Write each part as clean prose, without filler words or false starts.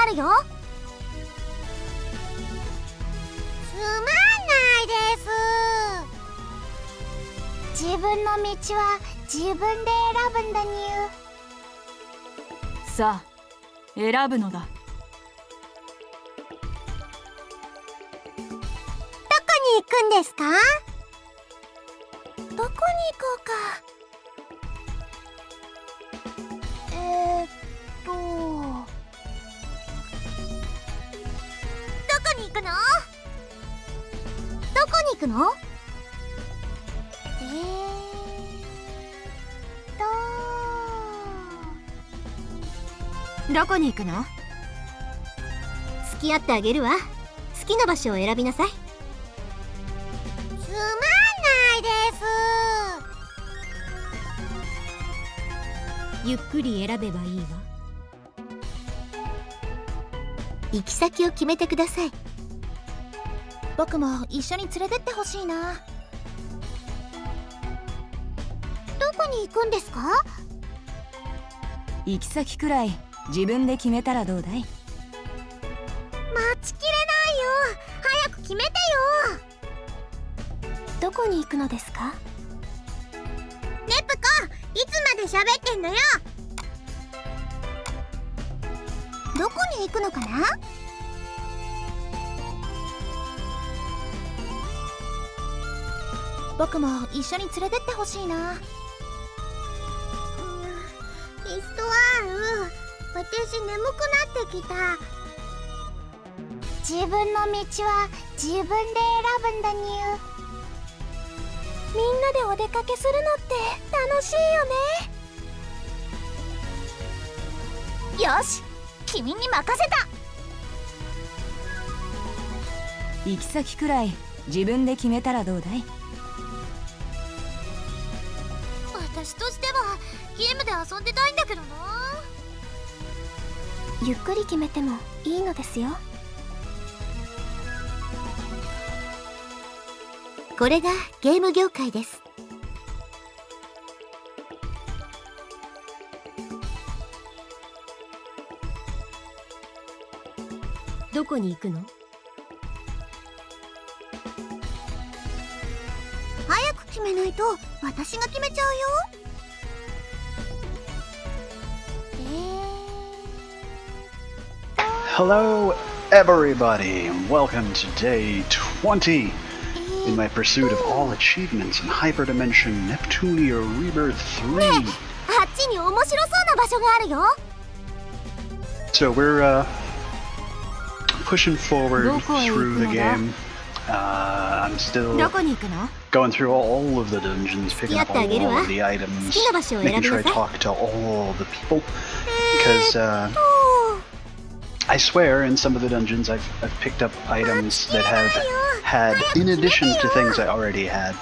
あるよ。つまんないです。自分の道は自分で選ぶんだにゅ。さあ、選ぶのだ。どこに行くんですか？どこに行こうか。どこに行くの？どこに行くの？どこに行くの？付き合ってあげるわ。好きな場所を選びなさい。つまんないです。ゆっくり選べばいいわ。行き先を決めてください。僕も一緒に連れてってほしいな。どこに行くんですか？行き先くらい自分で決めたらどうだい？待ちきれないよ。早く決めてよ。どこに行くのですか？ネプコ、いつまで喋ってんのよ。どこに行くのかな？僕も一緒に連れてってほしいな。リストワール、私眠くなってきた。自分の道は自分で選ぶんだにゅ。みんなでお出かけするのって楽しいよね。よし、君に任せた。行き先くらい自分で決めたらどうだい？私としてはゲームで遊んでたいんだけどな。ゆっくり決めてもいいのですよ。これがゲーム業界です。どこに行くの？早く決めないと私が決めちゃうよ。Hello, everybody, and welcome to day 20 in my pursuit of all achievements in Hyperdimension Nep-Nep Rebirth 3. あっちに面白そうな場所があるよ。 So we're pushing forward through the game. I'm still going through all of the dungeons, picking up all of the items, making sure I talk to all the people, because I swear in some of the dungeons I've picked up items that have had, in addition to things I already had,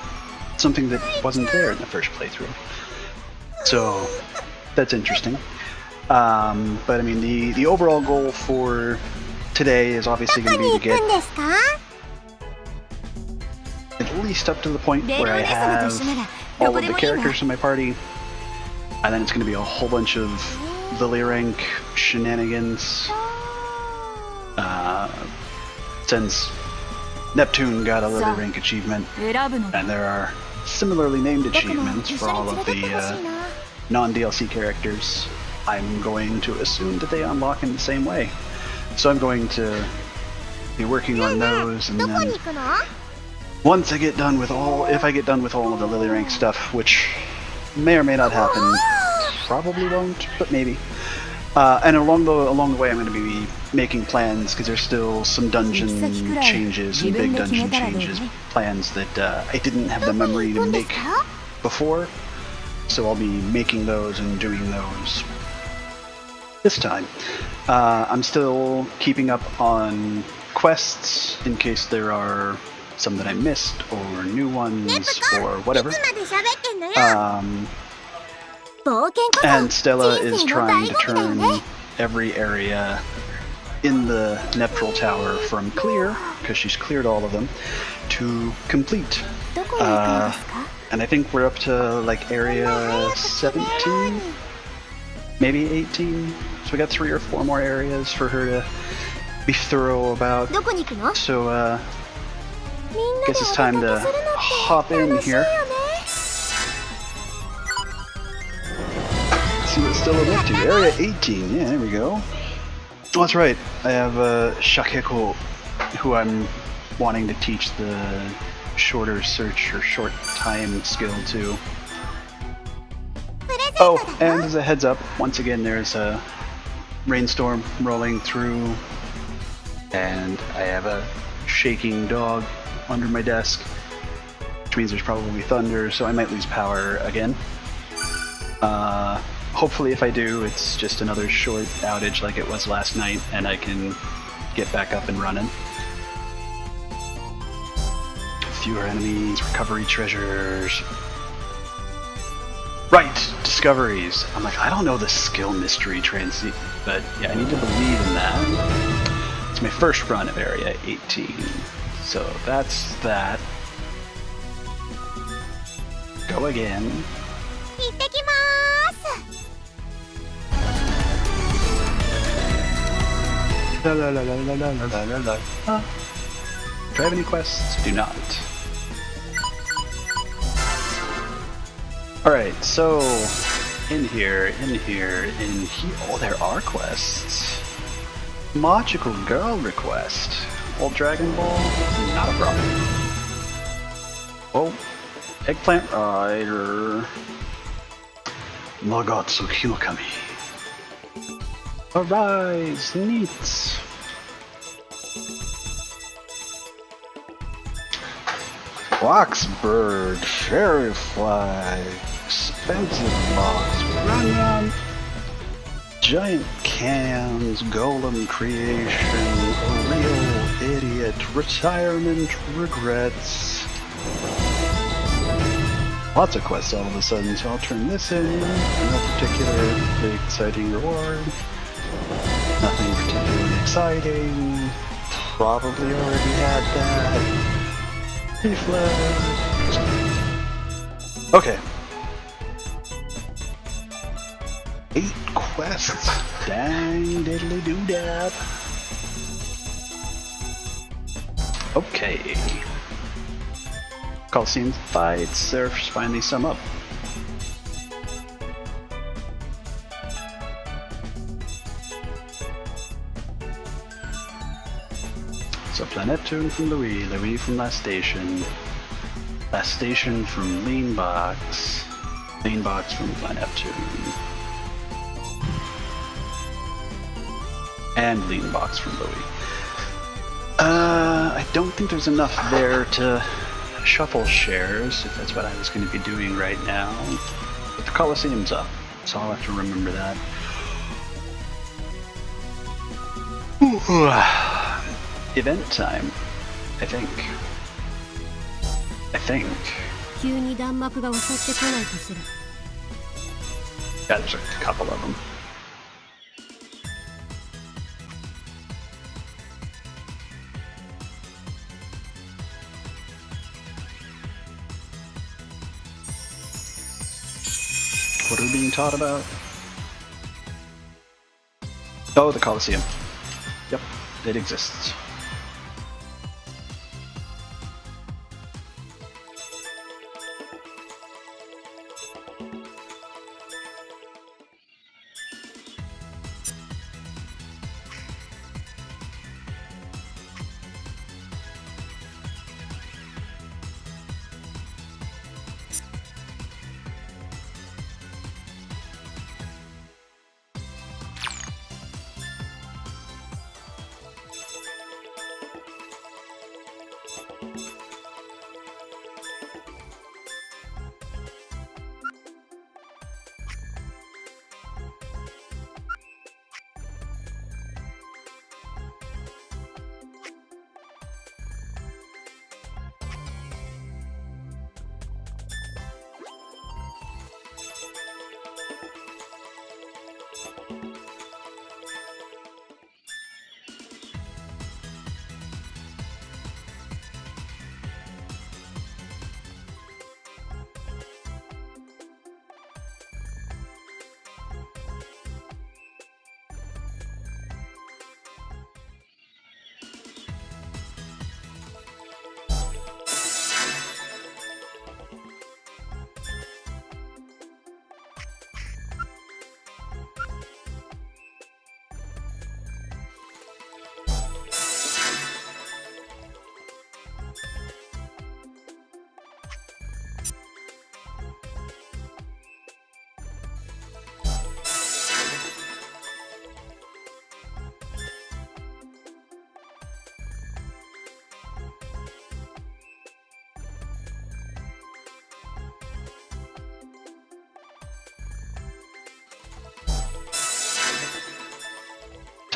something that wasn't there in the first playthrough. So that's interesting. But I mean, the overall goal for today is obviously going to be to get at least up to the point where I have all of the characters in my party, and then it's going to be a whole bunch of Lily rank shenanigans. Since Neptune got a Lily rank achievement, and there are similarly named achievements for all of the non-DLC characters, I'm going to assume that they unlock in the same way. So I'm going to be working on those, and then once I get done with if I get done with all of the Lily rank stuff, which may or may not happen, probably won't, but maybe. And along the way, I'm going to be making plans, because there's still some dungeon changes, some big dungeon changes, plans that I didn't have the memory to make before. So I'll be making those and doing those this time. I'm still keeping up on quests in case there are some that I missed, or new ones, or whatever. And Stella is trying to turn every area in the Neptral Tower from clear, because she's cleared all of them, to complete. And I think we're up to like area 17? maybe 18. So we got 3 or 4 more areas for her to be thorough about. どこに行くの？ So, みんなで guess お it's 出か time け to するのって hop in 楽しいよ here. ね。 See what's still up to. Area 18. Yeah, there we go. Oh, that's right. I have Shakeko, who I'm wanting to teach the shorter search or short time skill to. Oh, and as a heads up, once again there's a rainstorm rolling through, and I have a shaking dog under my desk, which means there's probably thunder, so I might lose power again. Hopefully if I do, it's just another short outage like it was last night, and I can get back up and running. Fewer enemies, recovery treasures. Right, discoveries. I'm like, I don't know the skill mystery transit, but yeah, I need to believe in that. It's my first run of Area 18, so that's that. Go again. 行ってきまーす。 La la la la la la la la la. Do I have any quests? Do not. Alright, so in here. Oh, there are quests. Magical girl request. Old Dragon Ball? Not a problem. Oh, Eggplant Rider. Lagatsu Kyokami. Arise, neat. Foxbird, fairy fly, expensive box, run. Giant cans, golem creation, a real idiot, retirement regrets. Lots of quests all of a sudden, so I'll turn this in. No particular exciting reward. Nothing particularly exciting. Probably already had that. Reflex. Okay. 8 quests. Dang diddly doo dab. Okay. Coliseum fights. There's finally some up. So Planeptune from Louis, Louis from Last Station from Leanbox, Leanbox from Planeptune, and Leanbox from Louis. I don't think there's enough there to shuffle shares, if that's what I was going to be doing right now. But the Coliseum's up, so I'll have to remember that. Event time, I think. 急に弾幕が襲ってこないかしら。 Yeah, there's a couple of them. What are we being taught about? Oh, the Colosseum. Yep, it exists.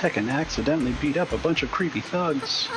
Tekken accidentally beat up a bunch of creepy thugs.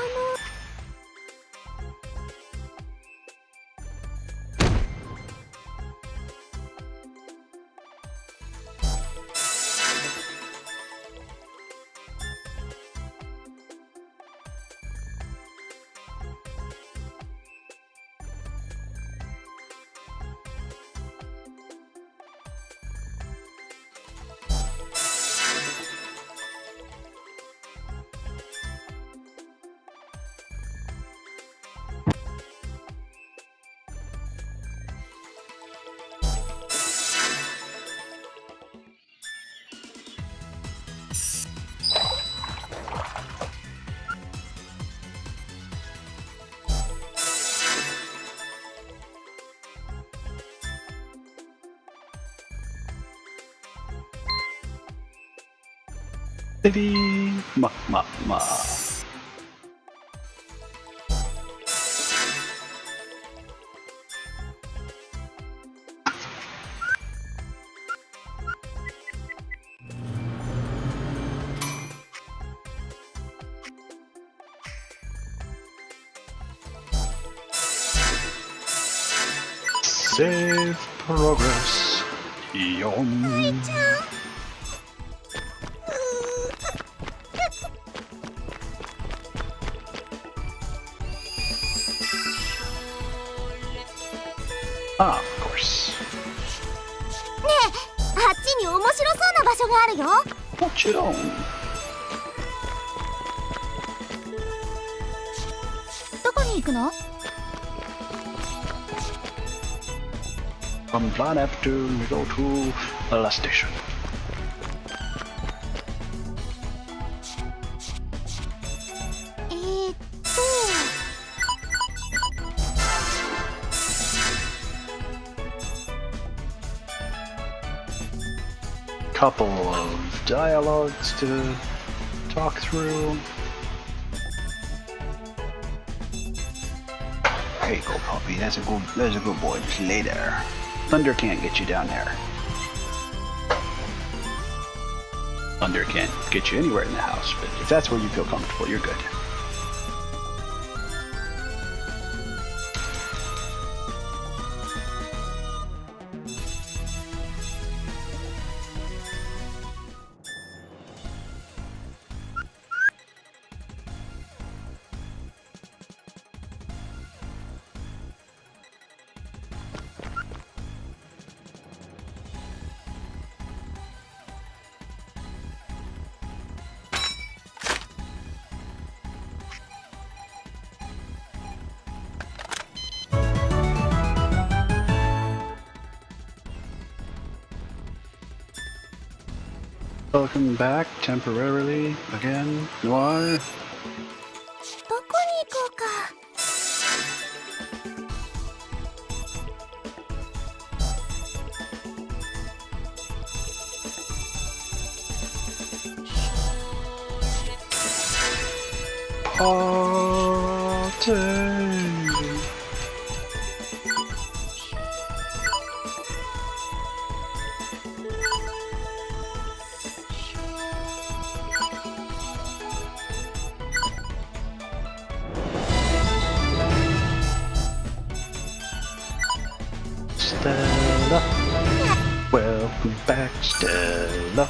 Baby, ma ma ma. Save progress. Yum. Ah, of course. ねえ、あっちに面白そうな場所があるよ。もちろん。どこに行くの？ From Planet Neptune, we go to the last station. Couple of dialogues to talk through. There you go, puppy. That's a good boy. Just lay there. Thunder can't get you down there. Thunder can't get you anywhere in the house, but if that's where you feel comfortable, you're good. Welcome back temporarily again, Noir. どこに行こうか。Party. Stella. Welcome back, Stella.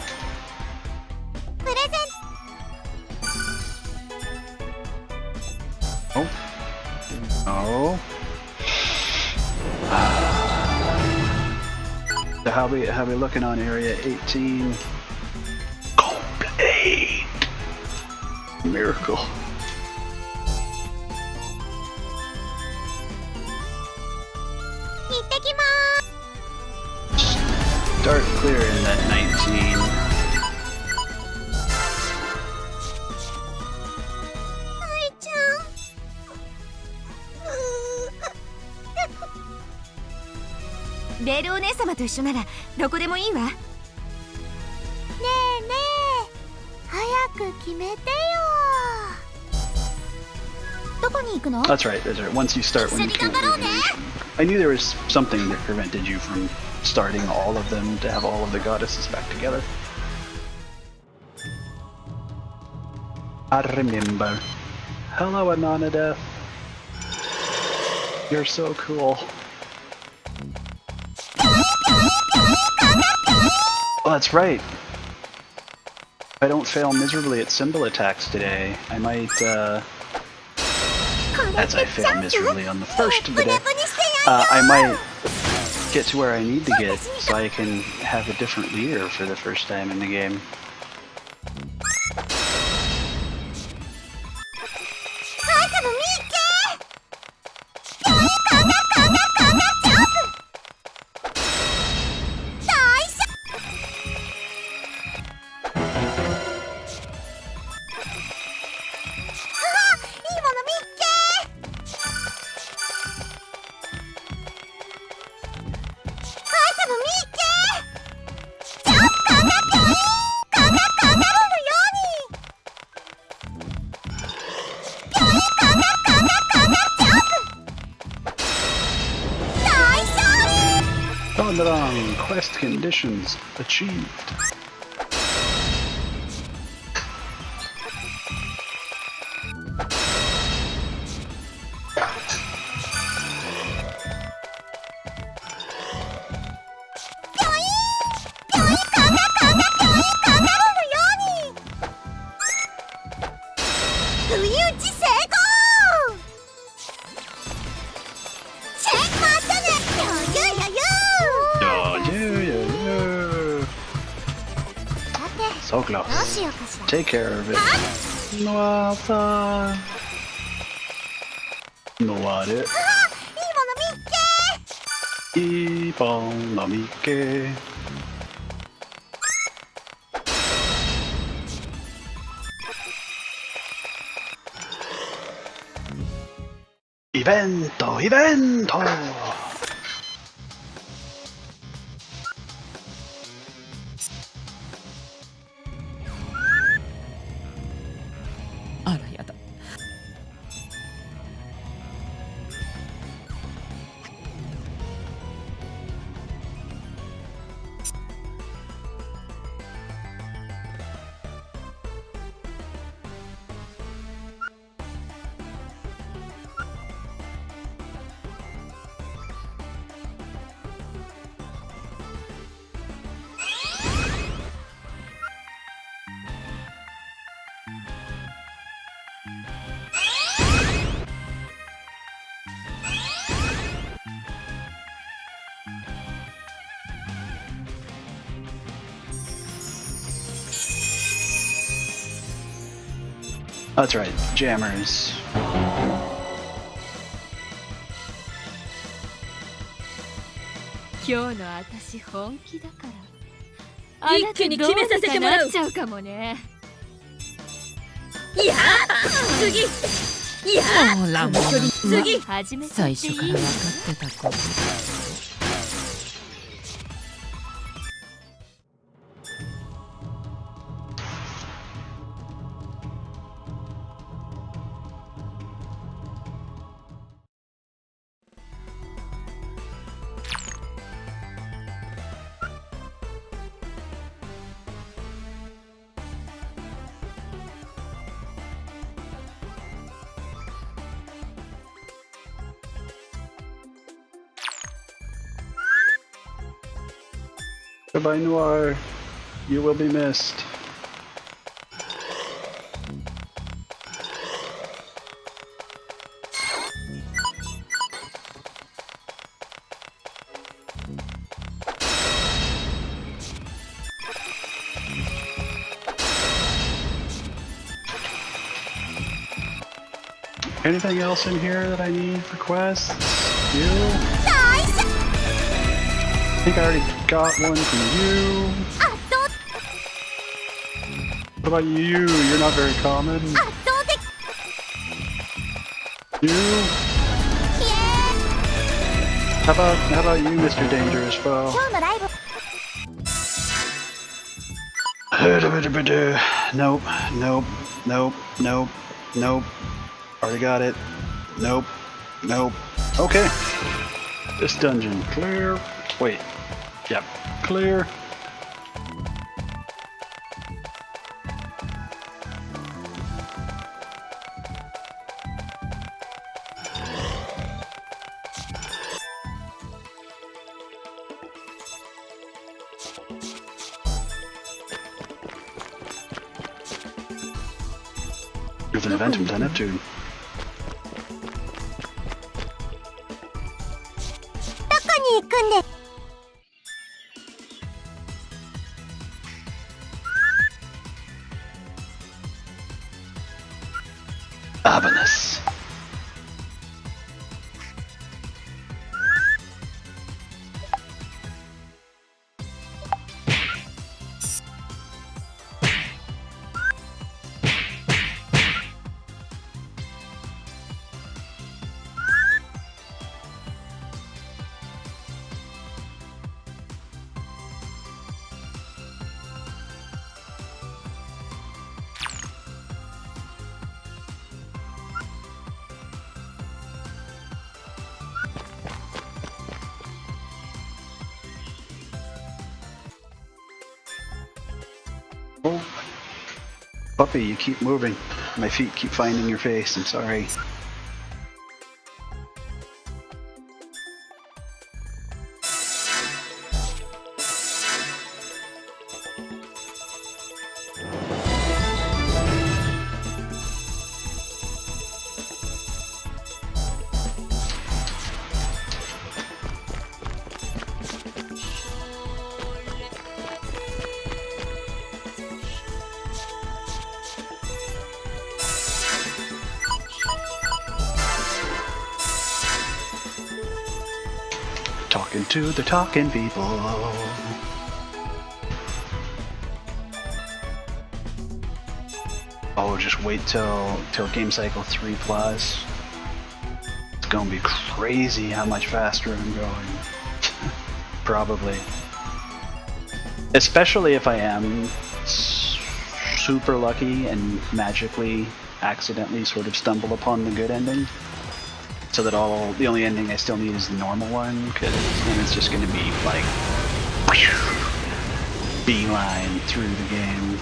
プレゼン Oh. Oh. So how we looking on area 18? Complete. Miracle. Start clearing that 19. 愛ちゃん。ベールお姉様と一緒ならどこでもいいわ。ねえねえ、早く決めてよ。どこに行くの？ That's right, that's right. Once you start when you can't leave anything. I knew there was something that prevented you from starting all of them to have all of the goddesses back together. I remember. Hello, Anonadeth. You're so cool. Oh, that's right. If I don't fail miserably at symbol attacks today, I might, as I fail miserably on the first of the day, I might get to where I need to get so I can have a different leader for the first time in the game. Quest conditions achieved. So close. Take care of it. No alpha. No ware. Ibon no Mikke. Evento, evento. あらやだ。That's right, jammers. 今日の私本気だから。一気に決めさせてもらう。ちゃうかもね。いや、次。いや、ほらもう次。始めていい。最初から分かってたこと。 Goodbye, Noir. You will be missed. Anything else in here that I need for quests? You? I think I already got one from you. What about you? You're not very common. You? How about you, Mr. Dangerous Foe? Nope, nope, nope, nope, nope. Already got it. Nope, nope. Okay. This dungeon clear. Wait. Yep. Clear. There's an event in Neptune. どこに行くんです Ominous. Oh, puppy, you keep moving. My feet keep finding your face. I'm sorry. Talking to the talking people. Oh, just wait till Game Cycle 3 Plus. It's gonna be crazy how much faster I'm going. Probably. Especially if I am super lucky and magically, accidentally sort of stumble upon the good ending. So that the only ending I still need is the normal one, because then it's just going to be like beeline through the game.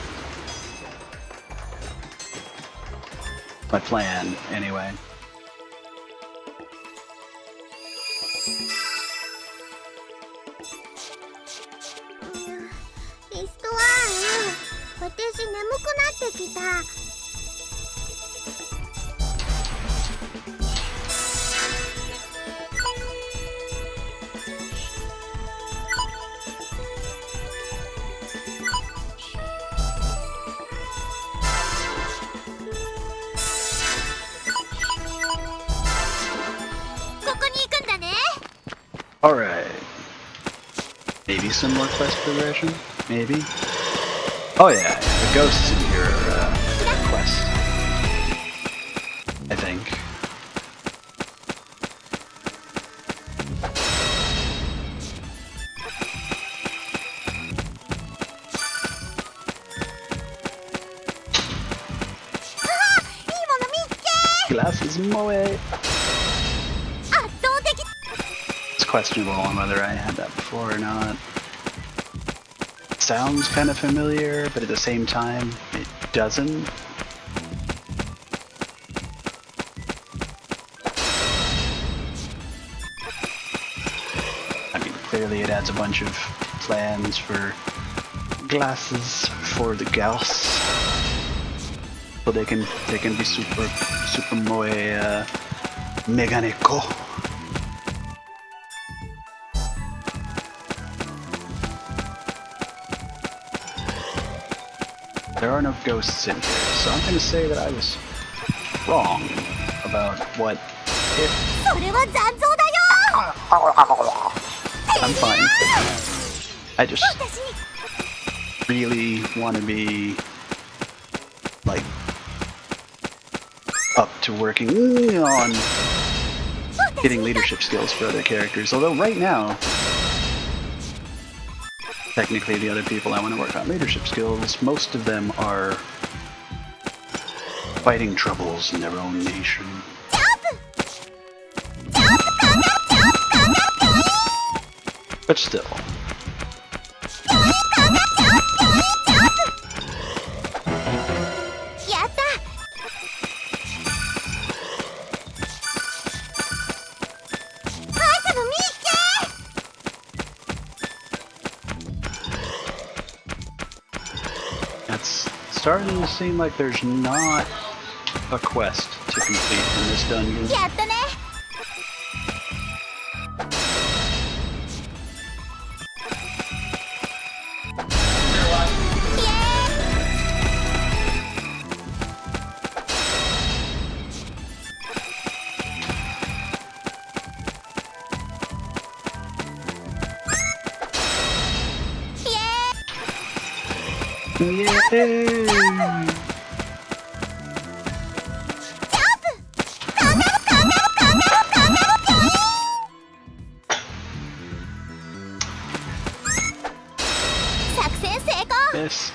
My plan, anyway. リストワン、私眠くなってきた。 Alright. Maybe some more quest progression? Maybe? Oh yeah, the ghosts in here are quests. I think. Glasses moe! It's questionable on whether I had that before or not. It sounds kind of familiar, but at the same time, it doesn't. I mean, clearly it adds a bunch of plans for glasses for the gals. So they can be super moe meganeko. There are no ghosts in here, so I'm gonna say that I was wrong about what if. I'm fine. I just really want to be like up to working on getting leadership skills for other characters, although right now technically the other people I want to work on leadership skills, most of them are fighting troubles in their own nation. But still. It's starting to seem like there's not a quest to complete in this dungeon. やったね。Yay! Missed.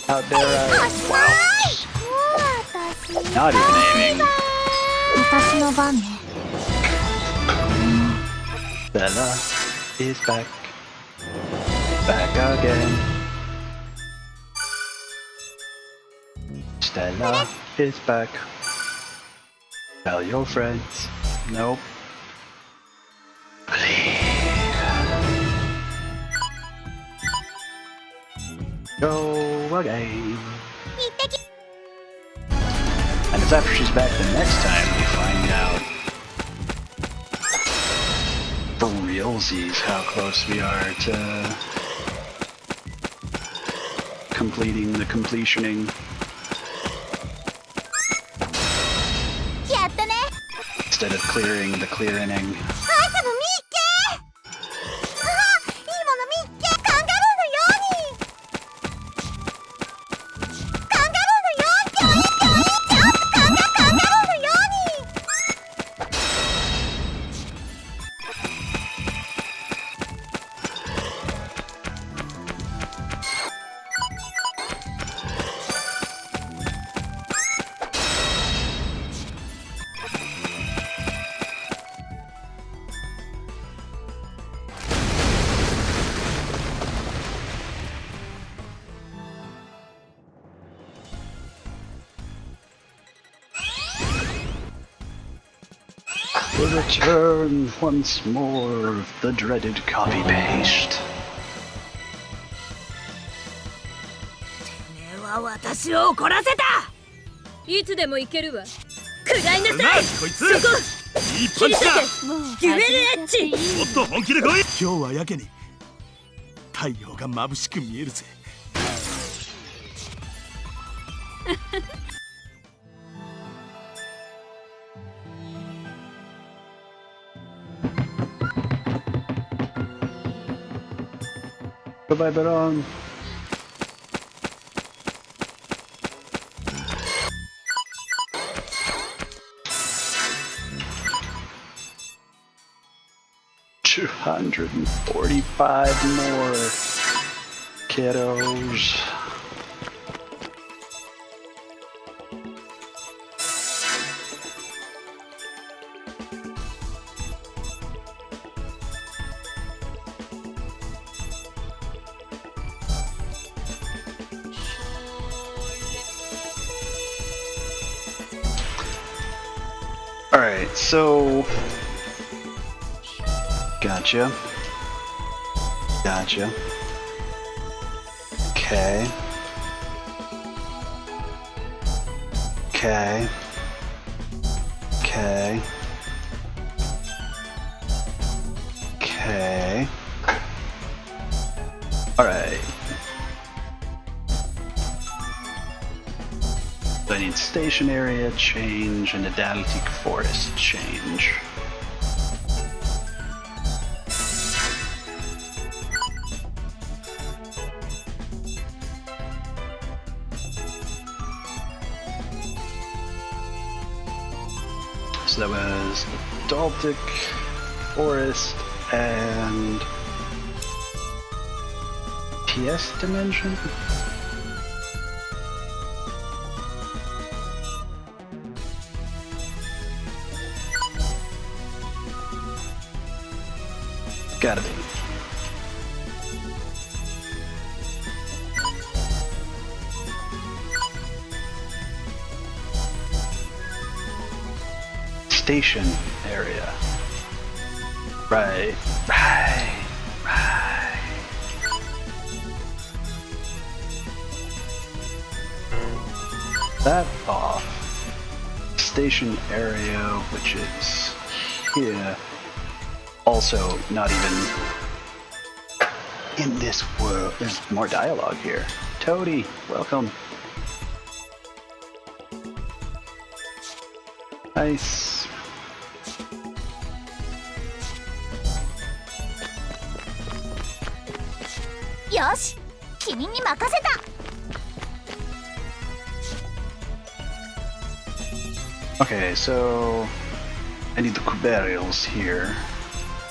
How dare I? Wow. Not even aiming. 私の番ね。Bella is back. Back again. Stella is back. Tell your friends. Nope. Go again. And it's after she's back the next time we find out for realsies how close we are to completing the completioning. Instead of clearing the clearing. The return once more of the dreaded copy-paste. てめえは私を怒らせた。いつでも行けるわ。食らいなさい。こいつそこ。いいパンチだ。ギュベルエッジ。もっと本気で来い。今日はやけに太陽が眩しく見えるぜ。Goodbye, Baron. $245 more kiddos. Alright, so... Gotcha. Gotcha. Okay. Okay. Okay. Okay. Alright. So I need station area change and Adaltic forest change. So that was Adaltic forest and TS dimension? Gotta be. Station area. Right, right, right. that off. Station area, which is here, also not even in this world. There's more dialogue here. Toady, welcome. Nice. Yosh, 君に任せた。Okay, so I need the burials here.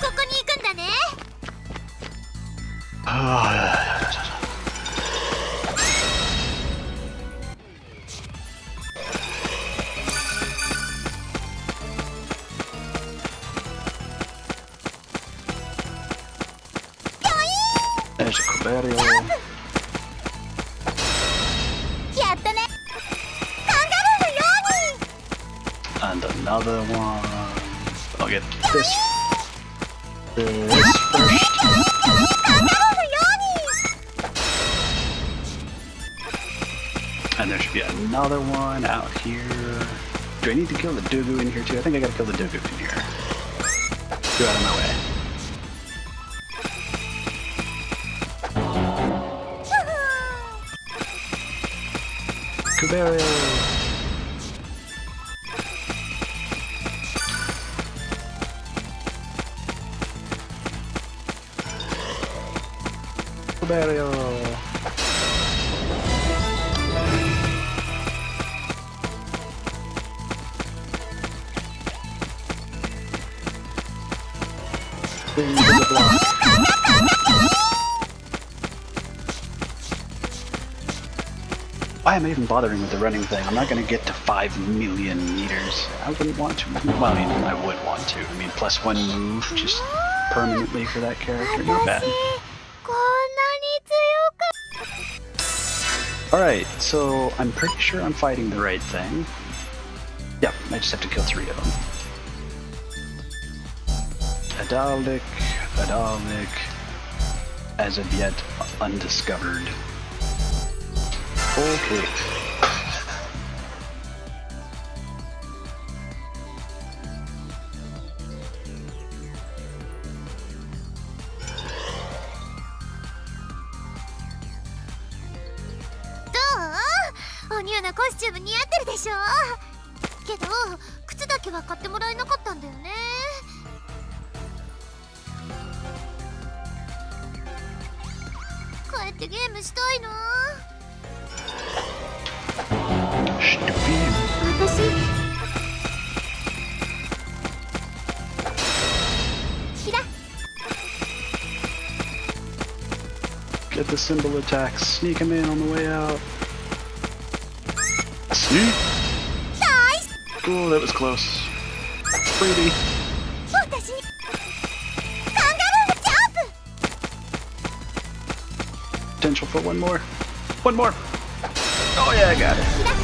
ここに行くんだね。There's a burial. やったね。カンガルーのように。And another one. I'll get this first. カンガルーのように。 And there should be another one out here. Do I need to kill the Dugu in here too? I think I gotta kill the Dugu in here. Get out of my way. Kuberio! Kuberio! Into the block. Why am I even bothering with the running thing? I'm not going to get to 5 million meters. I wouldn't want to. Well, I mean, I would want to. I mean, +1 move just permanently for that character. Not bad. こんなに強か。 Alright, so I'm pretty sure I'm fighting the right thing. Yep, I just have to kill 3 of them. Adaldic, as of yet undiscovered. Okay.どう？おニューなコスチューム似合ってるでしょ。けど靴だけは買ってもらえなかったんだよね。帰ってゲームしたいな。 Stupid. 私キラ Get the symbol attacks. Sneak him in on the way out. Sneak! Oh, that was close. Freebie. 私にカンガルージャンプ。 Potential for one more. One more. Oh yeah, I got it. キララ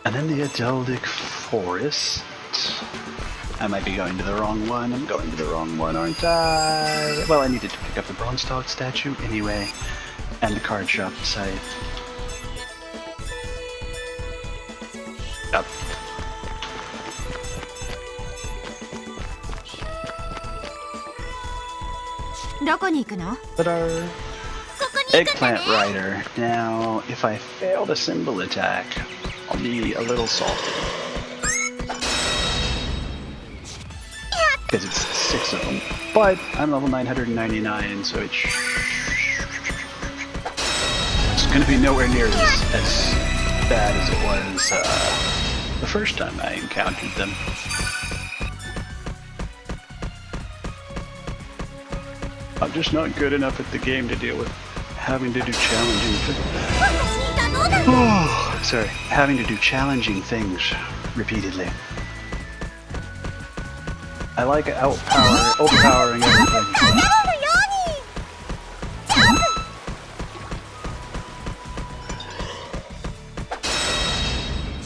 And then the Adaldic Forest. I might be going to the wrong one. I'm going to the wrong one, aren't I? Well, I needed to pick up the Bronze Dog statue anyway. And the card shop site. Yep. Ta-da! ここに行くんだね。 Eggplant Rider. Now, if I fail the symbol attack, I'll be a little salty. Because it's 6 of them. But I'm level 999, so it's going to be nowhere near as bad as it was the first time I encountered them. I'm just not good enough at the game to deal with having to do challenging things. 私に頼んだんだ。 Oh, sorry. Having to do challenging things repeatedly. I like overpowering everything. カンガルーのようにジャンプ。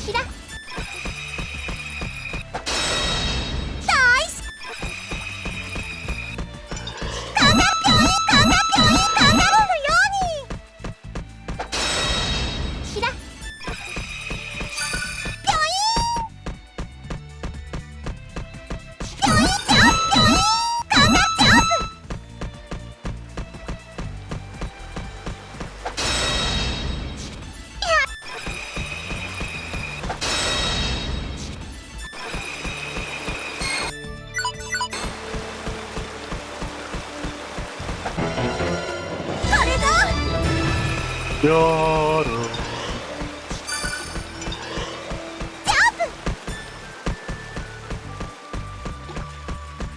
キラ大好き。Yoro.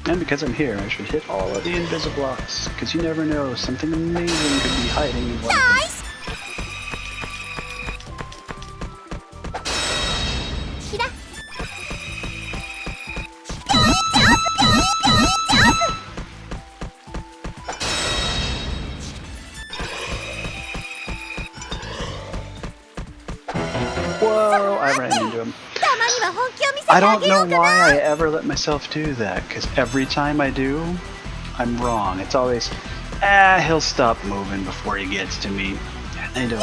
And because I'm here, I should hit all of the invisible blocks, because you never know, something amazing could be hiding in one of them. Nice! Hira. Whoa, I ran into him. I don't know why I ever let myself do that, because every time I do, I'm wrong. It's always, he'll stop moving before he gets to me. And I don't.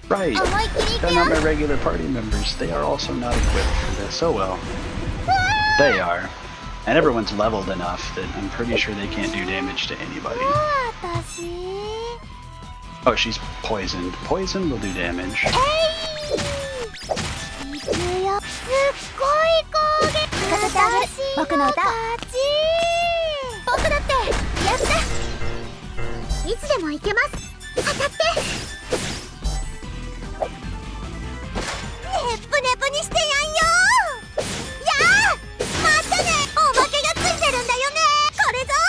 Right. They're not my regular party members. They are also not equipped for this. Oh well. They are. And everyone's leveled enough that I'm pretty sure they can't do damage to anybody. Oh, she's poisoned. Poison will do damage.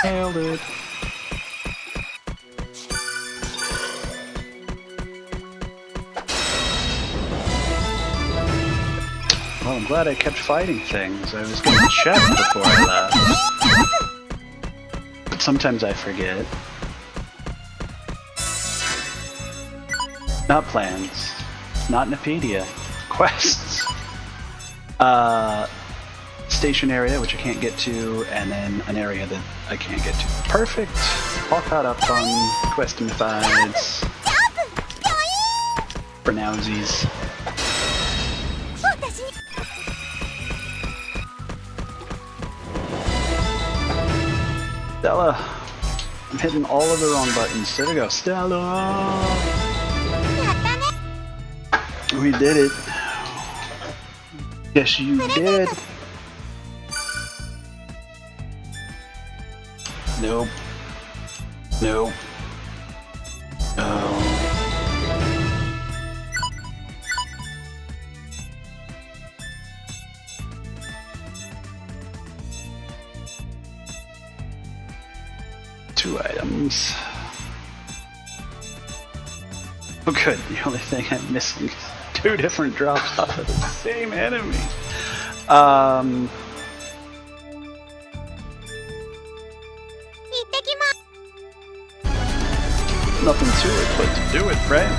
Nailed it. Well, I'm glad I kept fighting things. I was gonna check before I left. But sometimes I forget. Not plans. Not Nepedia. Quests. Station area, which I can't get to, and then an area that I can't get to. Perfect! All caught up on questifieds. For nowsies. Stella! I'm hitting all of the wrong buttons. There we go. Stella! We did it. Yes, you did. Nope. Nope. No. Two items. Oh good, the only thing I'm missing is two different drops off of the same enemy. Nothing to it but to do it, right?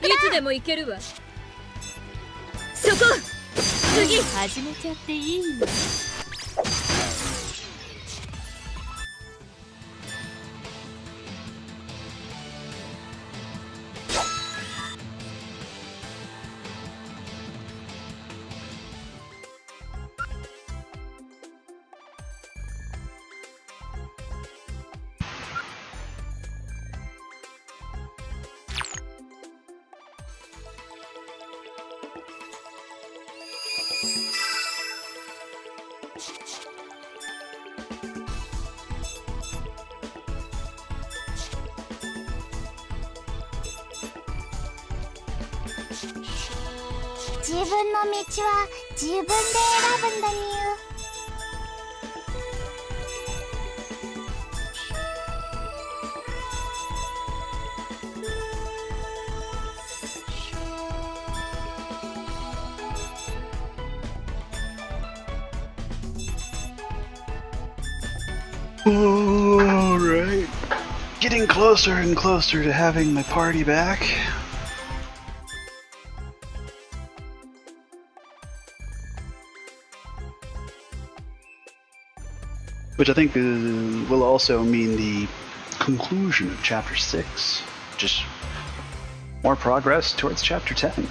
いつでも行けるわ。そこ次始めちゃっていいの？自分の道は自分で選ぶんだにゅ。Alright. Getting closer and closer to having my party back. Which I think will also mean the conclusion of Chapter 6. Just more progress towards Chapter 10.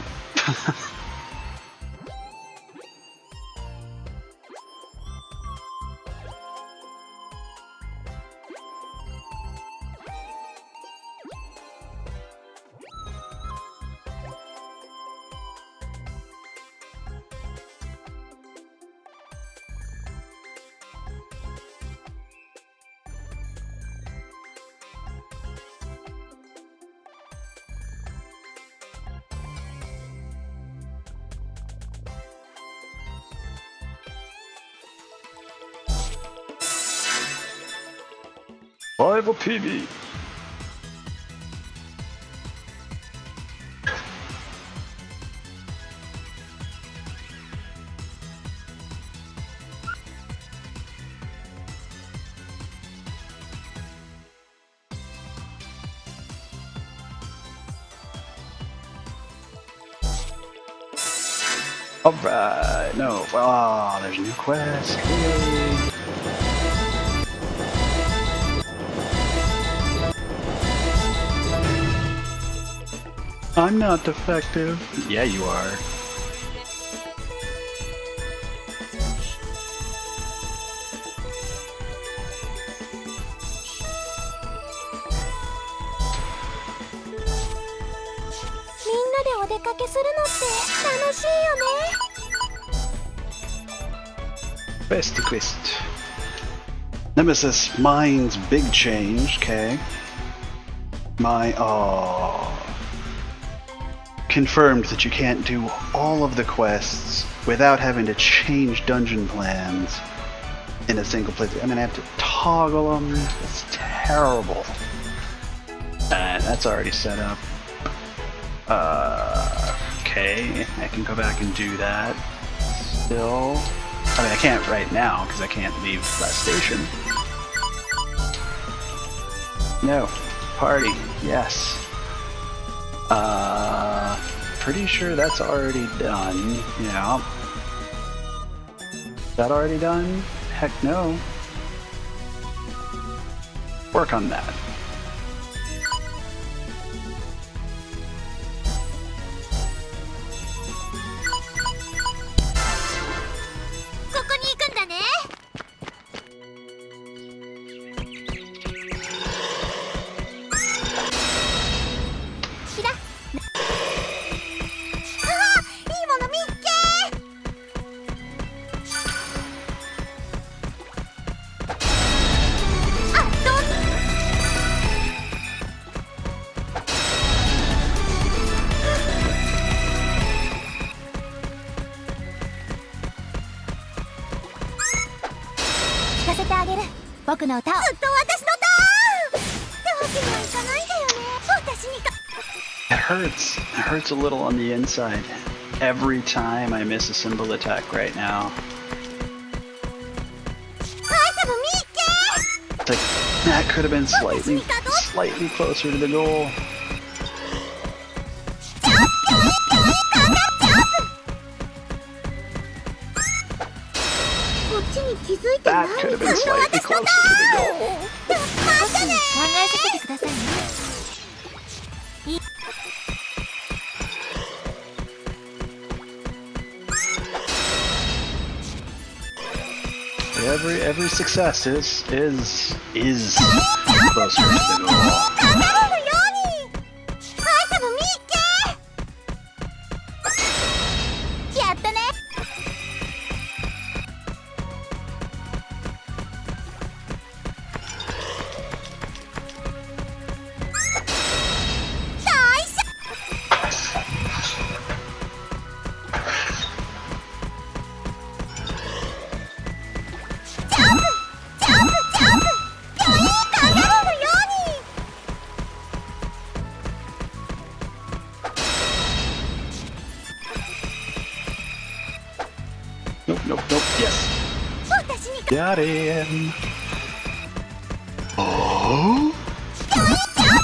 Bible PB. Alright, no. Oh, there's a new quest. Yay. I'm not defective. Yeah, you are. Quest to quest. Nemesis Mind's big change, okay. Confirmed that you can't do all of the quests without having to change dungeon plans in a single playthrough. I'm gonna have to toggle them. It's terrible. And that's already set up. Okay, I can go back and do that. Still, I mean, I can't right now because I can't leave that station. No, party, yes. Pretty sure that's already done. Yeah. Is that already done? Heck no. Work on that. It hurts a little on the inside every time I miss a symbol attack right now. It's like, that could have been slightly closer to the goal. That could have been slightly closer to the goal. Every success is closer to the goal. got him. Oh.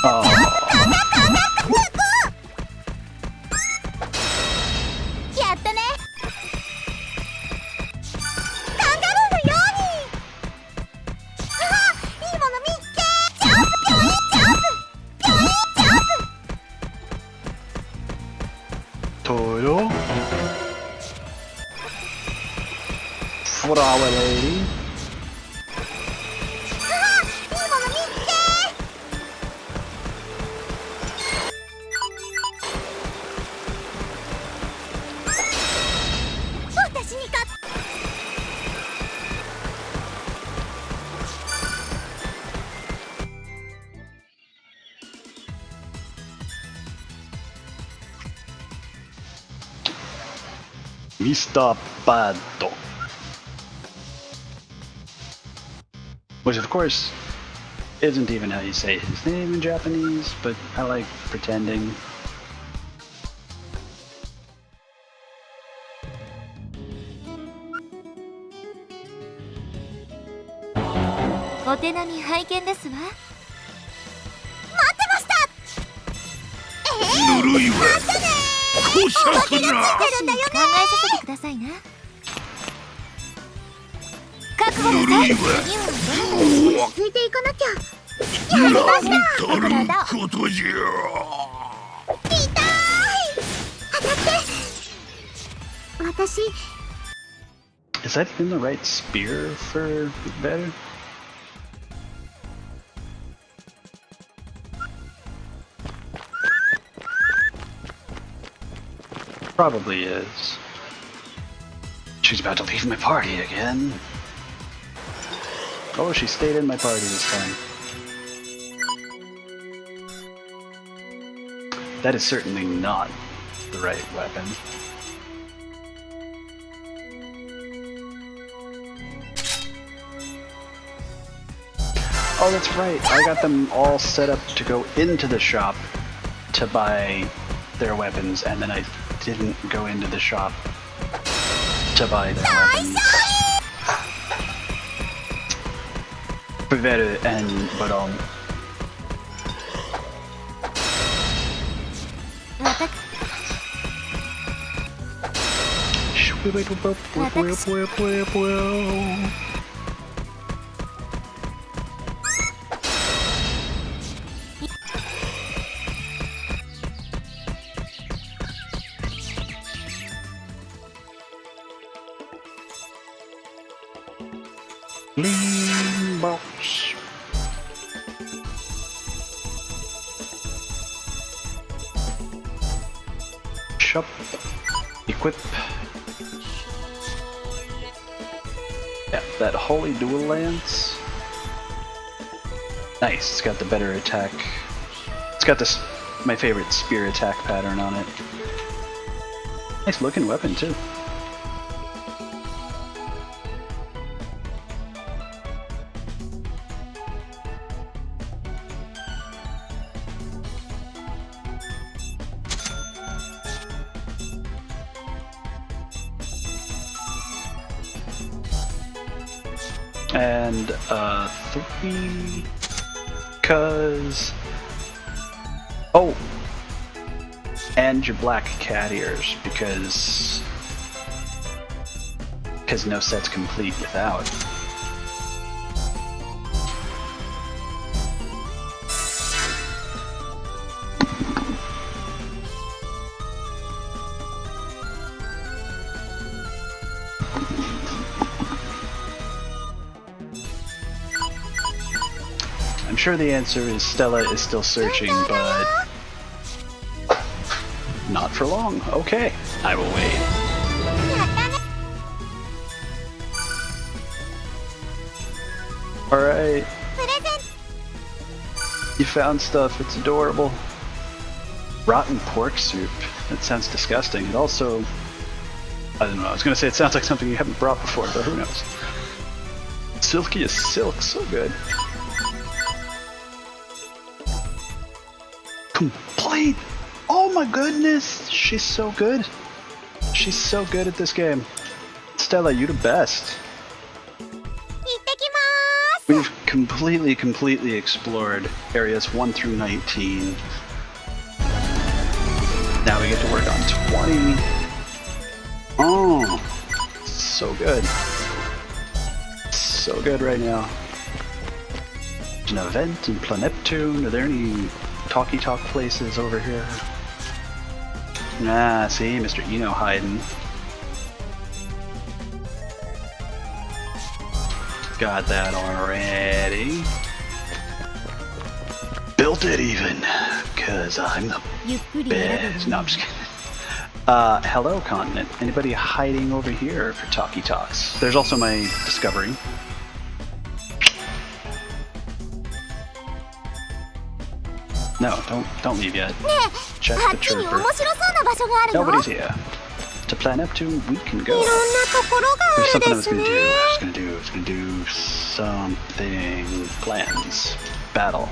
Oh. やったね。カンガルーのように。あ、いいもの見っけ。ジャンプ、ピョイジャンプ、ピョイジャンプ。Todo. Flower lady. あ、いいもの見っけ。私に勝っ。Mr. Bado. Which, of course, isn't even how you say his name in Japanese, but I like pretending. お手並み拝見ですわ。待ってました。ぬるいわ。こしゃくな。てるんだよね。考えさせてくださいな。覚悟なさい。次は落ち着いていかなきゃ。やりました。たることじゃ。痛い。当たって。私。 Is that even the right spear for better? Probably is. She's about to leave my party again. Oh, she stayed in my party this time. That is certainly not the right weapon. Oh, that's right. I got them all set up to go into the shop to buy their weapons, and then I didn't go into the shop to buy their weapons. Better and but Lean box. Shop. Equip. Yeah, that holy dual lance. Nice, it's got the better attack. It's got this, my favorite spear attack pattern on it. Nice looking weapon too. And 3 cause oh, and your black cat ears because no set's complete without. I'm sure the answer is Stella is still searching, but not for long. Okay, I will wait. Alright. You found stuff, it's adorable. Rotten pork soup. That sounds disgusting. It also... I don't know, I was gonna say it sounds like something you haven't brought before, but who knows. Silky as silk, so good. Complete! Oh my goodness! She's so good. She's so good at this game. Stella, you the best. We've completely explored areas 1 through 19. Now we get to work on 20. Oh, so good. So good right now. There's an event in Planeptune. Are there any talkie talk places over here? Ah, see, Mr. Eno hiding. Got that already. Built it even, cause I'm the best. No, I'm just kidding. Hello, continent. Anybody hiding over here for talkie talks? There's also my discovery. No, don't leave yet. Check the chirper. Nobody's here. To Planeptune, we can go. There's something I was gonna do. I was gonna do something. Plans. Battle.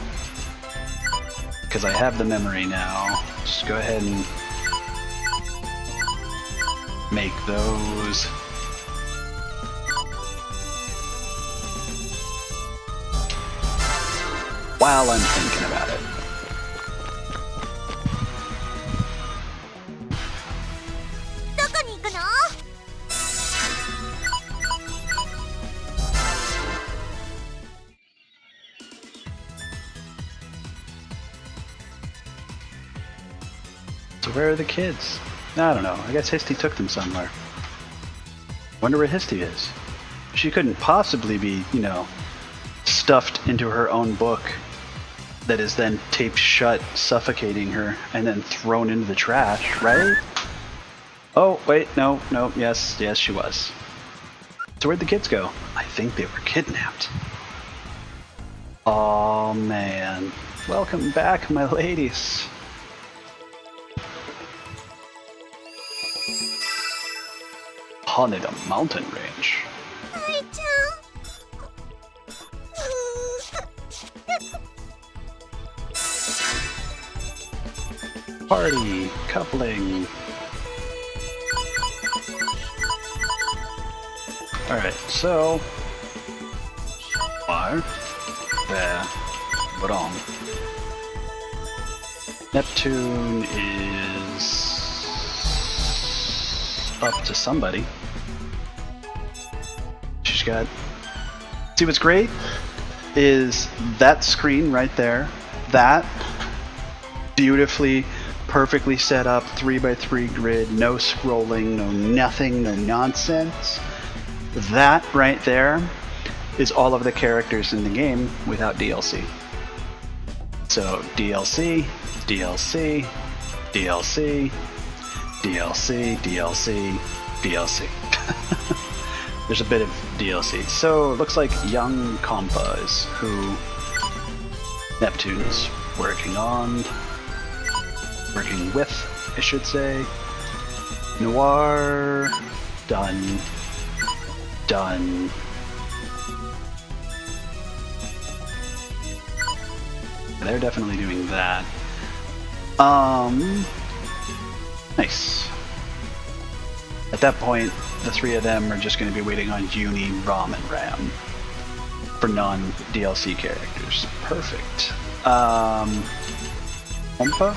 Because I have the memory now. Just go ahead and make those. While I'm thinking about it. So where are the kids? I don't know. I guess Histy took them somewhere. Wonder where Histy is. She couldn't possibly be, you know, stuffed into her own book that is then taped shut, suffocating her, and then thrown into the trash, right? Oh, wait, no, yes, she was. So where'd the kids go? I think they were kidnapped. Oh man. Welcome back, my ladies. Haunted mountain range. Party, coupling. Alright, so are there wrong. Neptune is up to somebody. She's got... See what's great? Is that screen right there. That beautifully, perfectly set up 3x3 grid, no scrolling, no nothing, no nonsense. That right there is all of the characters in the game without DLC. So DLC, DLC, DLC, DLC, DLC, DLC. There's a bit of DLC. So it looks like young Compa is who Neptune's working with, I should say. Noir, done. They're definitely doing that. Nice. At that point, the three of them are just going to be waiting on Uni, Rom, and Ram for non-DLC characters. Perfect. Ompa?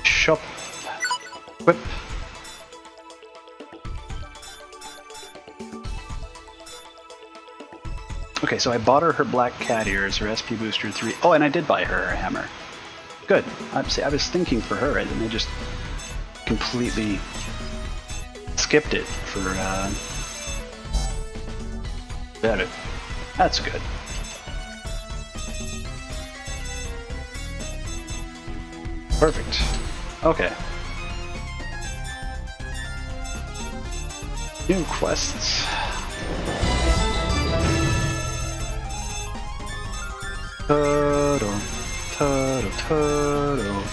Shop. Whip. Okay, so I bought her black cat ears, her SP booster 3. Oh, and I did buy her a hammer. Good. I was thinking for her, and I just completely skipped it for better. That's good. Perfect. Okay. New quests. Turtle, turtle, turtle.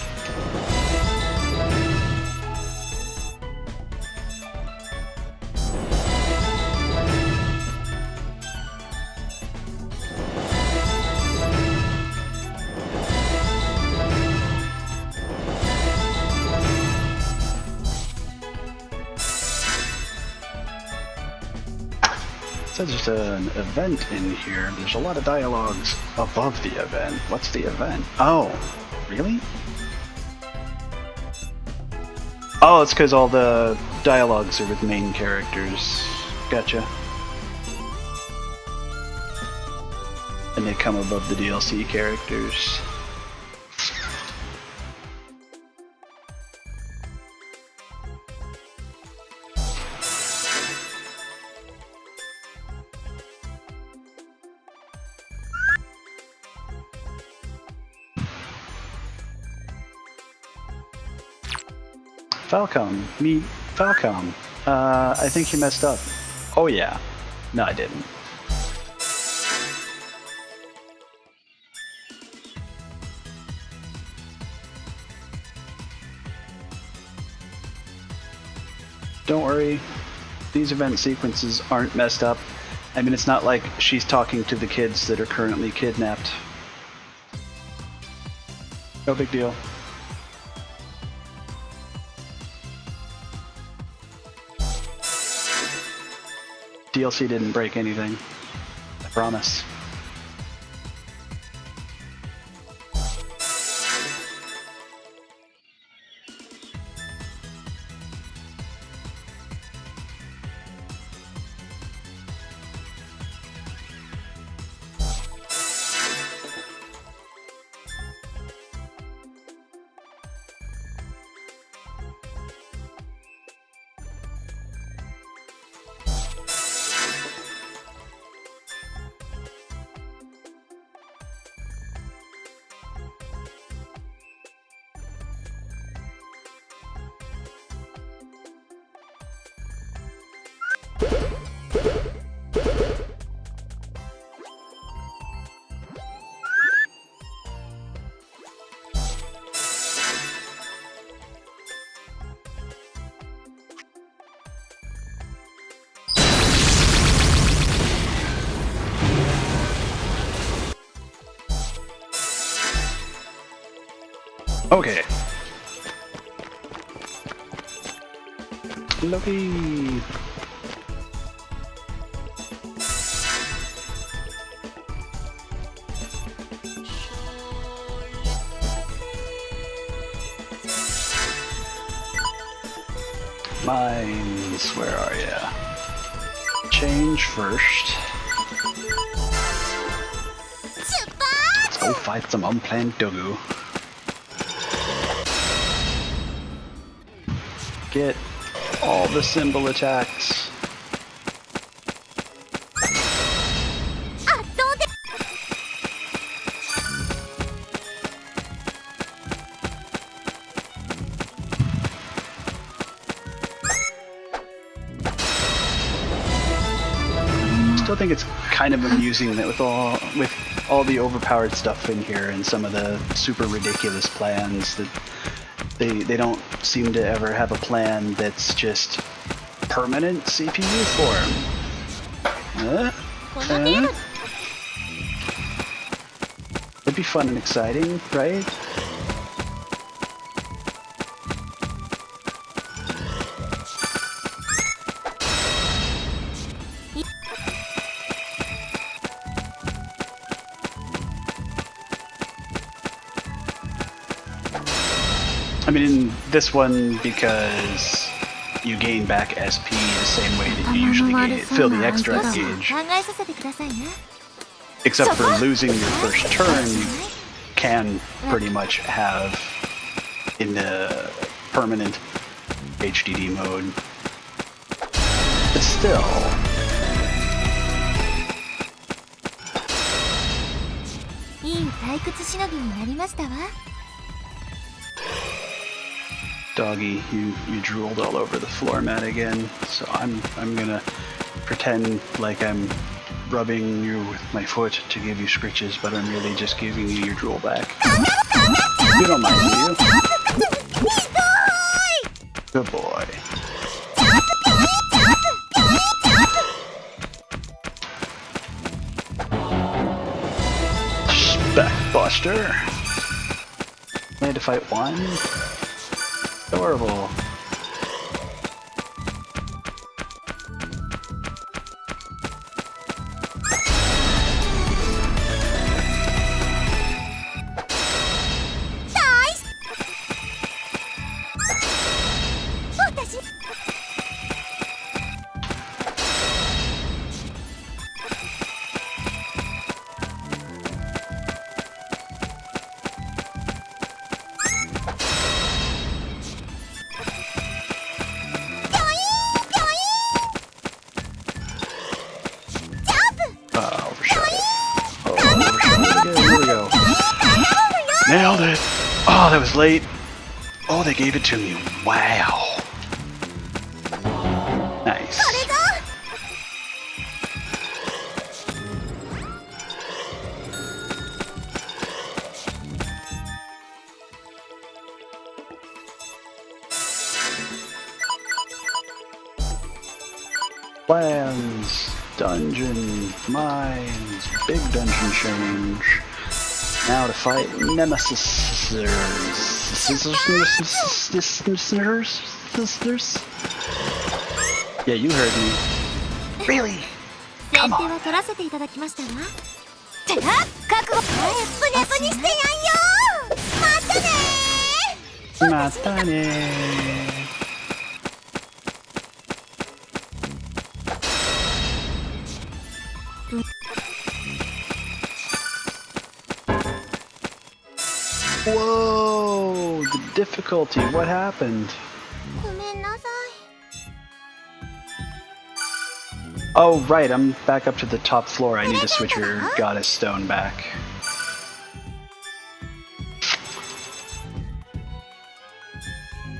says there's an event in here. There's a lot of dialogues above the event. What's the event? Oh, really? Oh, it's because all the dialogues are with main characters. Gotcha. And they come above the DLC characters. Falcom, meet Falcom. I think you messed up. Oh yeah. No, I didn't. Don't worry, these event sequences aren't messed up. I mean, it's not like she's talking to the kids that are currently kidnapped. No big deal. DLC didn't break anything. I promise. Okay. Lucky. Mines, where are ya? Change first. Let's go fight some unplanned dogu. Get all the symbol attacks. Still think it's kind of amusing that with all the overpowered stuff in here and some of the super ridiculous plans that they don't seem to ever have a plan that's just permanent CPU form. It'd be fun and exciting, right? I mean, in this one, because you gain back SP the same way that you usually fill the extra gauge. Except for losing your first turn, you can pretty much have in the permanent HDD mode. But still. Doggy, you drooled all over the floor mat again, so I'm gonna pretend like I'm rubbing you with my foot to give you scritches, but I'm really just giving you your drool back. You don't mind, do you? Good boy. Specbuster. I had to fight one. Adorable. was late. Oh, they gave it to me. Wow. Nice. Plans, dungeon, mines, big dungeon change. Now to fight Nemesis. Yeah, you heard me. Really? Come on. 取らせていただきましたわ。てな、覚悟。プネプにしてやんよ。またね。またね。Whoa! The difficulty. What happened? ごめんなさい。 Oh, right. I'm back up to the top floor. I need to switch your goddess stone back.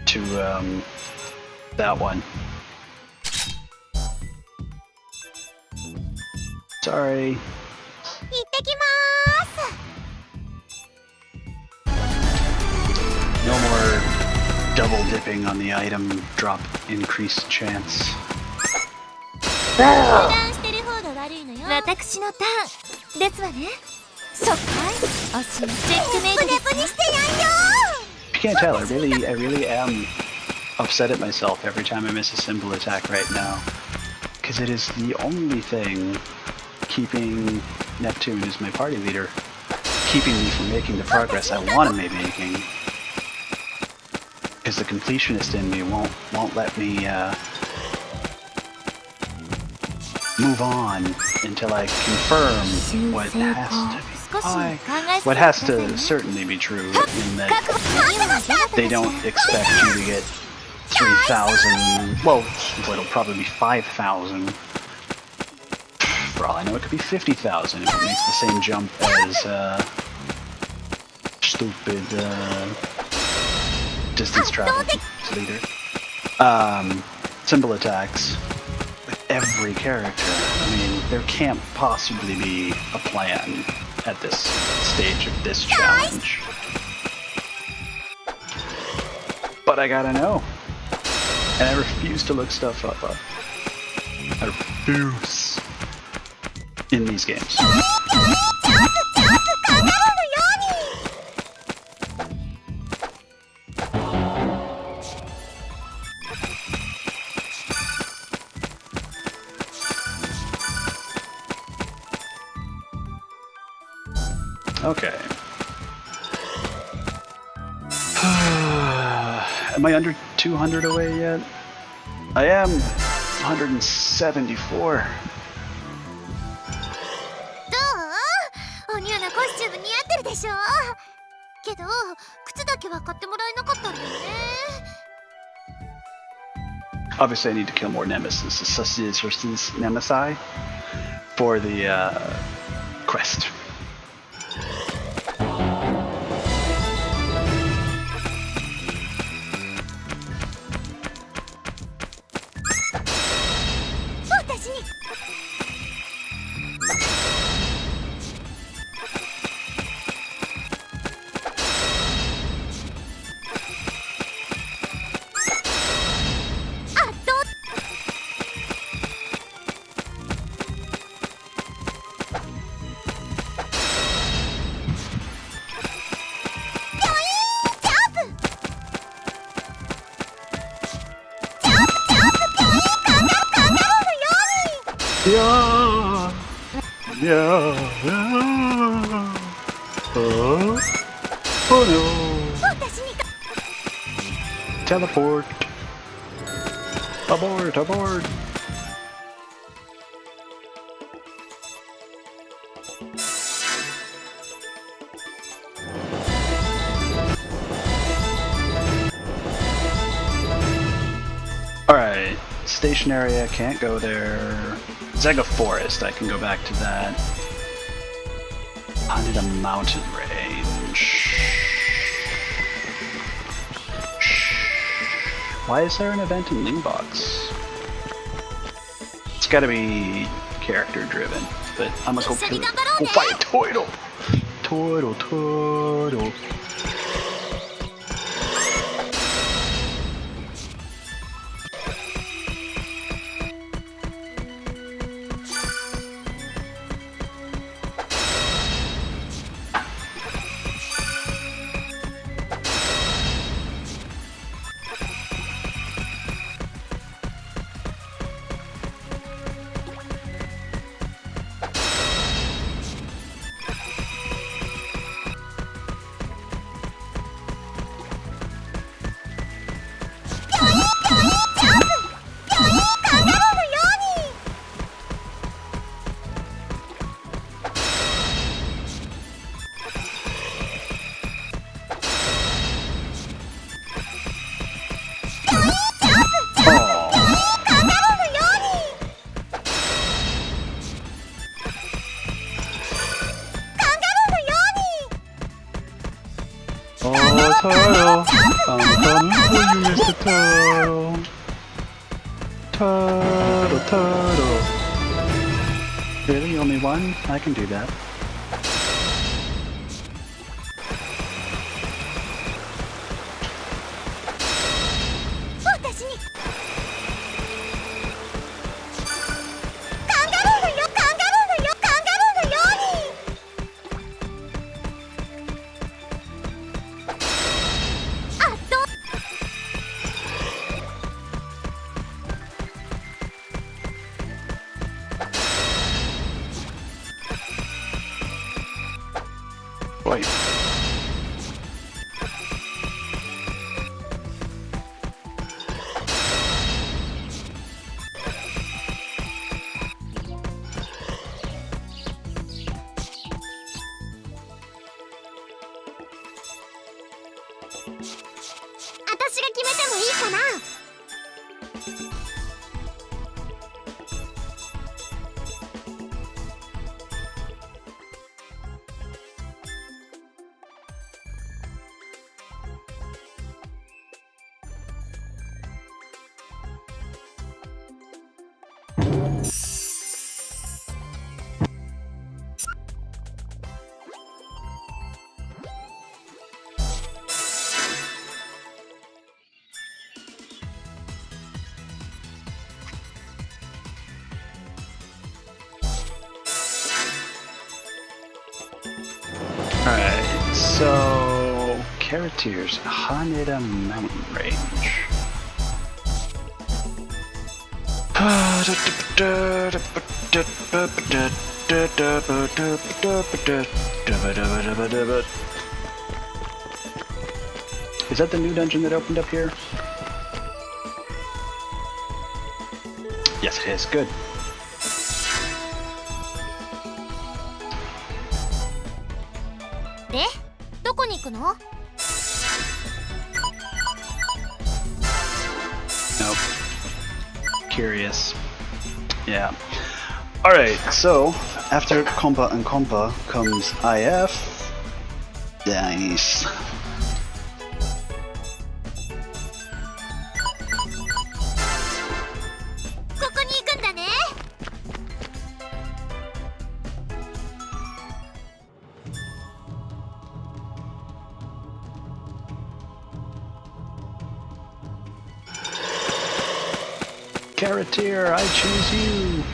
To, that one. Sorry. 行ってきまーす。 No more double dipping on the item drop increased chance. 油断してる方が悪いのよ。私のターンですわね。そっかい。おしまい。チェックメイトです。プネプにしてやんよ。 You can't tell. I really am upset at myself every time I miss a symbol attack right now, because it is the only thing keeping Neptune as my party leader, keeping me from making the progress I want to be making. Because the completionist in me won't let me move on until I confirm what has to certainly be true in that they don't expect you to get 3,000. Well, it'll probably be 5,000. For all I know, it could be 50,000 if it makes the same jump as stupid distance travel leader. Symbol attacks with every character. I mean, there can't possibly be a plan at this stage of this challenge. But I gotta know. And I refuse to look stuff up. I refuse. In these games. Okay. Am I under 200 away yet? I am 174. おニューなコスチューム似合ってるでしょ。けど靴だけは買ってもらえなかったんだよね。 Obviously, I need to kill more nemesis for the quest. Yeah. Oh no. Teleport. Abort. Alright, station area, can't go there. Zega Forest, I can go back to that. I need a mountain range. Why is there an event in Moonbox? It's gotta be character driven, but I'm gonna go kill it. Go fight Turtle! Turtle. Turtle! I'm coming for you, Mr. Turtle! Turtle! Really? Only one? I can do that. Wait. Alright, so Karatir's Haneda Mountain Range. Is that the new dungeon that opened up here? Yes, it is. Good. Nope. Curious. Yeah. Alright, so after Compa and Compa comes IF. Nice. Karatir, I choose you!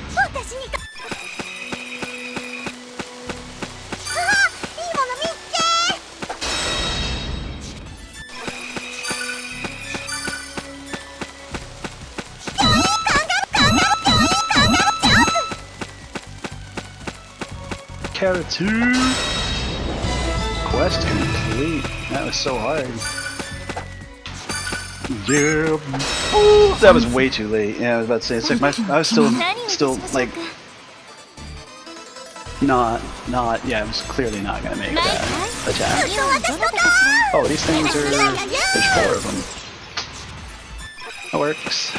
Karatir! Quest complete. That was so hard. Yeah. Ooh, that was way too late. Yeah, I was about to say, it's like I was still like not yeah, I was clearly not gonna make that attack. Oh, these things are, there's 4 of them. That works.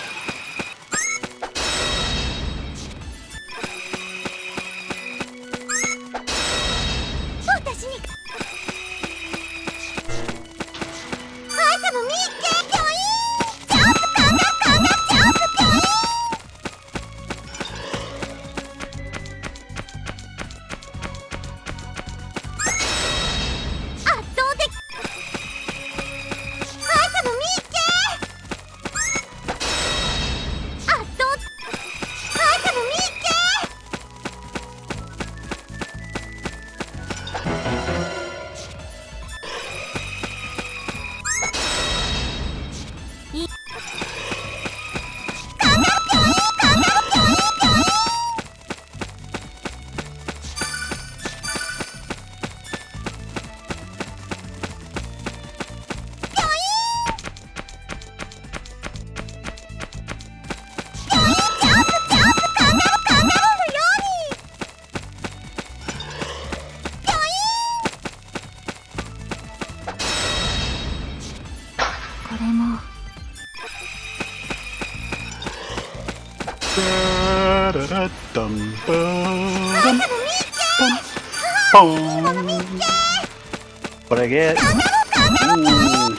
What I get? Ooh,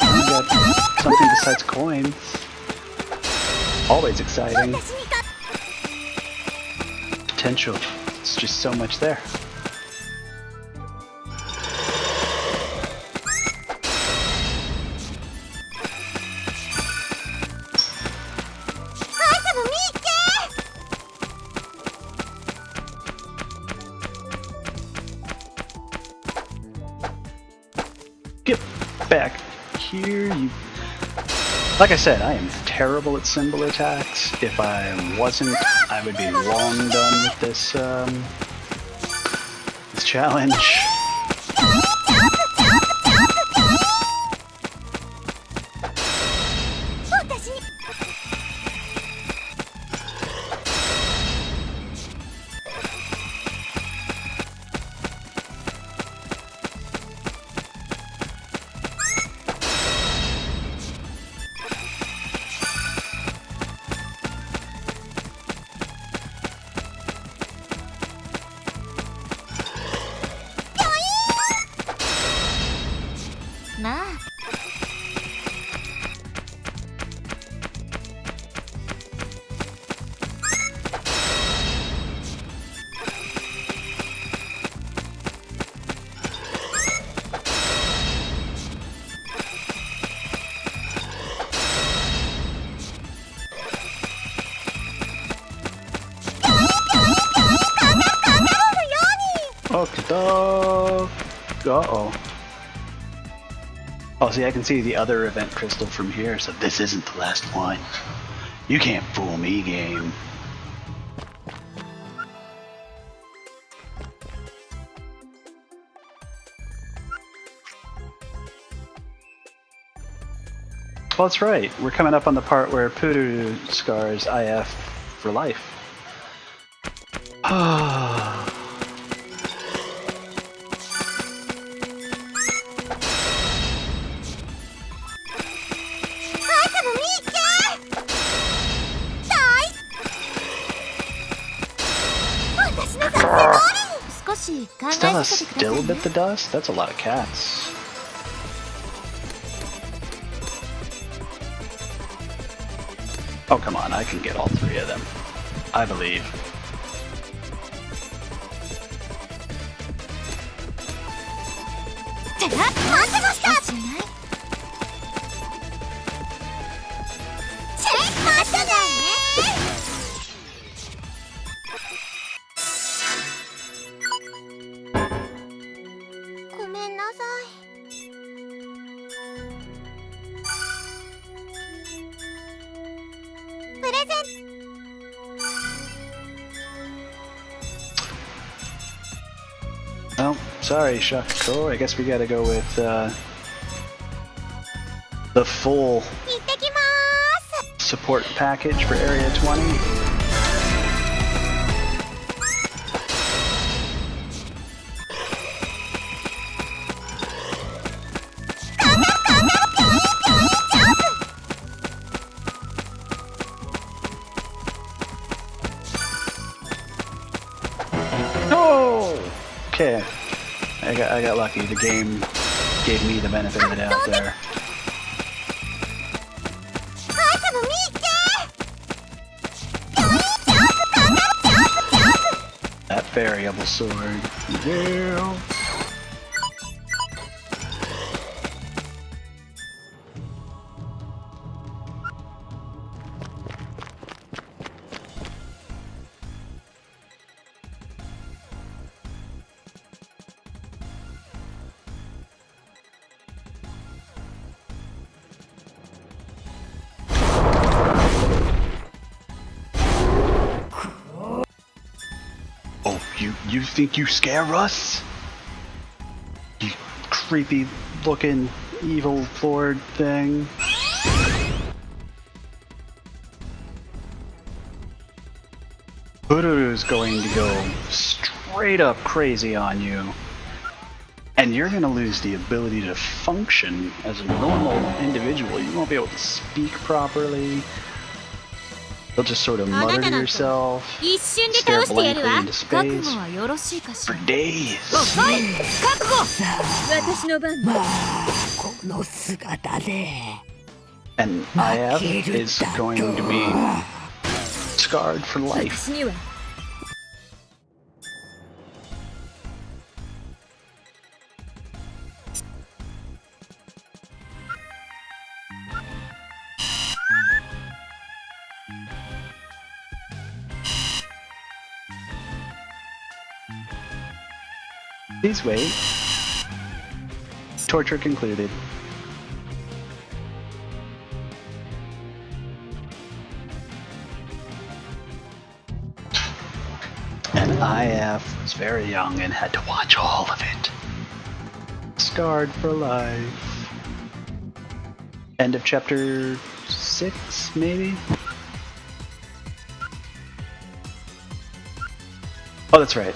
I got something besides coins. Always exciting. Potential. It's just so much there. Get back here, you... Like I said, I am terrible at symbol attacks. If I wasn't, I would be long done with this, this challenge. Uh-oh. Oh, see, I can see the other event crystal from here, so this isn't the last one. You can't fool me, game. Well, that's right. We're coming up on the part where Puru scars IF for life. Ah. Stella still bit the dust? That's a lot of cats. Oh, come on, I can get all three of them. I believe. Well, sorry, Shako. I guess we gotta go with the full support package for Area 20. Okay, I got lucky. The game gave me the benefit of the doubt there. That variable sword. Yeah. You think you scare us? You creepy looking evil lord thing. Buru's going to go straight up crazy on you. And you're going to lose the ability to function as a normal individual. You won't be able to speak properly. You'll just sort of mutter to yourself, 一瞬で stare 倒してやる blankly わ。 into 覚 space 悟はよろしいかし for ら。 days. 覚悟。私の番だ。 And IF is going to be scarred for life. 私には Please wait. Torture concluded. And IF was very young and had to watch all of it. Scarred for life. End of chapter 6, maybe? Oh, that's right.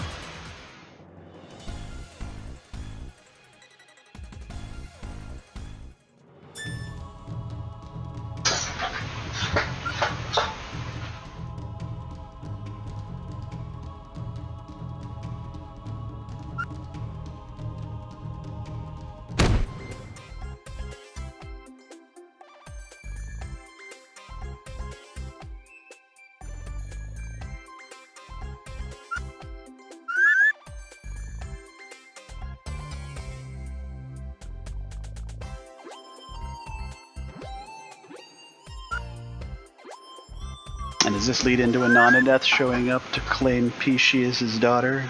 And does this lead into Anonadeth showing up to claim Pishi as his daughter?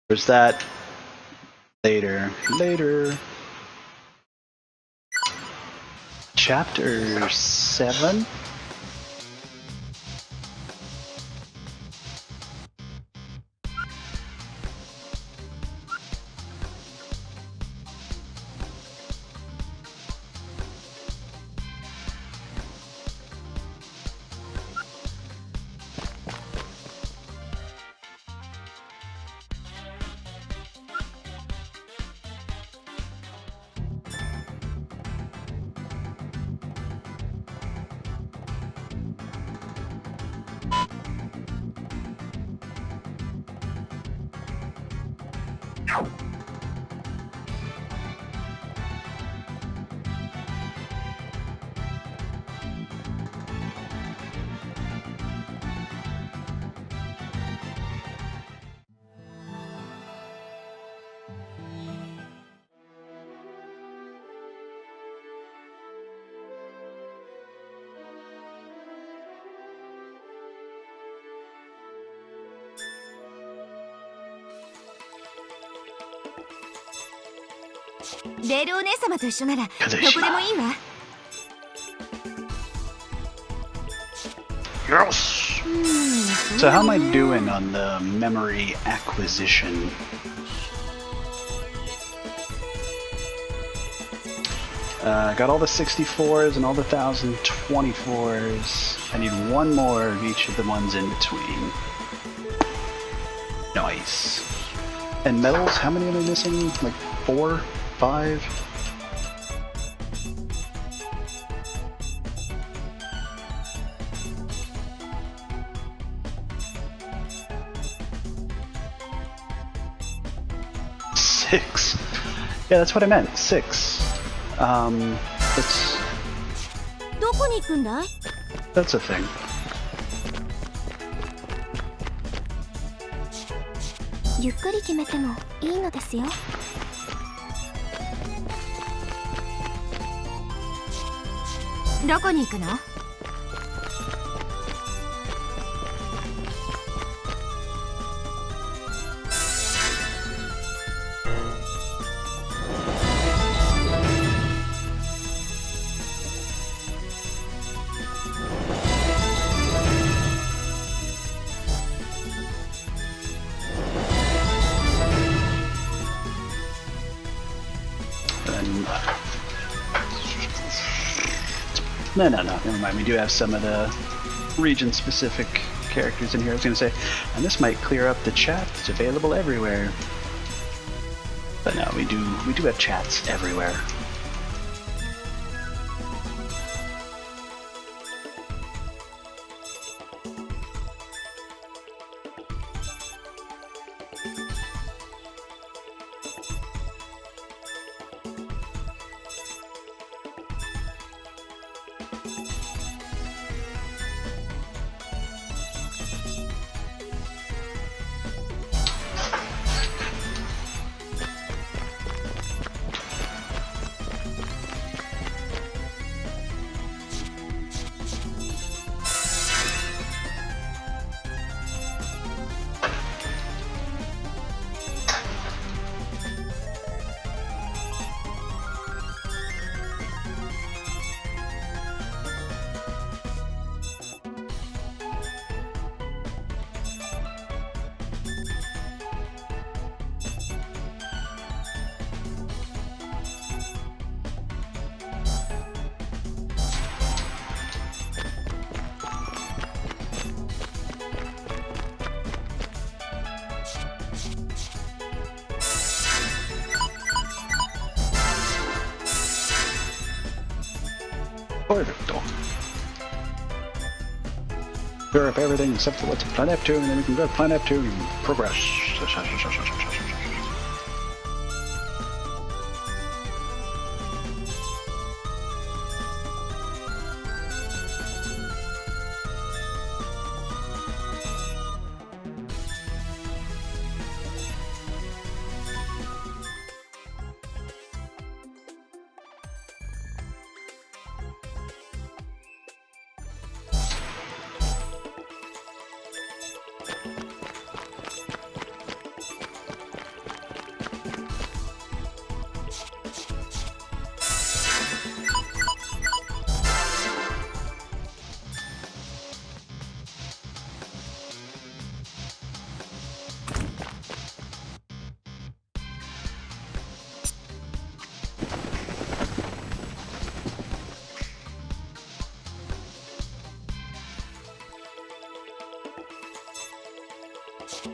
Or is that later? Later. Chapter 7?「レールお姉様と一緒ならどこでもいいわ」 Yes! So how am I doing on the memory acquisition? Got all the 64s and all the 1024s. I need one more of each of the ones in between. Nice. And medals, how many am I missing? Like 4? 5? Six. Yeah, that's what I meant. 6. That's どこに行くんだい？ that's a thing. ゆっくり決めてもいいのですよ。どこに行くの？No, never mind. We do have some of the region-specific characters in here. I was going to say, and this might clear up the chat. It's available everywhere. But no, we do have chats everywhere. Clear up everything except for what's Planet Neptune, and then we can go to Planet Neptune and progress.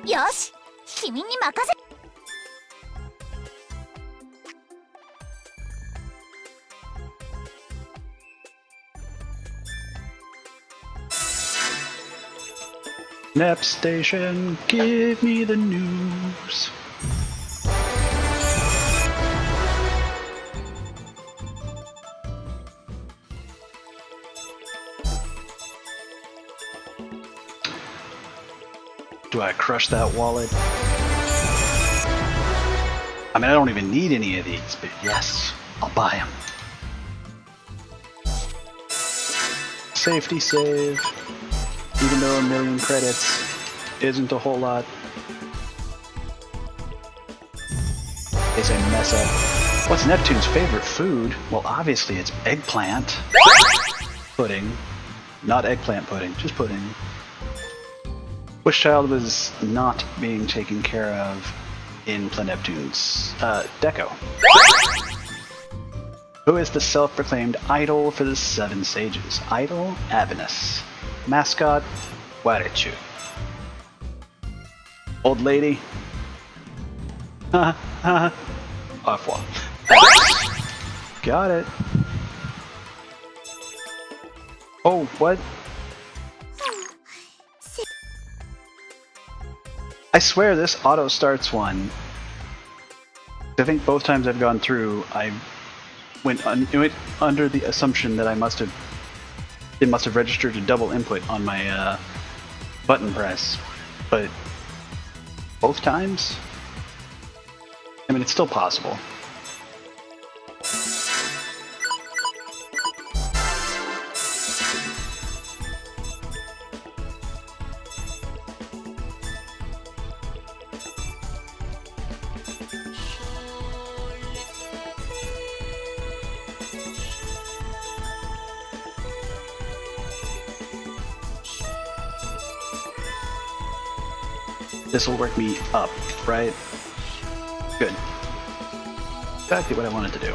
よし、君に任せ。Nep Station, give me the news. Do I crush that wallet? I mean, I don't even need any of these, but yes, I'll buy them. Safety save. Even though 1,000,000 credits isn't a whole lot. In case I mess up. What's Neptune's favorite food? Well, obviously it's eggplant. Pudding. Not eggplant pudding, just pudding. Which child was not being taken care of in Planet Neptune's deco? Who is the self-proclaimed idol for the Seven Sages? Idol? Avenus. Mascot? Warichu. Old lady? Afwa. Got it. Oh, what? I swear this auto starts one. I think both times I've gone through, I went under the assumption that it must have registered a double input on my button press, but both times? I mean, it's still possible. This will work me up, right? Good. Exactly what I wanted to do.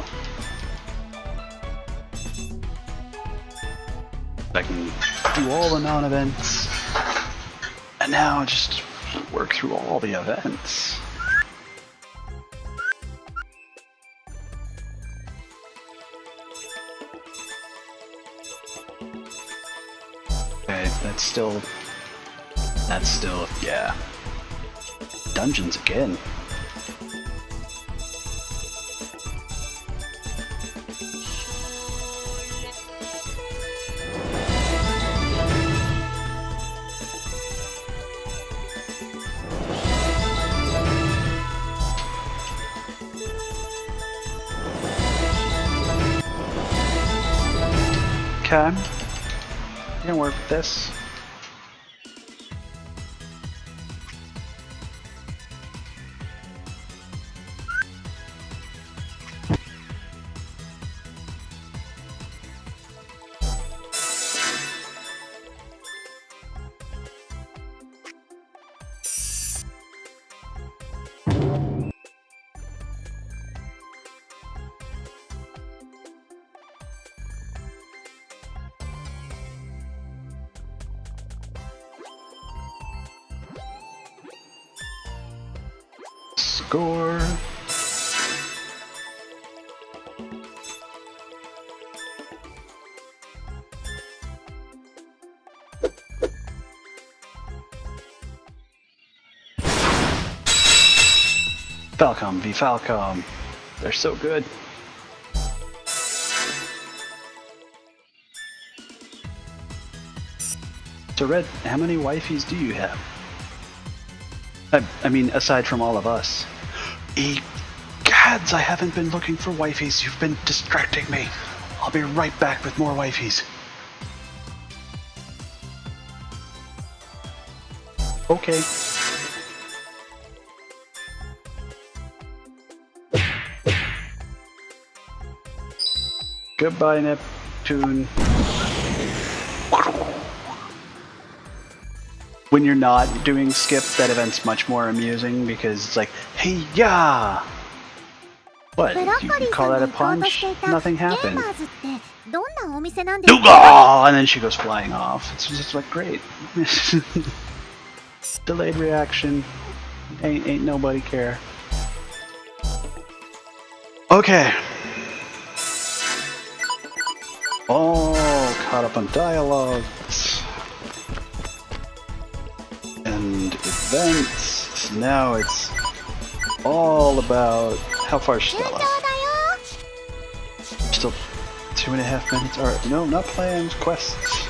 I can do all the non-events, and now just work through all the events. Okay, that's still, yeah. Dungeons again. Okay, you can work with this. Score. Falcom v Falcom. They're so good. So Red, how many wifeys do you have? I mean, aside from all of us. Gads, I haven't been looking for wifeys. You've been distracting me. I'll be right back with more wifeys. Okay. Goodbye, Neptune. When you're not doing skip, that event's much more amusing because it's like, hey, yeah! What? You call that a punch? Nothing happened. Dooga! And then she goes flying off. It's just like, great. Delayed reaction. Ain't nobody care. Okay. Oh, caught up on dialogues. And events. Now it's all about how far is Stella? Still 2.5 minutes. Alright, no, not plans, quests.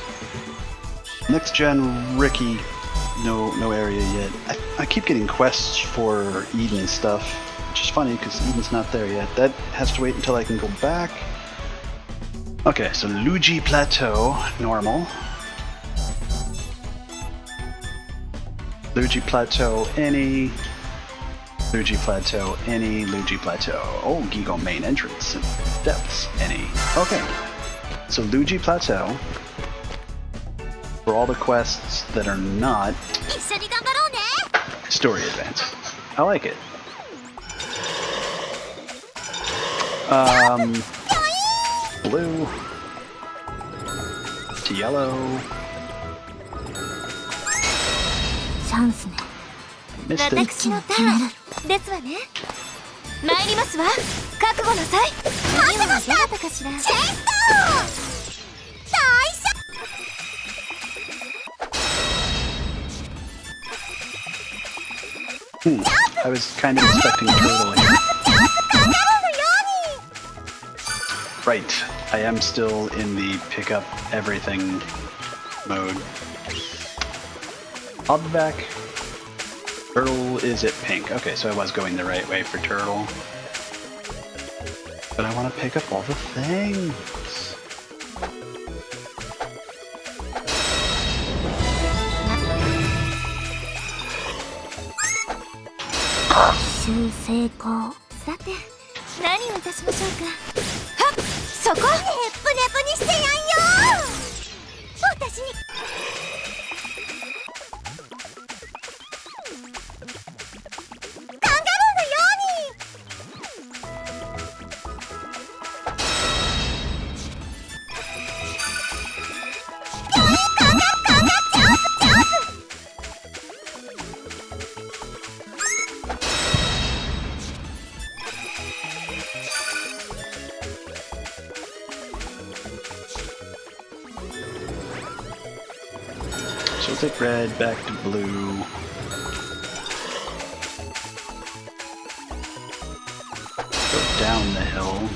Next gen Ricky, no area yet. I keep getting quests for Eden stuff, which is funny because Eden's not there yet. That has to wait until I can go back. Okay, so Luigi Plateau, normal. Luigi Plateau, any. Luigi Plateau, any. Luigi Plateau. Oh, Gigo main entrance and depths, any. Okay, so Luigi Plateau. For all the quests that are not story advance. I like it. Blue to yellow. Missed it. 私のターンですわね。参りますわ。覚悟なさい。次はどなたかしら。チェストI was kind of expecting a turtle here. Right, I am still in the pick up everything mode. I'll be back. Turtle is at pink. Okay, so I was going the right way for turtle. But I want to pick up all the things.さて、何をいたしましょうか。はっ、そこ。ネプネプにしてやんよ。私に。カンガルーのよSo we'll take red back to blue. Go down the hill.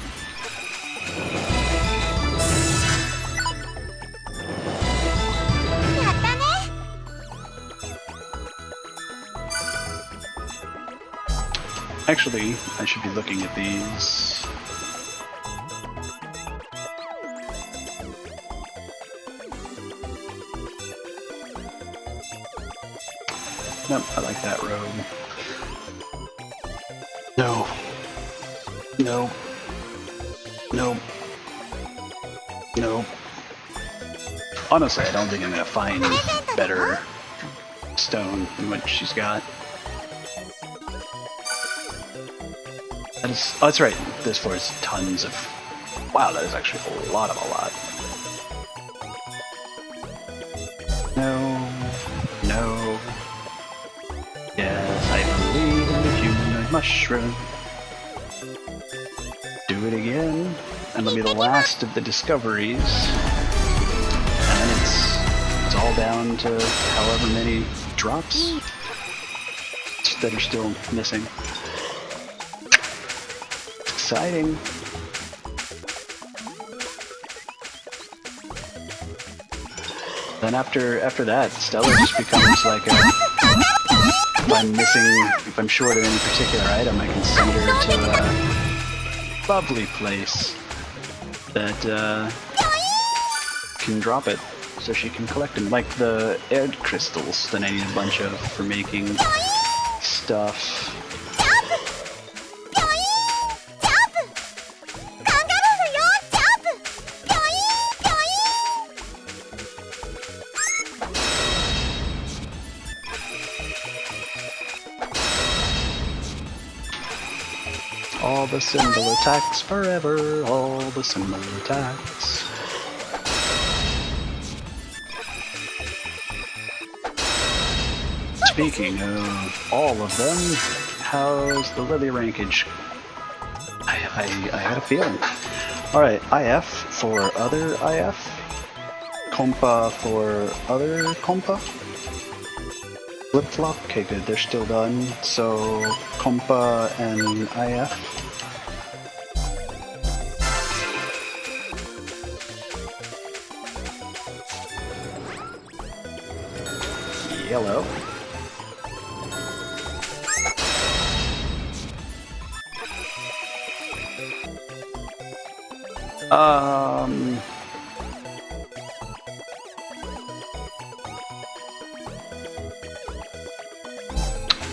Actually, I should be looking at these. Nope, I like that road. No. No. No. No. Honestly, I don't think I'm gonna find better stone than what she's got. That is, oh, that's right. This floor is tons of. Wow, that is actually a lot of a lot. No. No. Yes, I believe in the humanoid mushroom. Do it again, and it'll be the last of the discoveries. And then it's all down to however many drops that are still missing. exciting. Then after that, Stella just becomes like a... If I'm short of any particular item, I can send her to a lovely place that can drop it, so she can collect them. Like the air crystals that I need a bunch of for making stuff. All the symbol attacks forever, all the symbol attacks. Speaking of all of them, how's the Lily rankage? I had a feeling. Alright, IF for other IF. Compa for other Compa. Flip-flop? Okay, good, they're still done. So, Compa and IF. Yellow.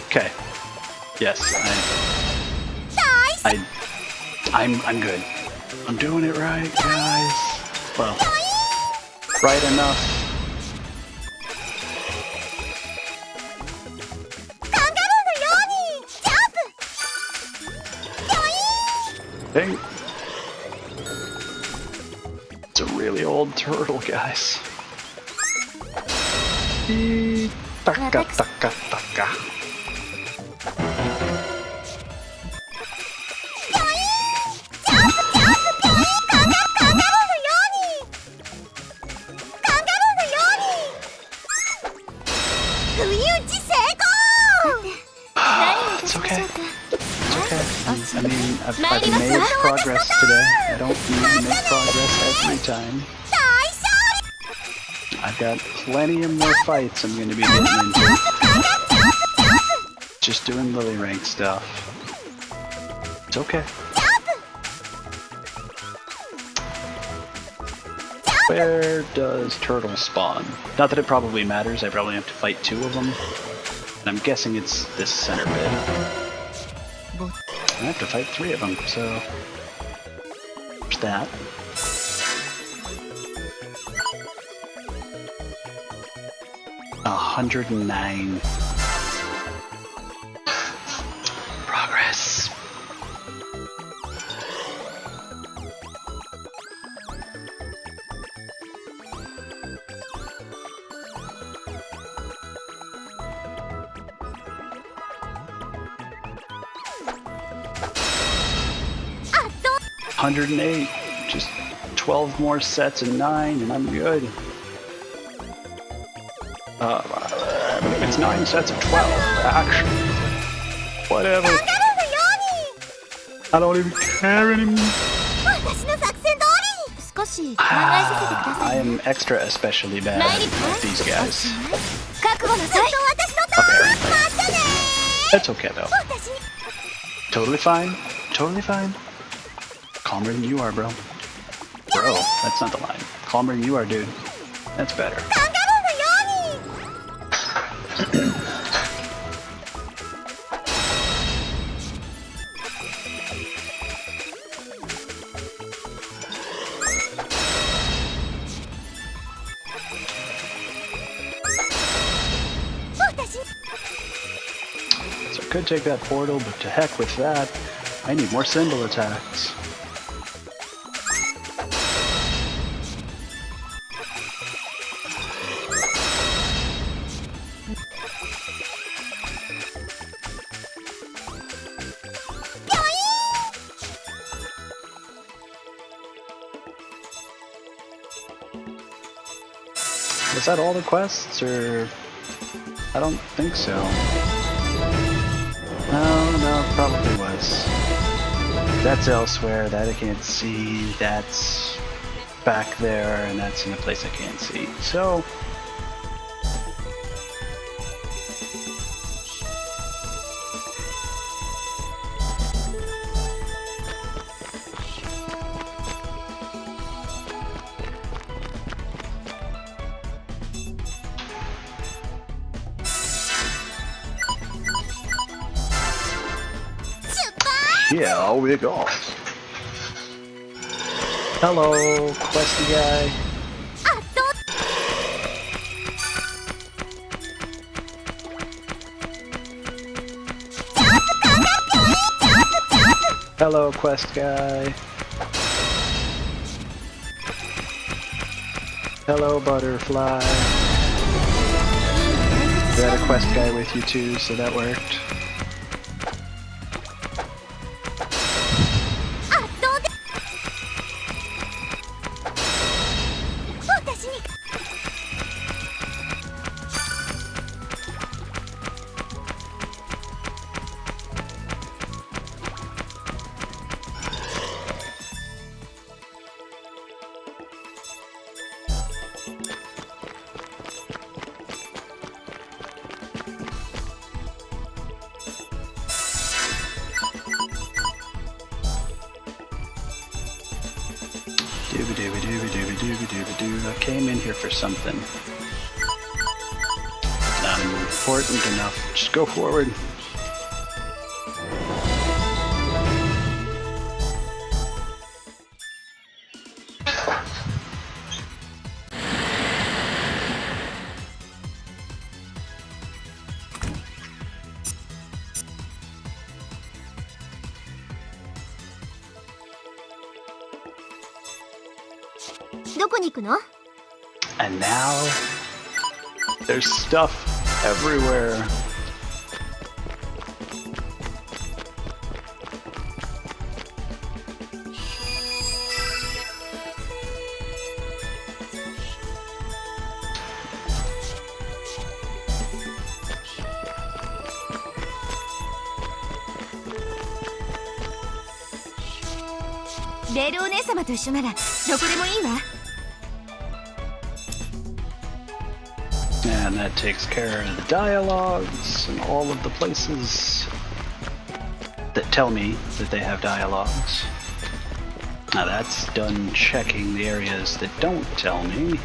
Okay. Yes, I'm good. I'm doing it right, guys. Well, right enough. Dang. It's a really old turtle, guys. Taka taka taka. It's okay. It's okay. I mean, I've made progress today. I don't need to make progress every time. I've got plenty of more fights I'm going to be getting into. Just doing Lily rank stuff. It's okay. Where does Turtle spawn? Not that it probably matters, I probably have to fight 2 of them. And I'm guessing it's this center bit. I have to fight 3 of them, so... There's that. $109. Progress. $108. Just 12 more sets of 9 and I'm good. It's 9 sets of 12, actually. Whatever. I don't even care anymore. I am extra especially bad at these guys. Okay. That's okay though. Totally fine. Totally fine. Calmer than you are, bro. Bro, that's not the line. Calmer than you are, dude. That's better. So I could take that portal, but to heck with that. I need more symbol attacks. Was that all the quests, or... I don't think so. No, it probably was. That's elsewhere, that I can't see, that's back there, and that's in a place I can't see. So, yeah, we go. Hello, questy guy. Hello, quest guy. Hello, butterfly. We had a quest guy with you too, so that worked. I came in here for something. Not important enough. Just go forward. どこに行くの? And now there's stuff everywhere. And that takes care of the dialogues and all of the places that tell me that they have dialogues. Now that's done checking the areas that don't tell me.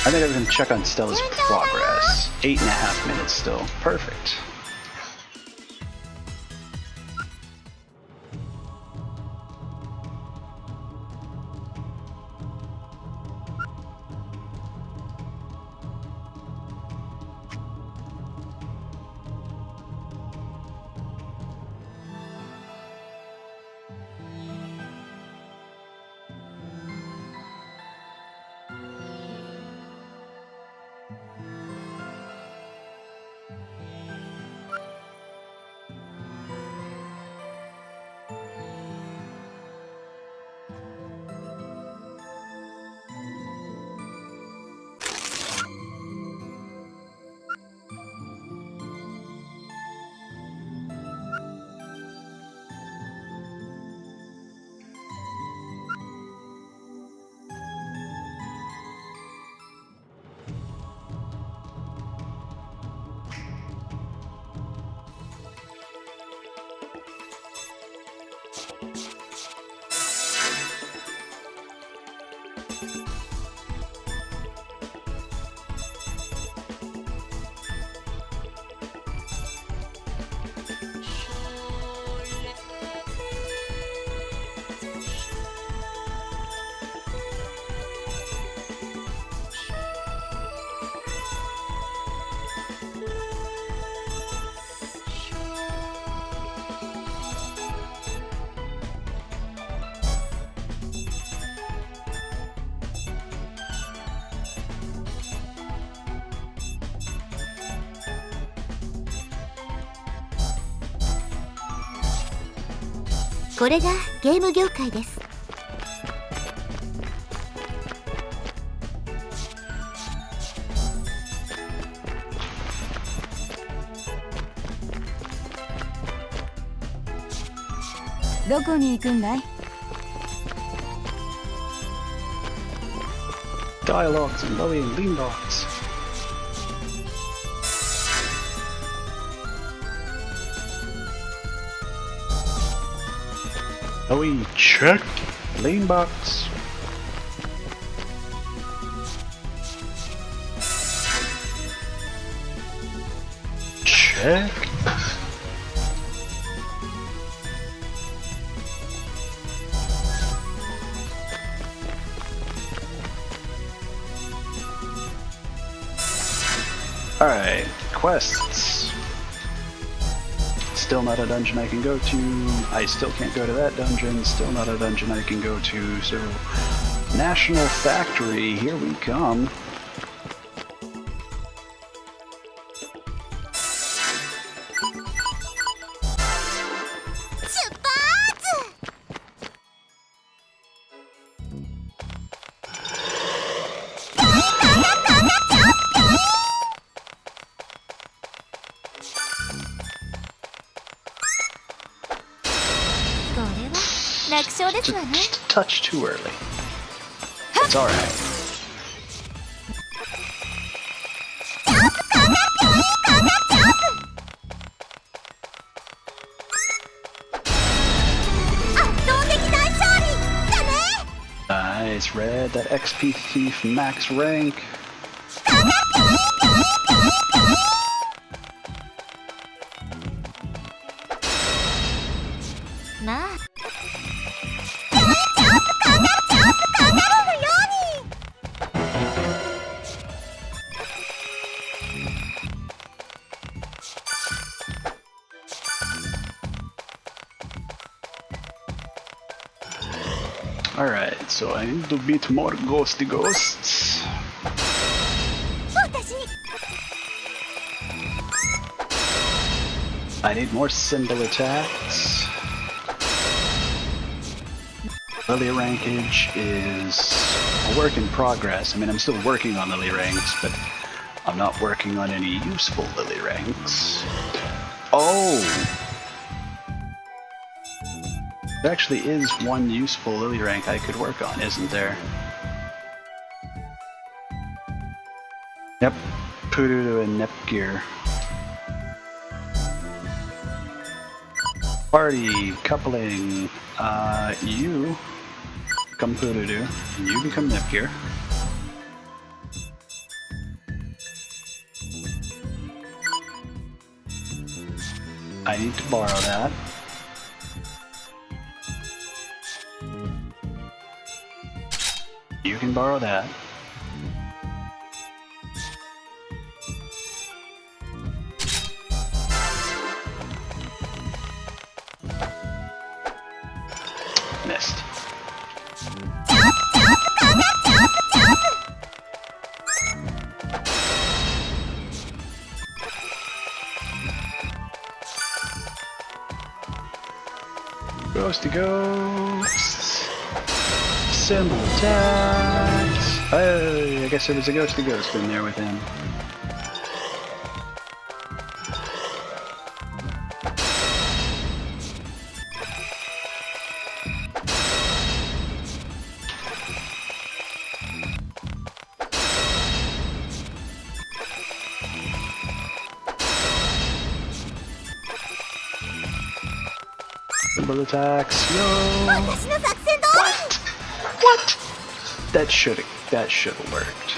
I think I'm going to check on Stella's progress. 8.5 minutes still. Perfect. This is the game industry. どこに行くんだい？ Dialogues and Lowy and Lean Dogs. Lowy, check. Lean box. Check. Alright, quests. Still not a dungeon I can go to. I still can't go to that dungeon. Still not a dungeon I can go to. So, National Factory, here we come. Just a touch too early. It's alright. Nice, Red. That XP Thief max rank. Alright, so I need to beat more ghosty ghosts. I need more symbol attacks. Lily rankage is a work in progress. I mean, I'm still working on Lily ranks, but I'm not working on any useful Lily ranks. Oh! There actually is one useful Lily rank I could work on, isn't there? Yep, Pududu and Nep-Gear. Party, coupling, you become Pududu, and you become Nep-Gear. I need to borrow that. You can borrow that. Missed. Ghosty ghosts. Symbol attacks. I guess there was a ghosty ghost in there with him. Symbol attacks. No. What? What? That should've worked.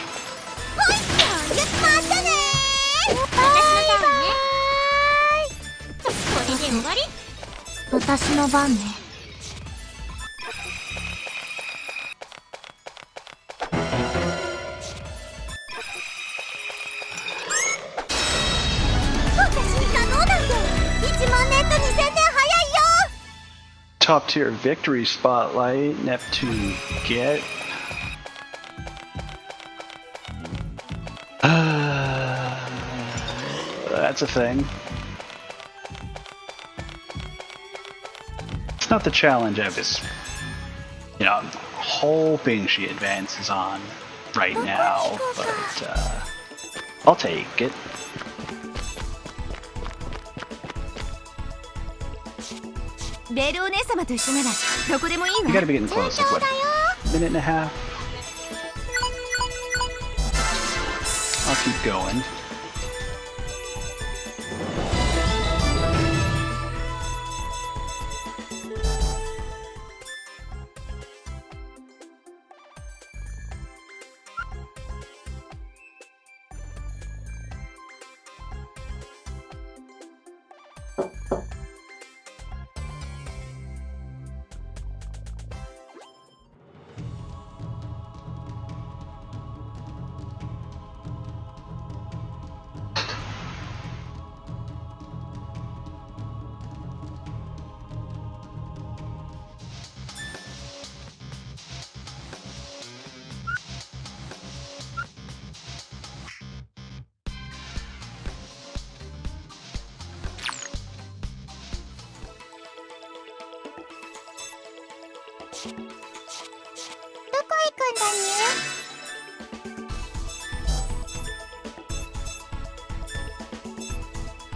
私の番ね。Top tier victory spotlight, Neptune get. That's a thing. It's not the challenge I was, hoping she advances on right now, but I'll take it. ベルお姉様と一緒ならどこでもいいわ。 You gotta be getting close. Like what? Minute and a half. I'll keep going.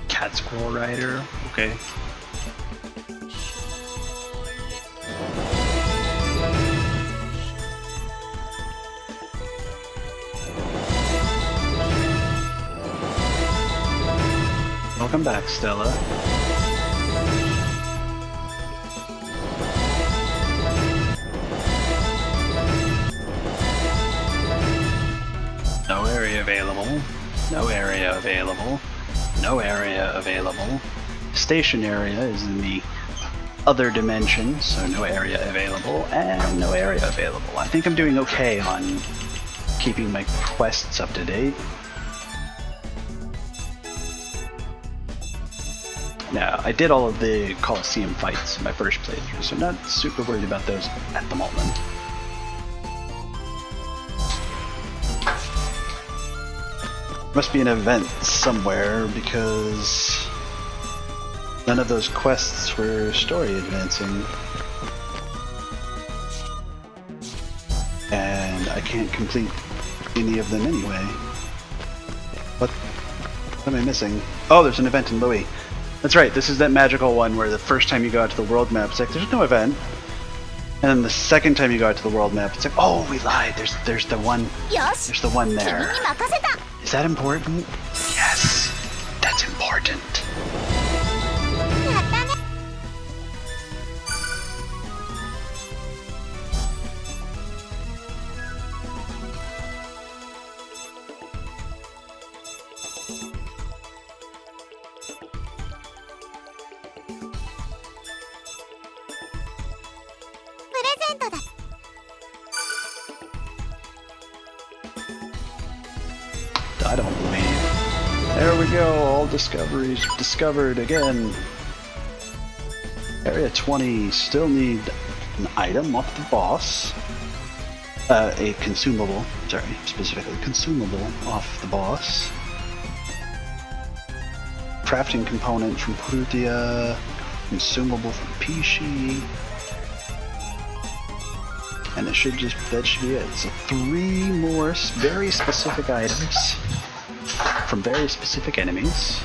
Cat Squirrel Rider. Okay. Welcome back, Stella. No area available. No area available. No area available. Station area is in the other dimension, so no area available, and no area available. I think I'm doing okay on keeping my quests up to date. Now, I did all of the Coliseum fights in my first playthrough, so I'm not super worried about those at the moment. Must be an event somewhere because none of those quests were story advancing. And I can't complete any of them anyway. What am I missing? Oh, there's an event in Louis. That's right, this is that magical one where the first time you go out to the world map, it's like, there's no event. And then the second time you go out to the world map, it's like, oh, we lied, there's the one there. Is that important? Yes, that's important. I don't believe. There we go, all discoveries discovered again. Area 20, still need an item off the boss. A consumable, sorry, specifically consumable off the boss. Crafting component from Prutia, consumable from Pishi. And that should be it. So 3 more very specific items from very specific enemies.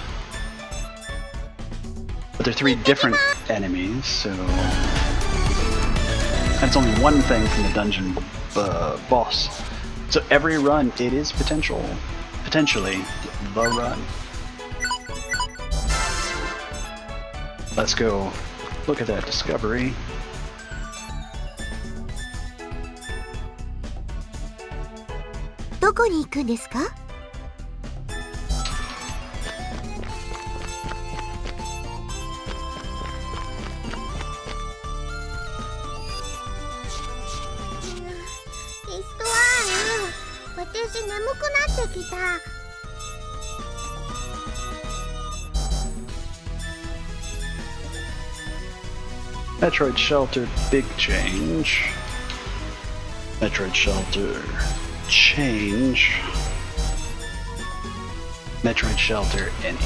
But they're 3 different enemies, so that's only one thing from the dungeon boss. So every run, it is potentially the run. Let's go look at that discovery. Metroid Shelter, big change. Metroid Shelter, change. Metroid Shelter, any.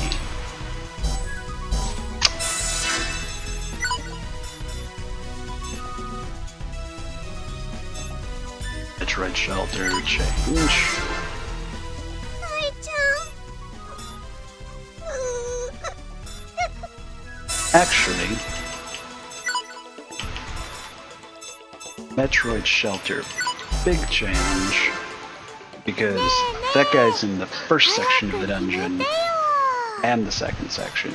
Metroid Shelter, change. Actually, Metroid Shelter. Big change. Because that guy's in the first section of the dungeon and the second section.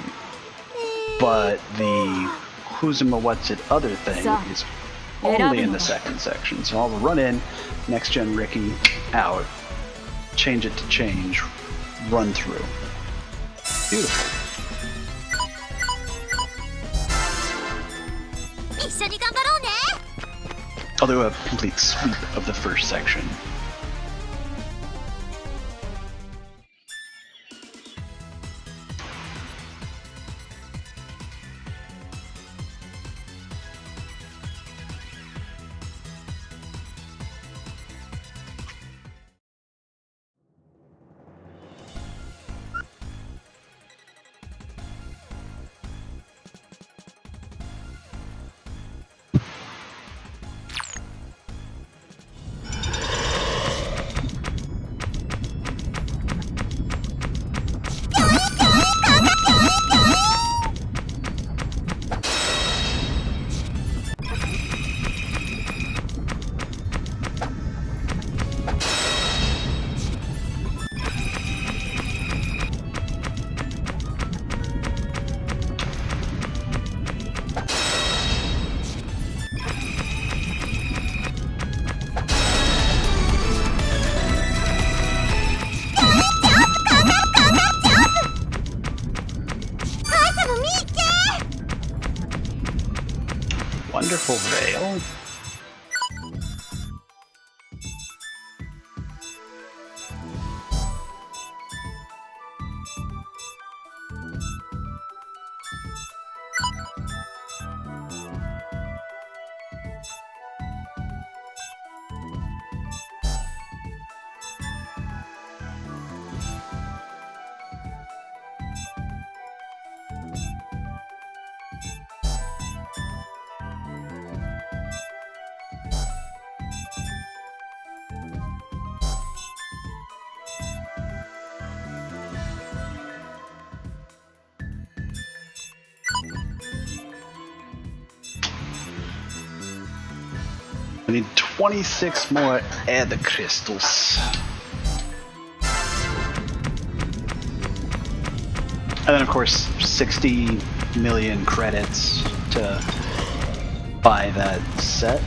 But the Who's'em What's It other thing is only in the second section. So I'll run in, next gen Ricky, out, change it to change, run through. Beautiful. I'll do a complete sweep of the first section. Wonderful veil. I need 26 more air crystals. And then of course 60 million credits to buy that set.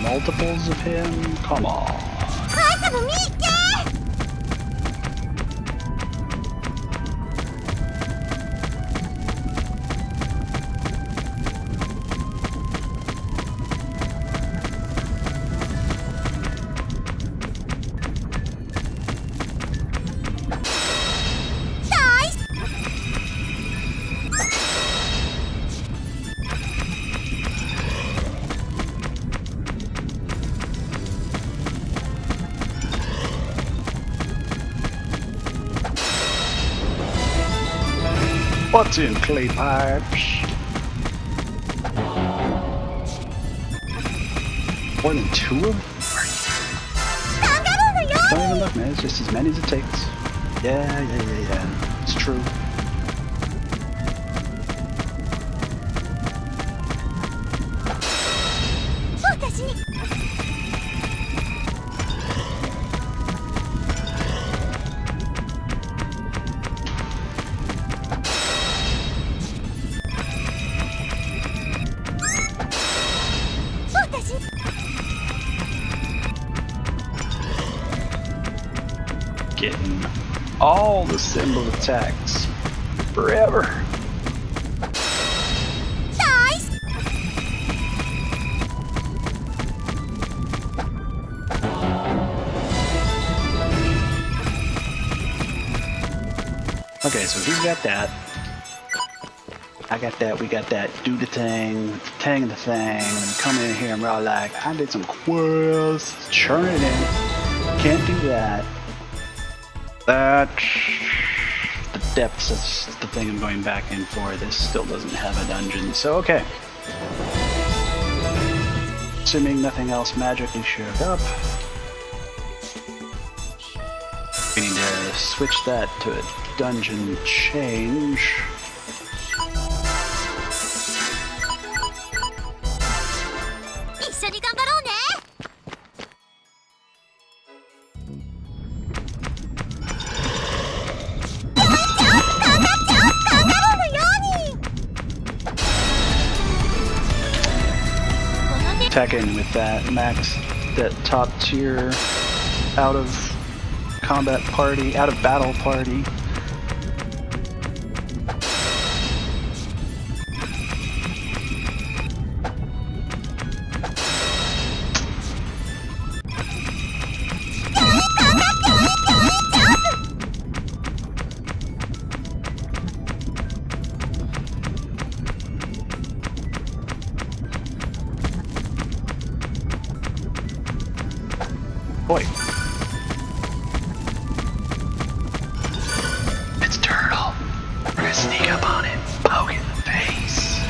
Multiples of him? Come on. What's in clay pipes? More than 2 of them? Don't even look, man. It's just as many as it takes. Yeah. It's true. all the symbol attacks forever. Okay, so he's got that. I got that, we got that. Do the thing, tang the thing, and we come in here and we're all like, I did some quests, churn it in. Can't do that. That's the depths is the thing I'm going back in for. This still doesn't have a dungeon, so okay. Assuming nothing else magically showed up. We need to switch that to a dungeon change. Attack in with that max, that top tier out of combat party, out of battle party. Boy. It's Turtle. We're gonna sneak up on it, poke it in the face.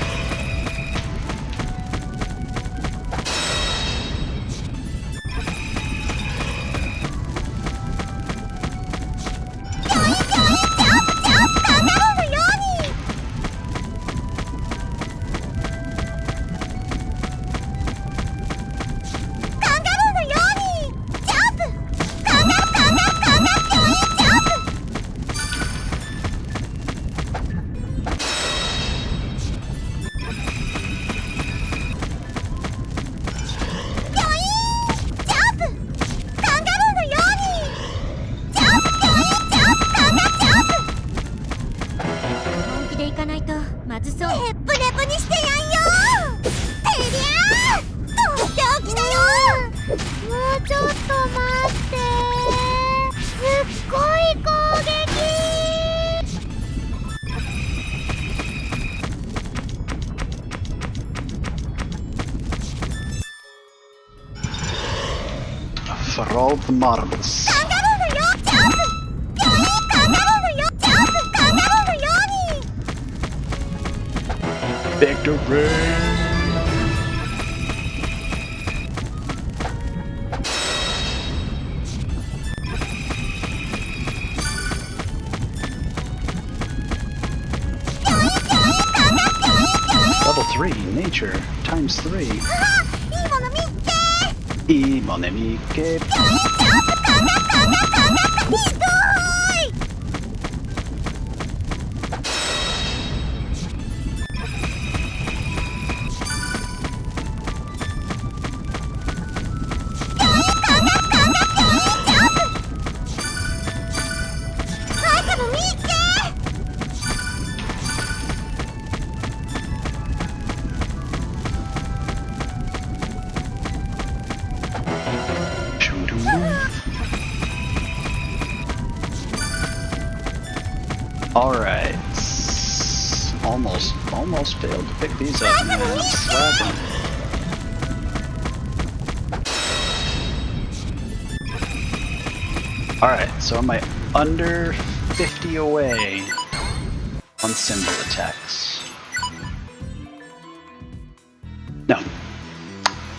For all the marbles. Victory! Level 3, nature, times 3. I mon nemiche. Alright. Almost failed to pick these up, man. I'm slacking. Alright, so am I under 50 away on symbol attacks? No.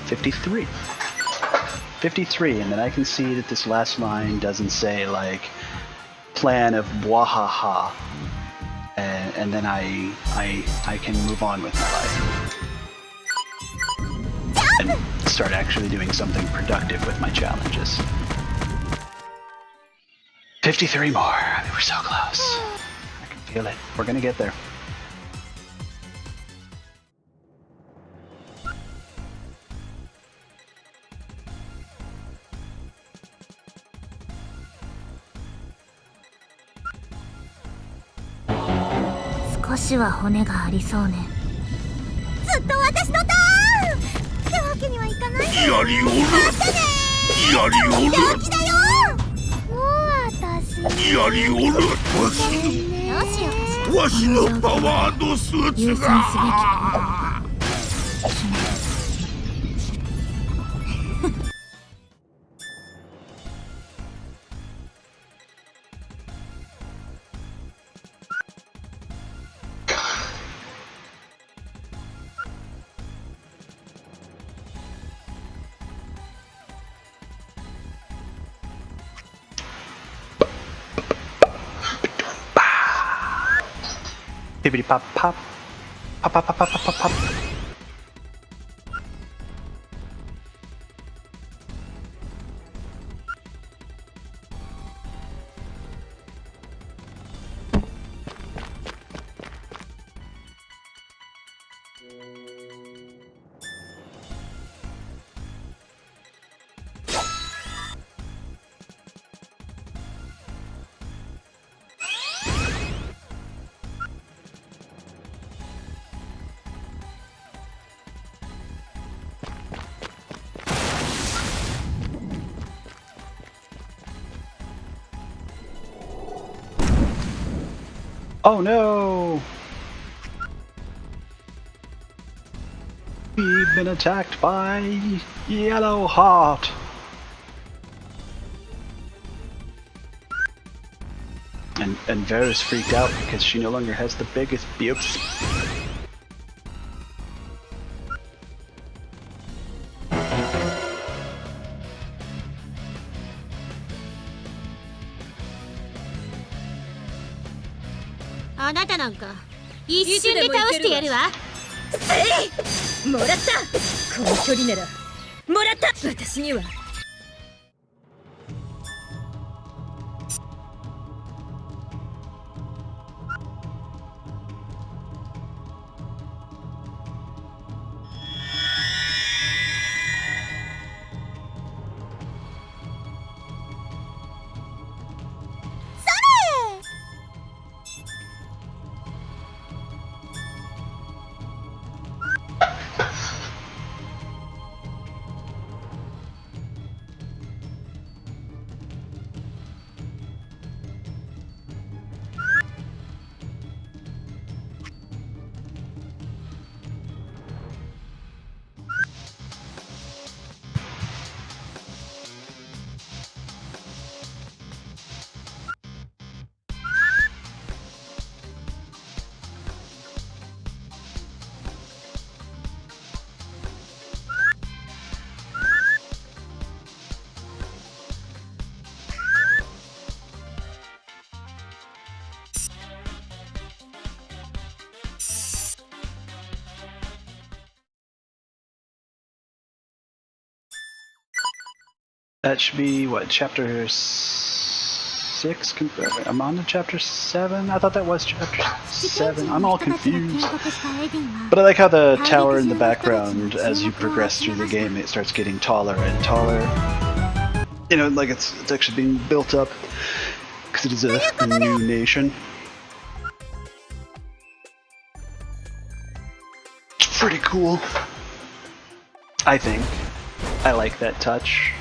53. 53, and then I can see that this last line doesn't say, like, plan of Bwahaha, and then I can move on with my life and start actually doing something productive with my challenges. 53 more. I mean, we're so close. I can feel it. We're gonna get there. 少しは骨がありそうね。ずっと私のターンってわけにはいかない。やりおる。やりおる。病気だよ。もう私やりおる。どうしようかしら。わしのパワードスー優先すべきツが。Bippity pop pop. Pop pop pop pop pop pop. Oh no! We've been attacked by Yellow Heart. And Vera's freaked out because she no longer has the biggest bubes.あなたなんか一瞬で倒してやるわ。もらった。この距離ならもらった。私にはThat should be, what, chapter 6? I'm on to chapter 7? I thought that was chapter 7. I'm all confused. But I like how the tower in the background, as you progress through the game, it starts getting taller and taller. You know, like it's actually being built up, because it is a new nation. It's pretty cool. I think. I like that touch.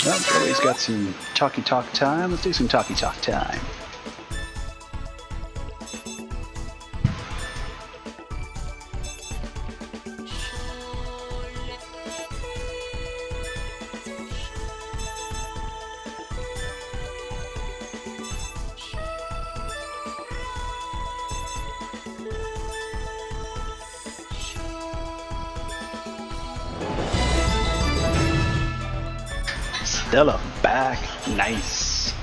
Well, Joey's got some talky talk time. Let's do some talky talk time. Stella back. Nice.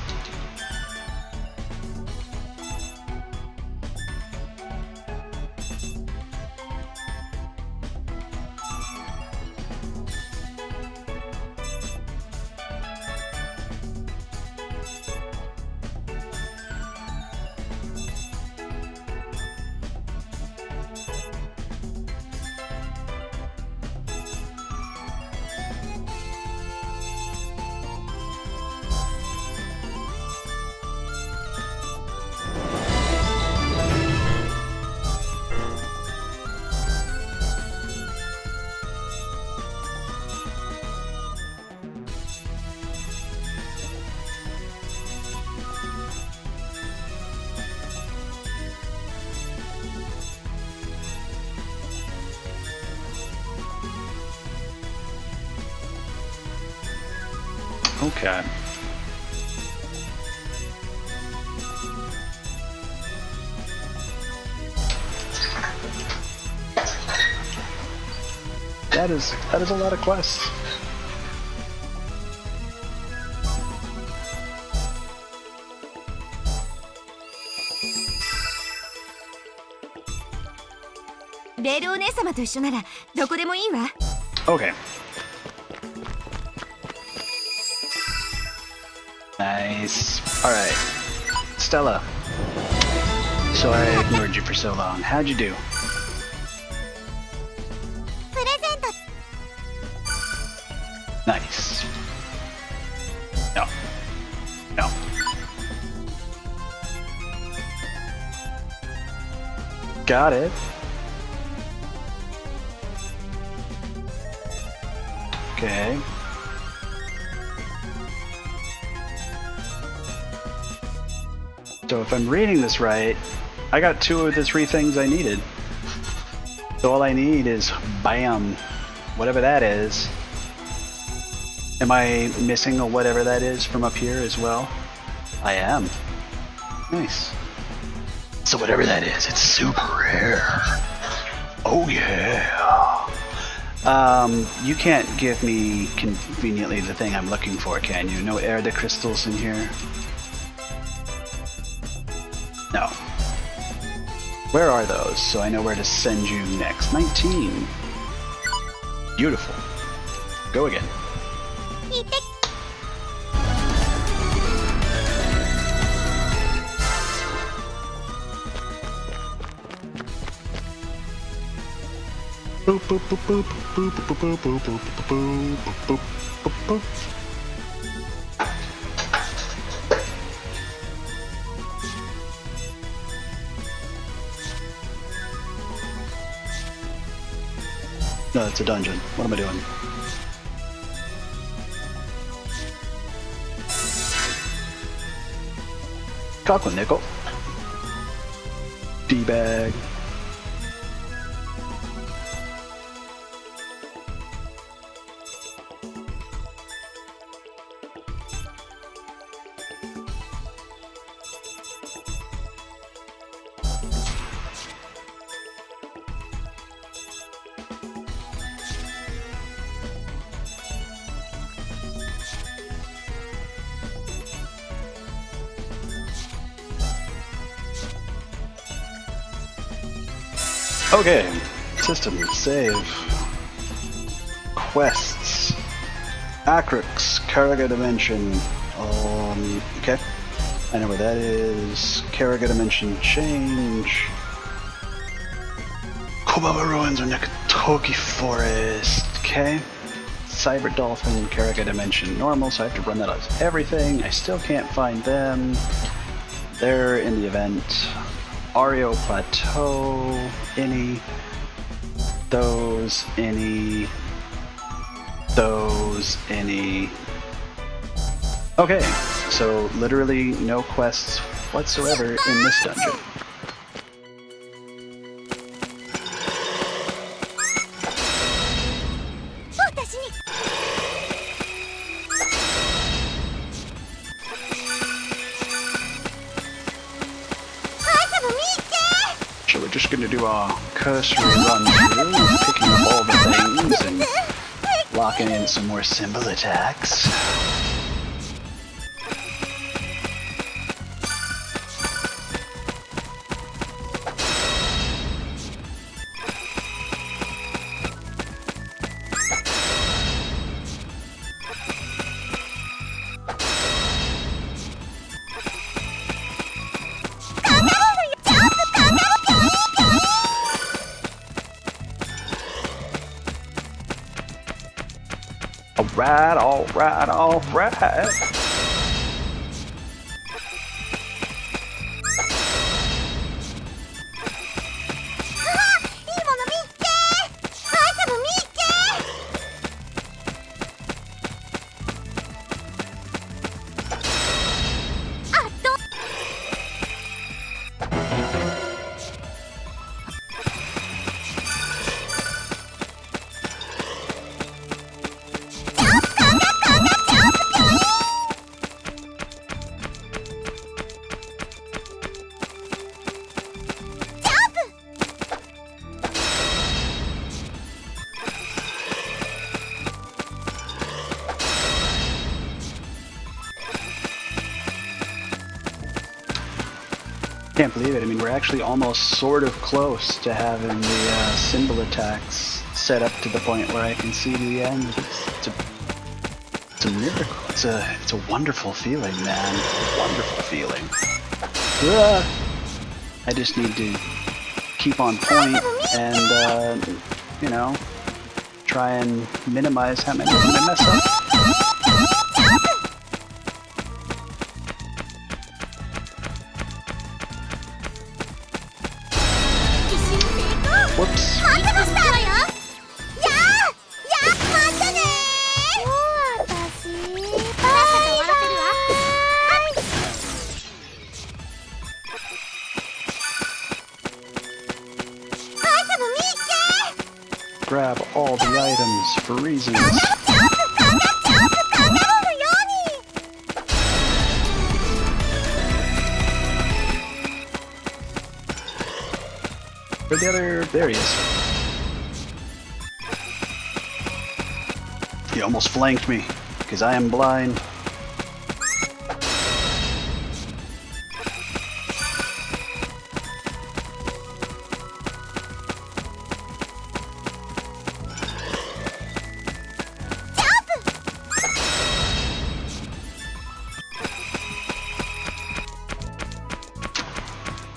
Okay. That is a lot of quests. Okay. Nice. Alright. Stella. So I ignored you for so long. How'd you do? Nice. No. No. Got it. Okay. So if I'm reading this right, I got 2 of the 3 things I needed. So all I need is BAM! Whatever that is. Am I missing a whatever that is from up here as well? I am. Nice. So whatever that is, it's super rare. Oh yeah. You can't give me conveniently the thing I'm looking for, can you? No air the crystals in here? No. Where are those? So I know where to send you next. 19. Beautiful. Go again. Boop boop boop boop boop boop boop boop boop boop boop boop boop. No, it's a dungeon. What am I doing? Cockle nickel. D-bag. Okay, system, save, quests, Acrix, Karaga Dimension, okay, I know where that is, Karaga Dimension change, Kobaba Ruins or Nakatoki Forest, okay, Cyber Dolphin, Karaga Dimension normal, so I have to run that as everything, I still can't find them, they're in the event. Ario Plateau, any, those, any, those, any. Okay, so literally no quests whatsoever in this dungeon. So we're just going to do our cursory run through, picking up all the things and locking in some more symbol attacks. Alright, alright, alright. 'Can't believe it. I mean, we're actually almost sort of close to having the symbol attacks set up to the point where I can see the end. It's a miracle. It's a wonderful feeling, man. Wonderful feeling. I just need to keep on point and, you know, try and minimize how many of them I mess up. Whoops. Grab all the items for reasons. Where'd the other? There he is. He almost flanked me, because I am blind.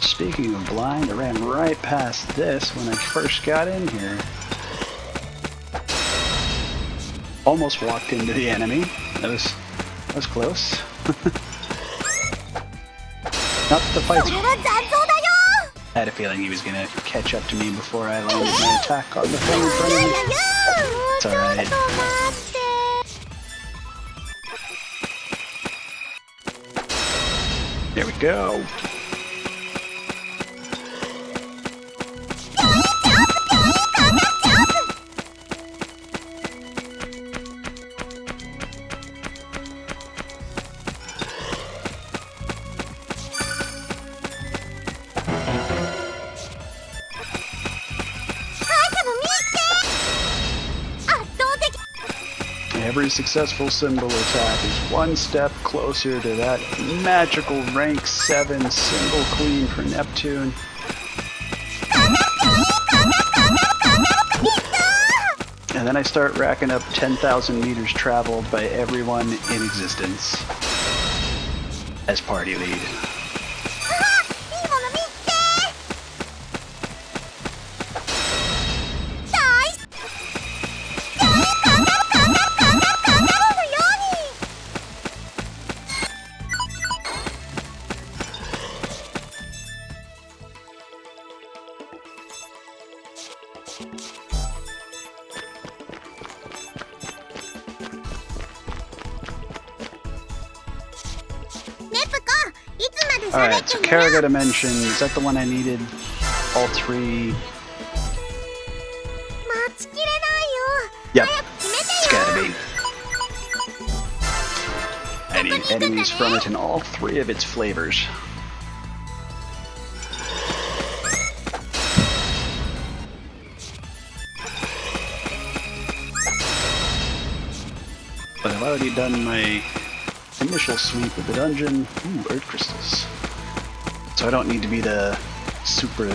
Speaking of blind, I ran right past this when I first got in here. Almost walked into the enemy. That was close. Not the fights. I had a feeling he was gonna catch up to me before I landed my attack on the thing in front of me. It's alright. There we go. Every successful symbol attack is one step closer to that magical rank 7 symbol queen for Neptune. And then I start racking up 10,000 meters traveled by everyone in existence as party lead. Alright, so Karaga Dimension, is that the one I needed? All 3? Yep, it's gotta be. I need enemies from it in all 3 of its flavors. But I've already done my initial sweep of the dungeon. Ooh, Earth Crystals. So I don't need to be the super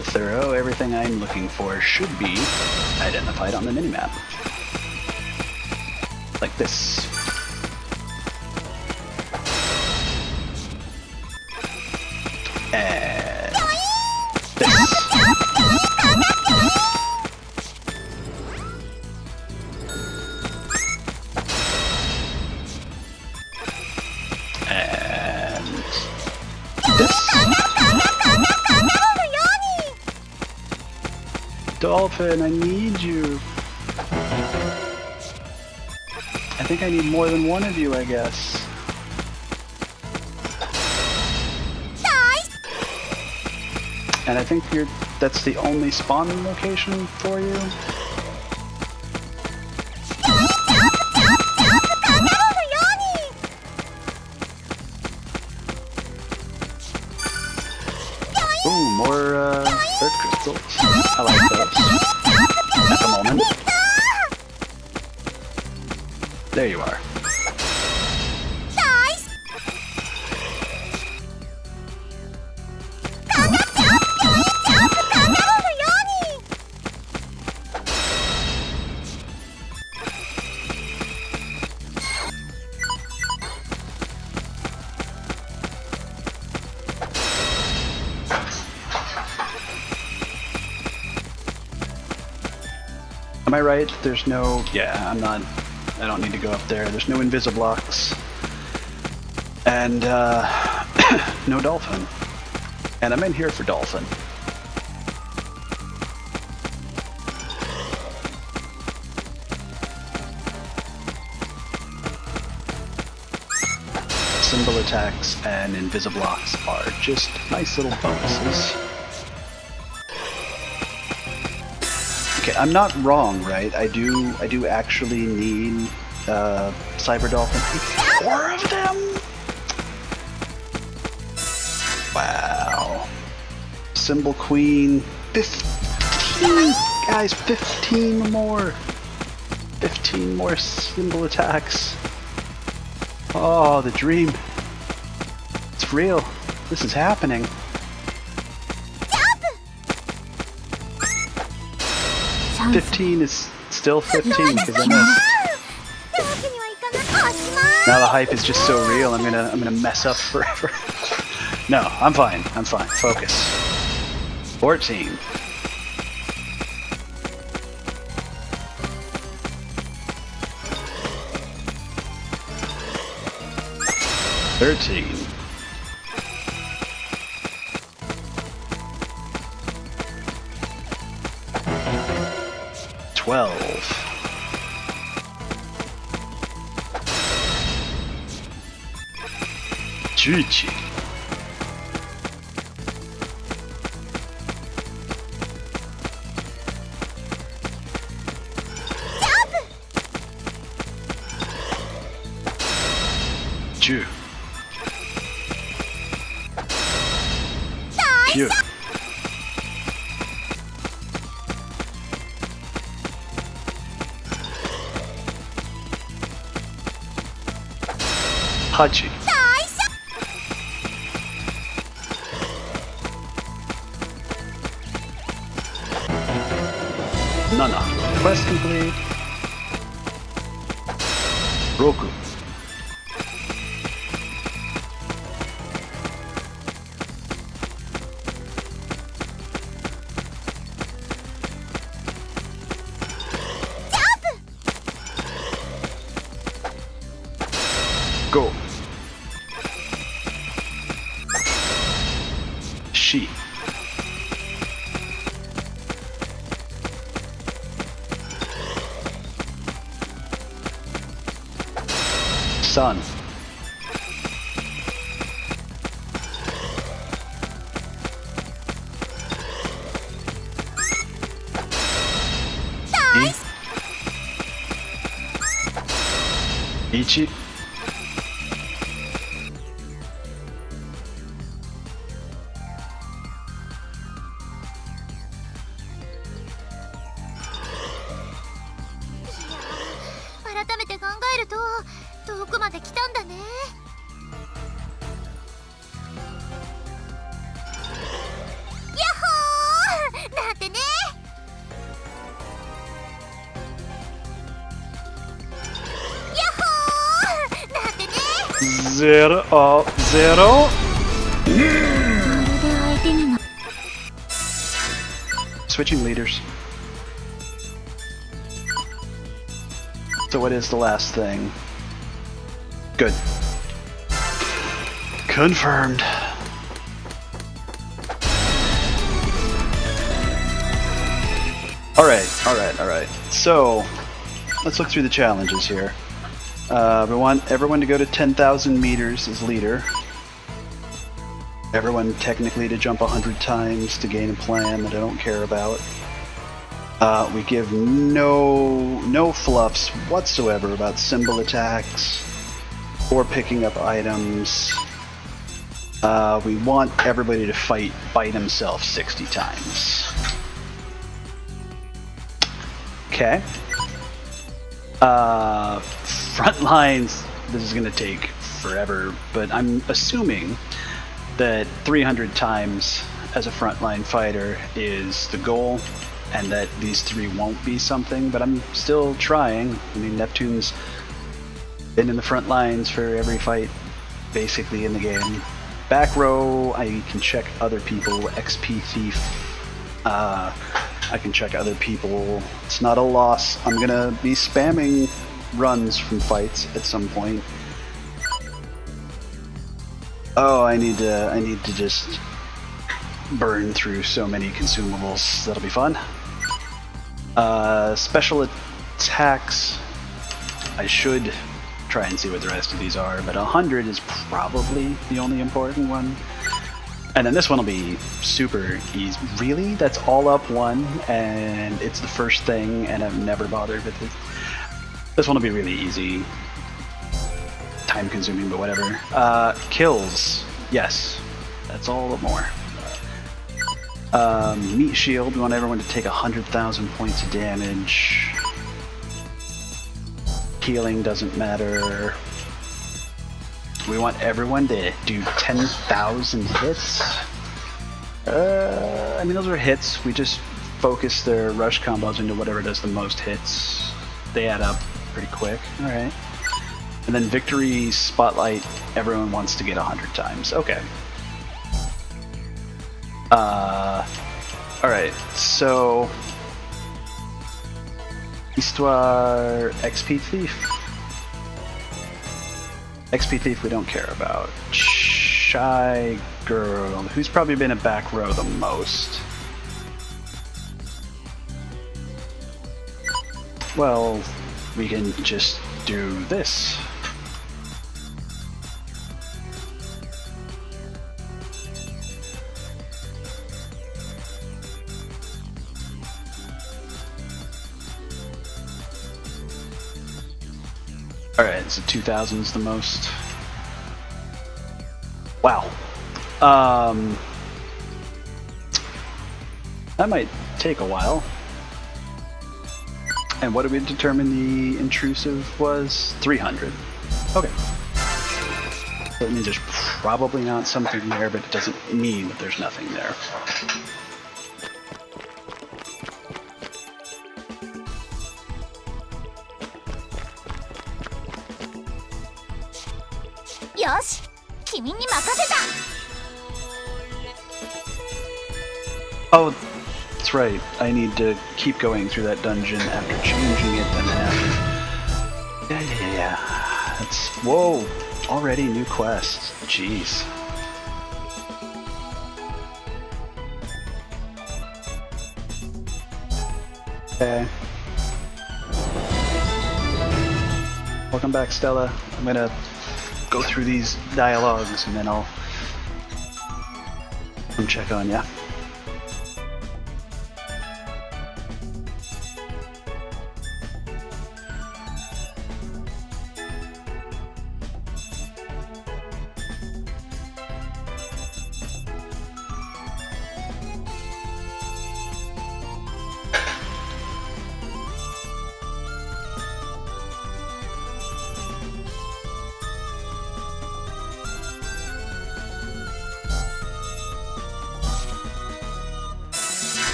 thorough. Everything I'm looking for should be identified on the minimap. Like this. And this. Dolphin, I need you. I think I need more than one of you, I guess. And I think that's the only spawning location for you. Ooh, more earth crystals. I like those. At the moment. There you are. Am I right? There's no... Yeah, I'm not... I don't need to go up there. There's no Invisiblocks. And, no Dolphin. And I'm in here for Dolphin. Symbol attacks and Invisiblocks are just nice little bonuses. Okay, I'm not wrong, right? I do actually need Cyber Dolphin. 4 of them? Wow. Symbol Queen. 15! Guys, 15 more! 15 more symbol attacks. Oh, the dream. It's real. This is happening. 15 is still 15 because I missed. Now the hype is just so real. I'm gonna mess up forever. No, I'm fine. I'm fine. Focus. 14. 13. 12. 13. 10. 9. 8. 7. Quest complete. 6. 5. 4. 3. 1. 改めて考えると遠くまで来たんだね。ヤッホーなんてね。ヤッホーなんてね。0 0. Switching leaders. So what is the last thing? Good. Confirmed. Alright. So, let's look through the challenges here. We want everyone to go to 10,000 meters as leader. Everyone technically to jump 100 times to gain a plan that I don't care about. We give no fluffs whatsoever about symbol attacks or picking up items. We want everybody to bite himself 60 times. Okay. Front lines, this is going to take forever, but I'm assuming that 300 times as a frontline fighter is the goal, and that these 3 won't be something, but I'm still trying. I mean, Neptune's been in the front lines for every fight, basically, in the game. Back row, I can check other people. XP Thief, I can check other people. It's not a loss. I'm gonna be spamming runs from fights at some point. Oh, I need to just burn through so many consumables. That'll be fun. Special attacks. I should try and see what the rest of these are, but 100 is probably the only important one. And then this one will be super easy. Really? That's all up 1, and it's the first thing, and I've never bothered with it. This one will be really easy. Time consuming, but whatever. Kills. Yes. That's all the more. Meat shield. We want everyone to take 100,000 points of damage. Healing doesn't matter. We want everyone to do 10,000 hits. I mean, those are hits. We just focus their rush combos into whatever does the most hits. They add up pretty quick. Alright. And then victory spotlight, everyone wants to get 100 times. Okay. Alright, so Histoire XP Thief. XP Thief we don't care about. Shy Girl, who's probably been a back row the most. Well, we can just do this. Alright, so 2,000 is the most. Wow. That might take a while. And what did we determine the intrusive was? 300. Okay. So that means there's probably not something there, but it doesn't mean that there's nothing there. Yosh, 君に任せた. Oh, that's right. I need to keep going through that dungeon after changing it, and then after... Yeah. That's... Whoa! Already new quests. Jeez. Okay. Welcome back, Stella. I'm gonna go through these dialogues and then I'll come check on ya.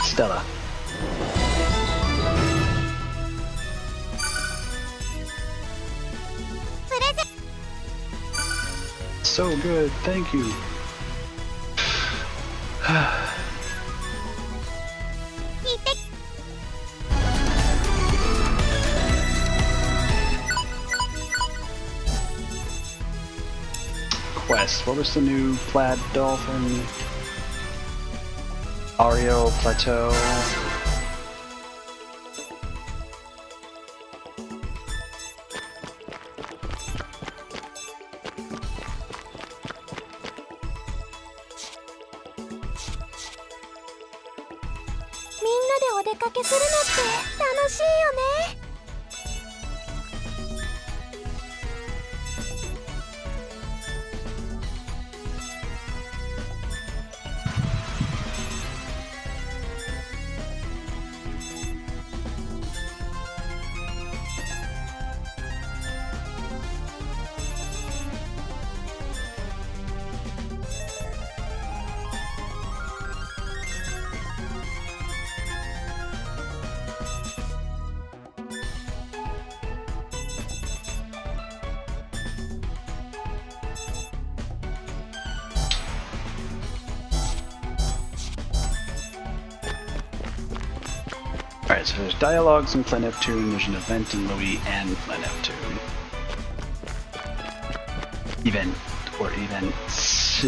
Stella. So good, thank you. Quest. What was the new plaid dolphin? Ario Plateau. 出かけするのって楽しいよね。Alright, so there's dialogues in Neptune, there's an event in Louis and Neptune. Event, or events.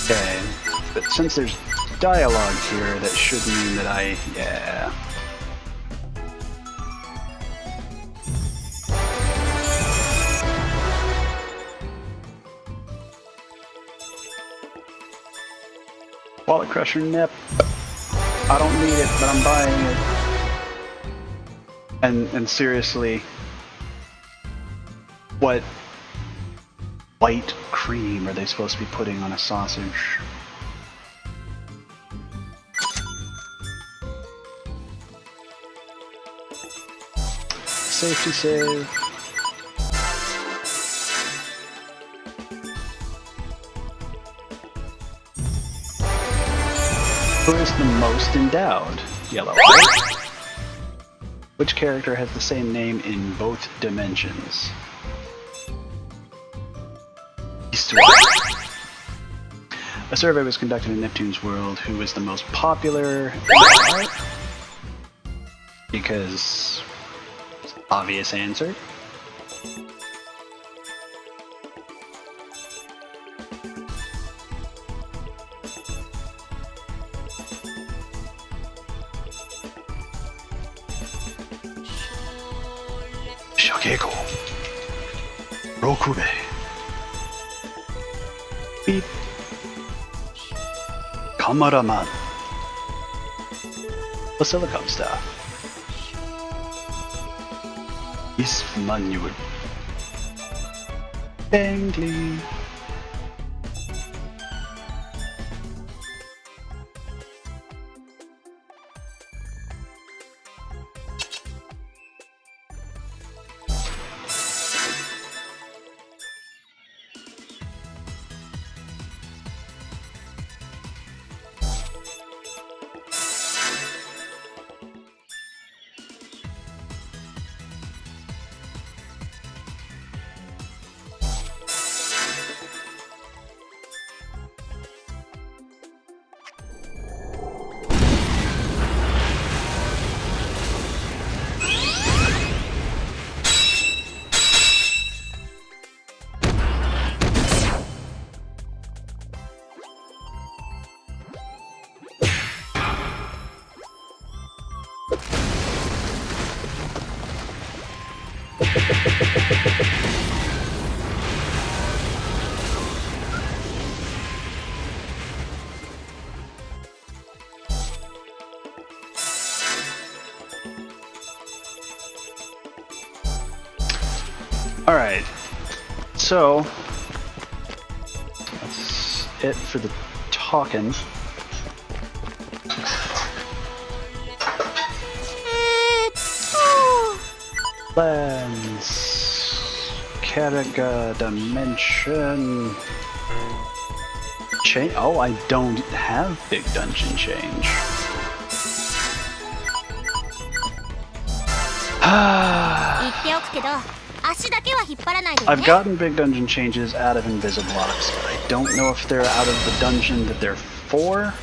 Okay, but since there's dialogue here, that should mean that yeah. Wallet Crusher Nep. I don't need it, but I'm buying it. And seriously, what white cream are they supposed to be putting on a sausage? Safety save. Who is the most endowed? Yellow. Which character has the same name in both dimensions? A survey was conducted in Neptune's world. Who is the most popular? Because obvious answer. Shakeko. Rokube. Beep. Cameraman. Basilicom staff. Is manual. Bangly. Alright, so that's it for the talking. Lens, Karaga Dimension, change. Oh, I don't have big dungeon change. I've gotten big dungeon changes out of Invisiblocks, but I don't know if they're out of the dungeon that they're for,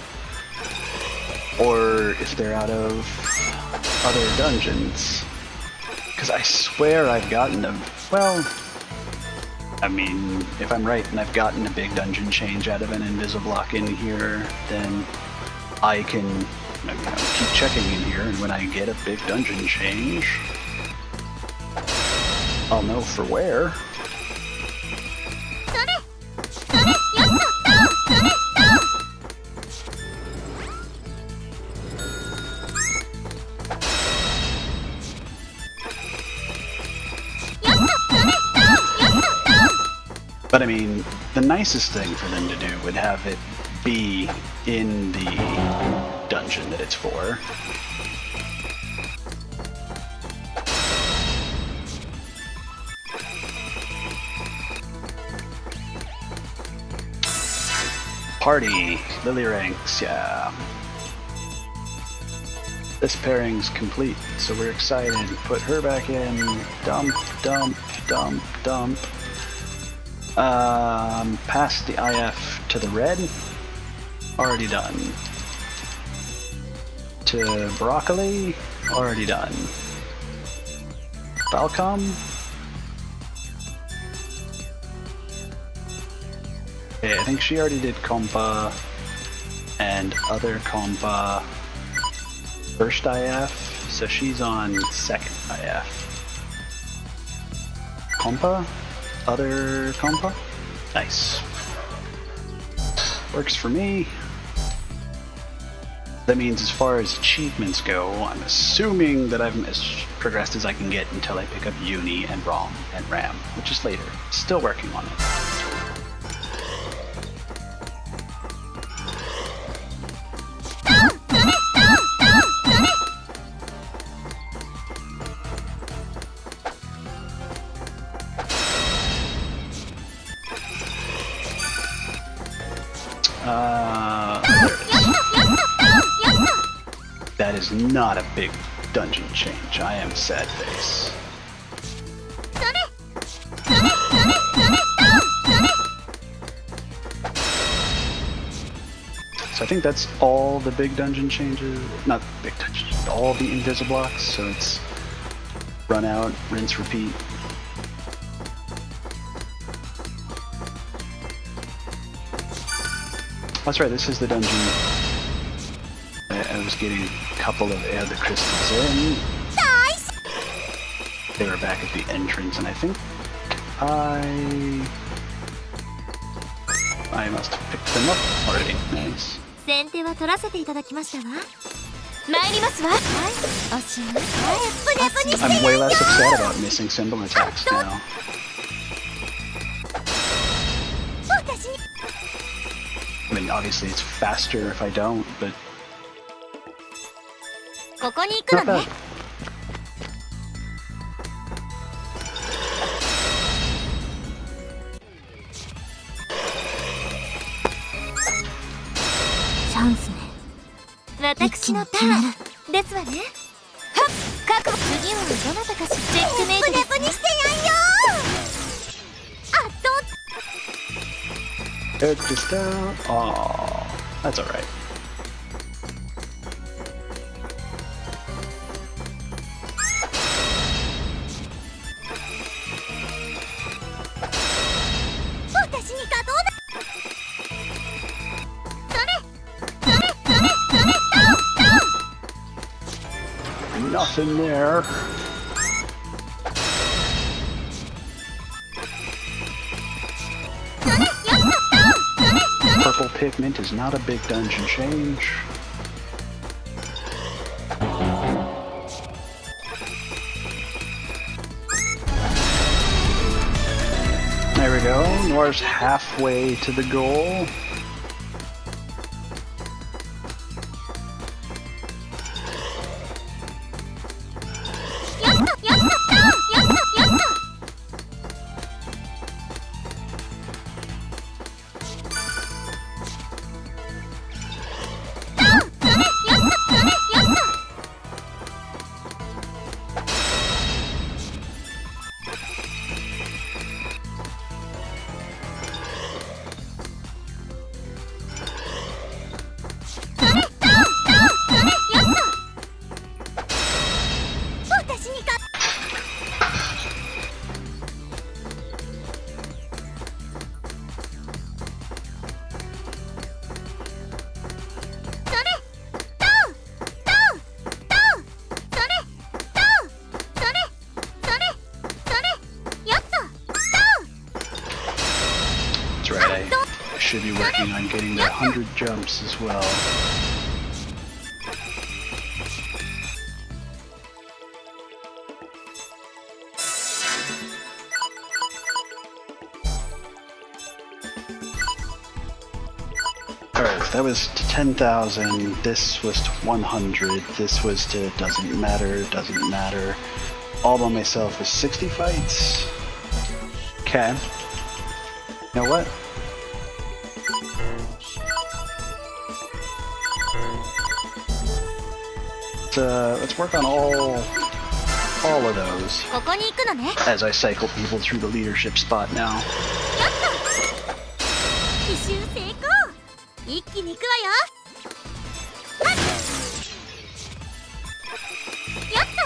or if they're out of other dungeons. Because I swear I've gotten them. Well, I mean, if I'm right and I've gotten a big dungeon change out of an Invisiblock in here, then I can, keep checking in here, and when I get a big dungeon change, I'll know for where. But I mean, the nicest thing for them to do would have it be in the dungeon that it's for. Party, Lily ranks, yeah. This pairing's complete, so we're excited. Put her back in. Dump, dump, dump, dump. Pass the IF to the red. Already done. To broccoli. Already done. Falcom. Okay, I think she already did compa and other compa first IF, so she's on second IF. Compa? Other compa? Nice. Works for me. That means as far as achievements go, I'm assuming that I've as progressed as I can get until I pick up Uni and ROM and RAM, which is later. Still working on it. That is not a big dungeon change. I am sad face. So I think that's all the big dungeon changes. Not big dungeons, all the Invisiblocks. So it's run out, rinse, repeat. That's right, this is the dungeon I was getting a couple of air the crystals in. They were back at the entrance, and I think I must have picked them up already. Nice. I'm way less upset about missing symbol attacks now. I mean, obviously it's faster if I don't, but not bad. It's just down. Aww, that's alright. Nothing there. Purple pigment is not a big dungeon change. There we go. Noir's halfway to the goal. Should be working on getting the 100 jumps as well. Alright, that was to 10,000, this was to 100, this was to doesn't matter. All by myself was 60 fights. Okay. You know what? Let's work on all of those as I cycle people through the leadership spot now. 奇襲成功。一気に行くわよ。やった。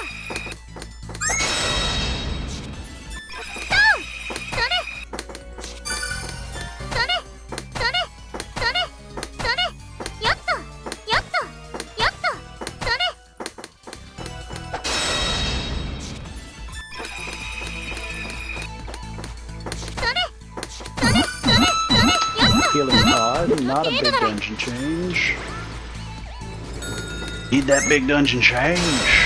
Healing pod, not a big dungeon change. Need that big dungeon change.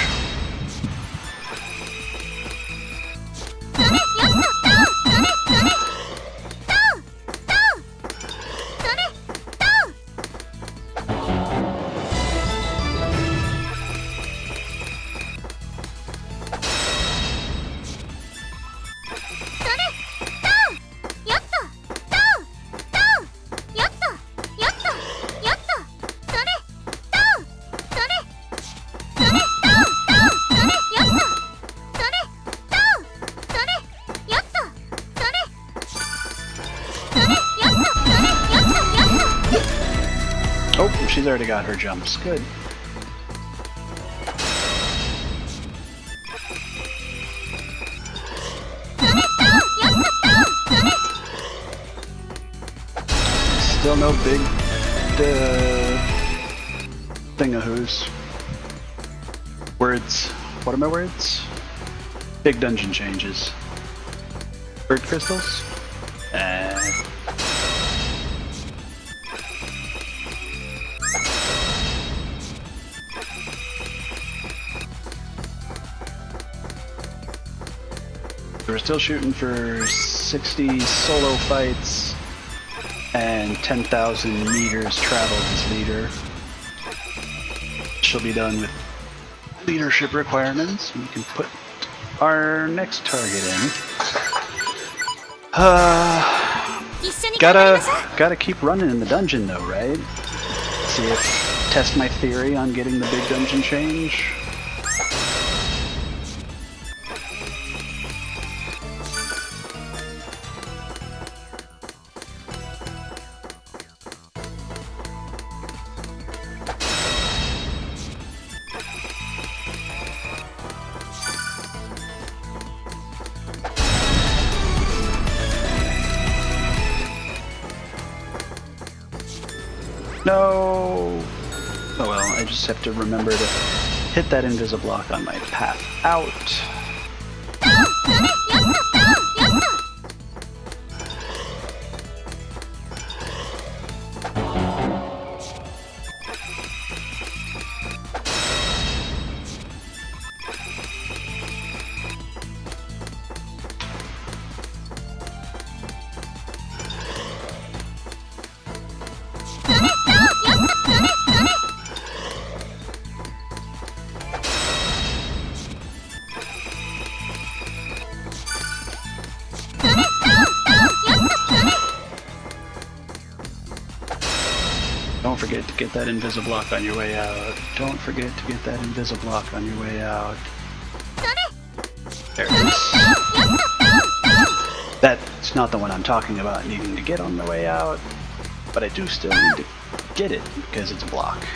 Oh, she's already got her jumps. Good. Still no big thingahoos. Words. What are my words? Big dungeon changes. Bird crystals? We're still shooting for 60 solo fights and 10,000 meters traveled as leader. She'll be done with leadership requirements. We can put our next target in. Gotta keep running in the dungeon though, right? See if test my theory on getting the big dungeon change. No! Oh well, I just have to remember to hit that invis-block on my path out. Don't forget to get that invis-block on your way out. Don't forget to get that invis-block on your way out. There it is. That's not the one I'm talking about needing to get on the way out, but I do still need to get it because it's a block.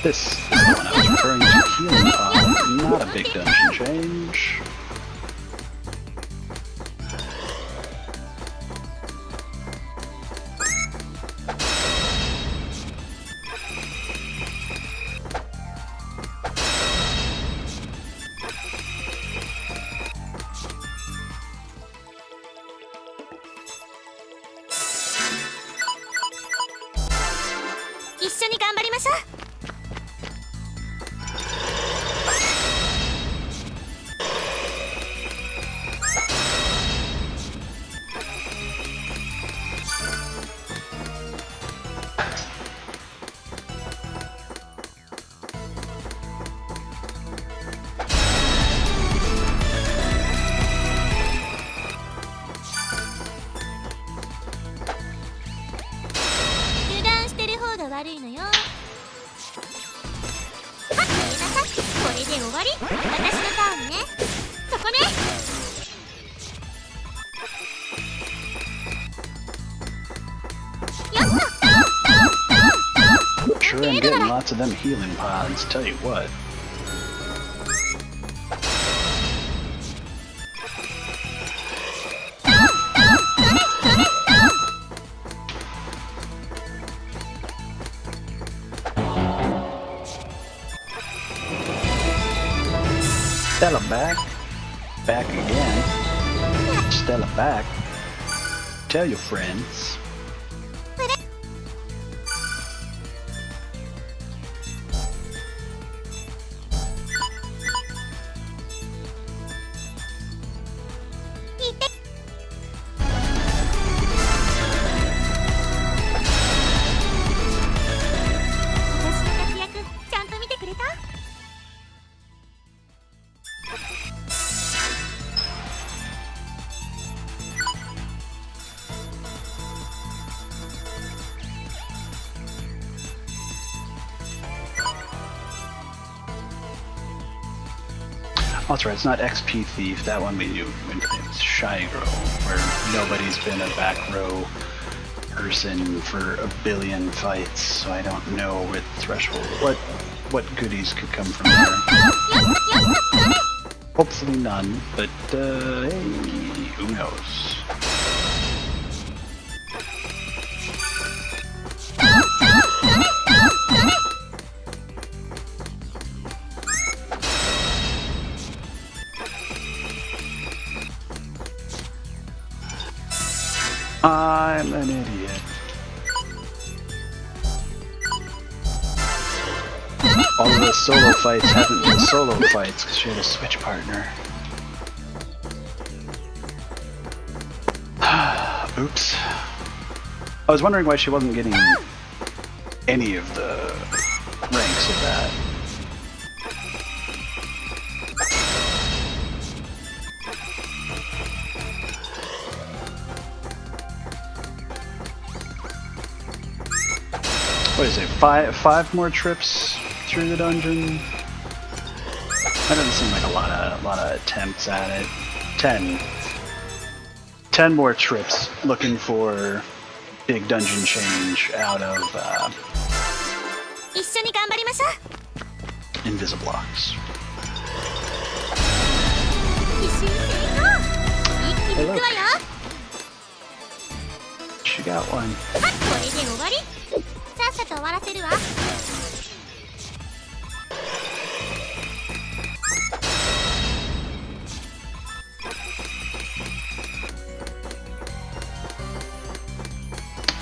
This is the one I was referring to. Healing pod, not a big dungeon change. わり？私のターンね。そこね。Sure, I'm getting lots of them healing pods, tell you what. Stella back. Back again. Stella back. Tell your friends. Oh, that's right, it's not XP Thief, that one we knew. It's Shigro, where nobody's been a back row person for a billion fights, so I don't know with Threshold what goodies could come from there. Hopefully none, but hey, who knows? I'm an idiot. All of the solo fights haven't been solo fights because she had a switch partner. Oops. I was wondering why she wasn't getting any of the ranks of that. What is it? Five more trips through the dungeon? That doesn't seem like a lot of attempts at it. 10 more trips looking for big dungeon change out of Invisiblocks. Hey, look. She got one.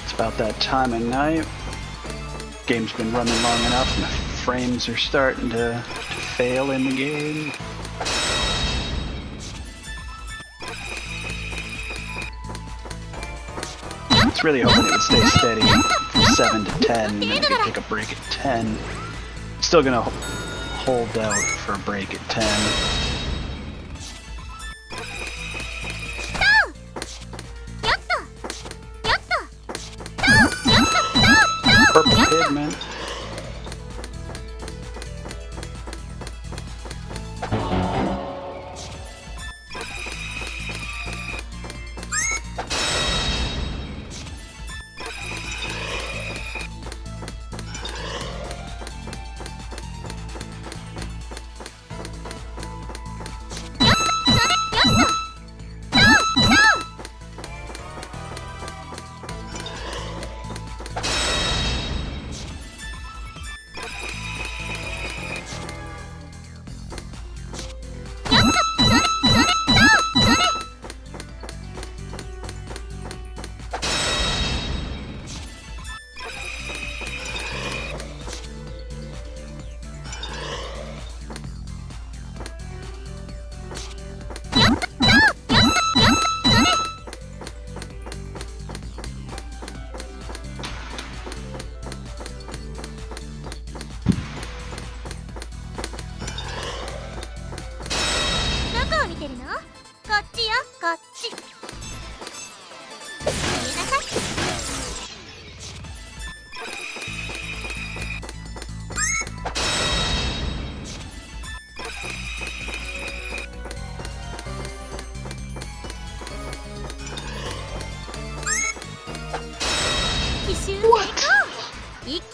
It's about that time of night. Game's been running long enough, my frames are starting to fail in the game. I was really hoping it would stay steady from 7 to 10, and then we could take a break at 10. Still gonna hold out for a break at 10. Purple pigment.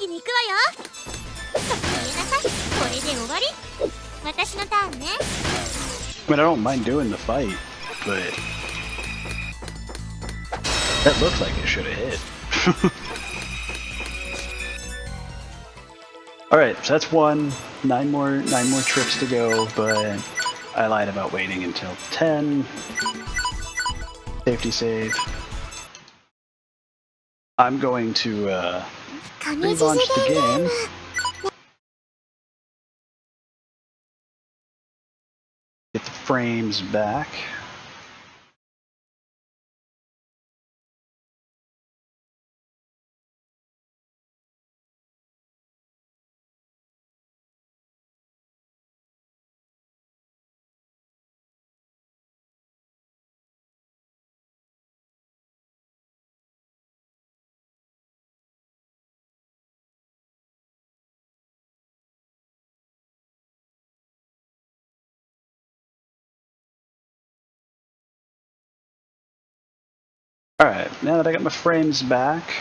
気に行くわよ。そこ言えなさい。これで終わり。私のターンね。I mean, I don't mind doing the fight, but that looks like it should have hit. Alright, so that's one. Nine more trips to go, but I lied about waiting until 10. Safety save. I'm going to relaunch the game. Get the frames back. Alright, now that I got my frames back,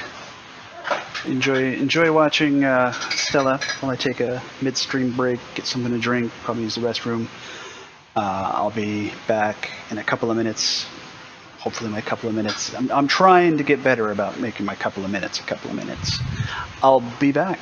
enjoy watching Stella while I take a midstream break, get something to drink, probably use the restroom. I'll be back in a couple of minutes. Hopefully my couple of minutes. I'm trying to get better about making my couple of minutes a couple of minutes. I'll be back.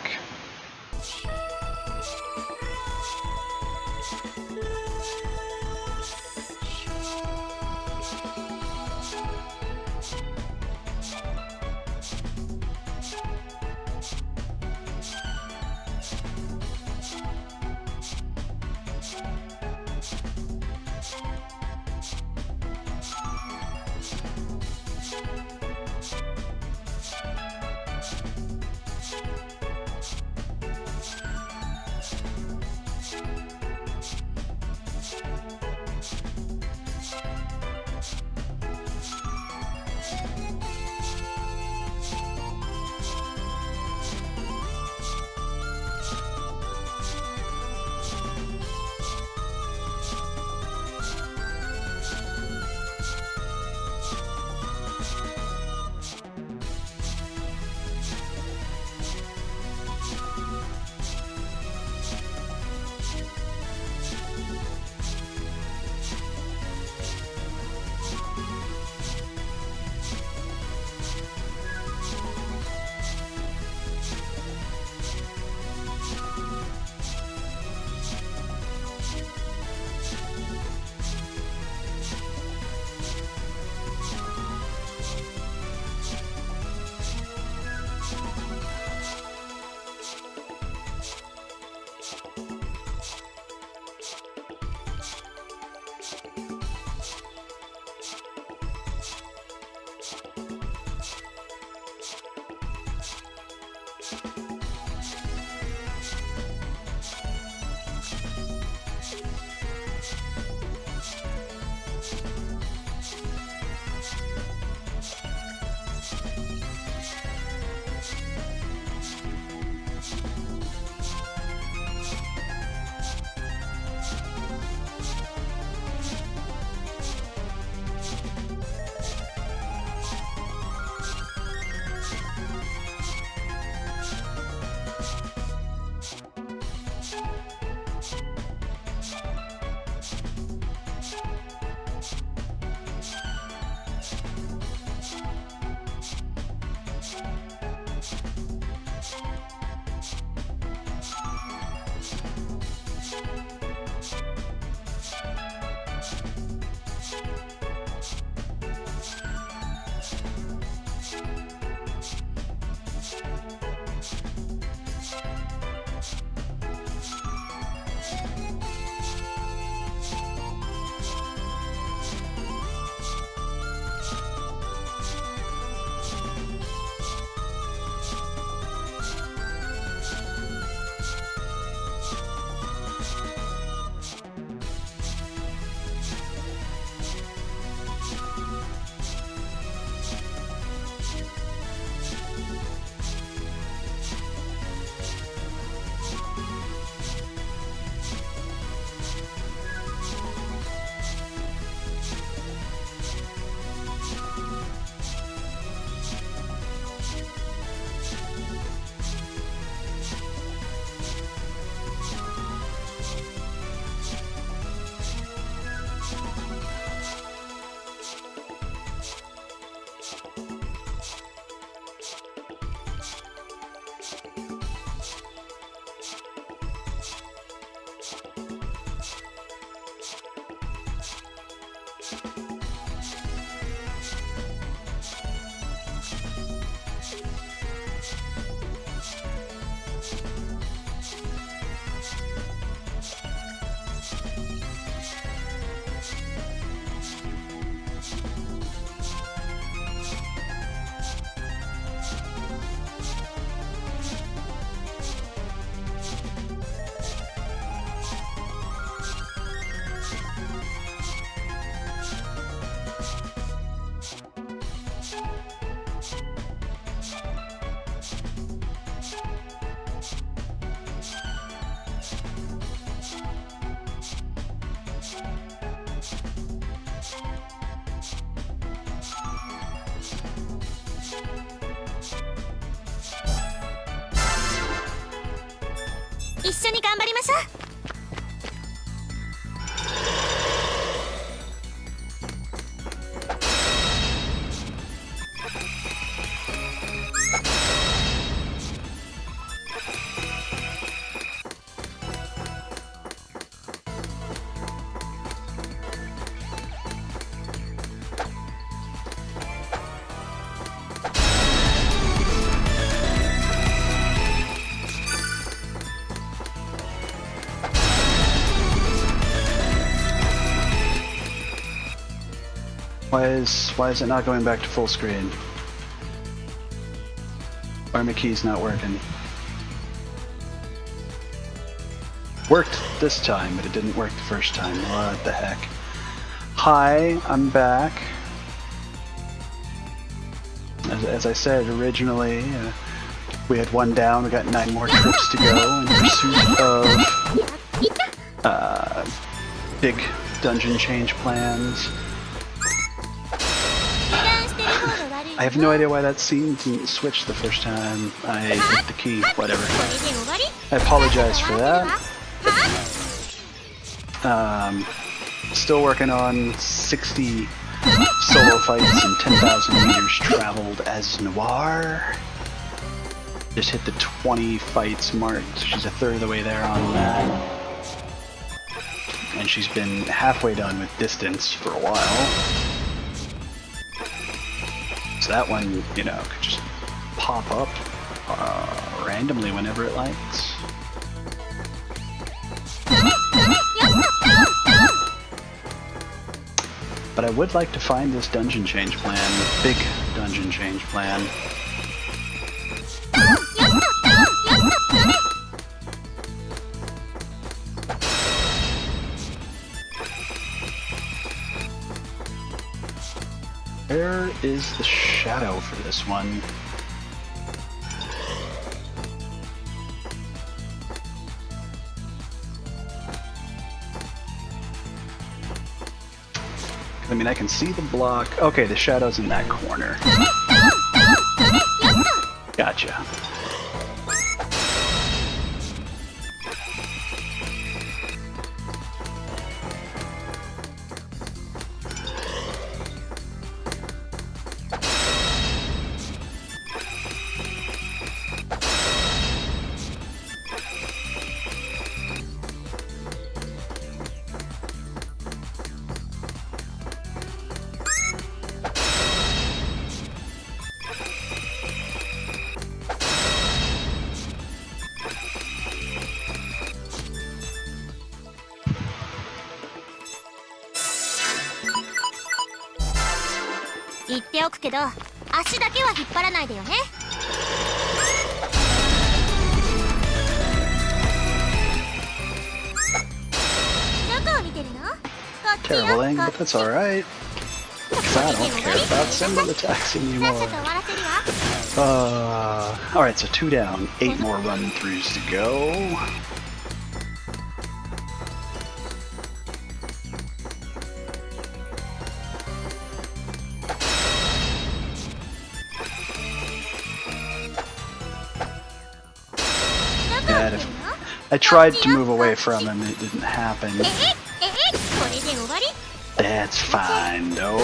一緒に頑張りましょう。Why is it not going back to full screen? Why are my keys not working? Worked this time, but it didn't work the first time. What the heck? Hi, I'm back. As I said originally, we had one down. We got 9 more trips to go in pursuit of big dungeon change plans. I have no idea why that scene didn't switch the first time I hit the key. Whatever. I apologize for that. Still working on 60 solo fights and 10,000 meters traveled as Noir. Just hit the 20 fights mark. She's a third of the way there on that. And she's been halfway done with distance for a while. So that one, you know, could just pop up randomly whenever it likes. But I would like to find this dungeon change plan, big dungeon change plan. Where is the shadow for this one? I mean, I can see the block. Okay, the shadow's in that corner. Gotcha.言っておくけど、足だけは引っ張らないでよね。どこを見てるの？こっちよ。 Terrible angle, but that's alright. Because I don't care about symbol attacks anymore. Alright, so 2 down, 8 more run-throughs to go. I tried to move away from him, it didn't happen. That's fine, though.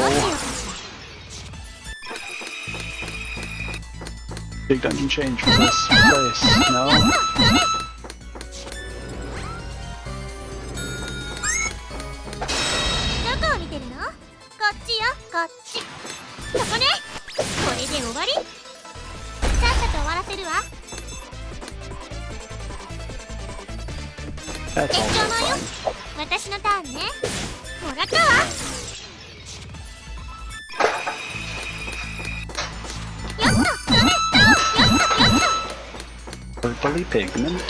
Big dungeon change for this place, no? That's also fine. 私のターンね。もらったわ。Purpley pigment.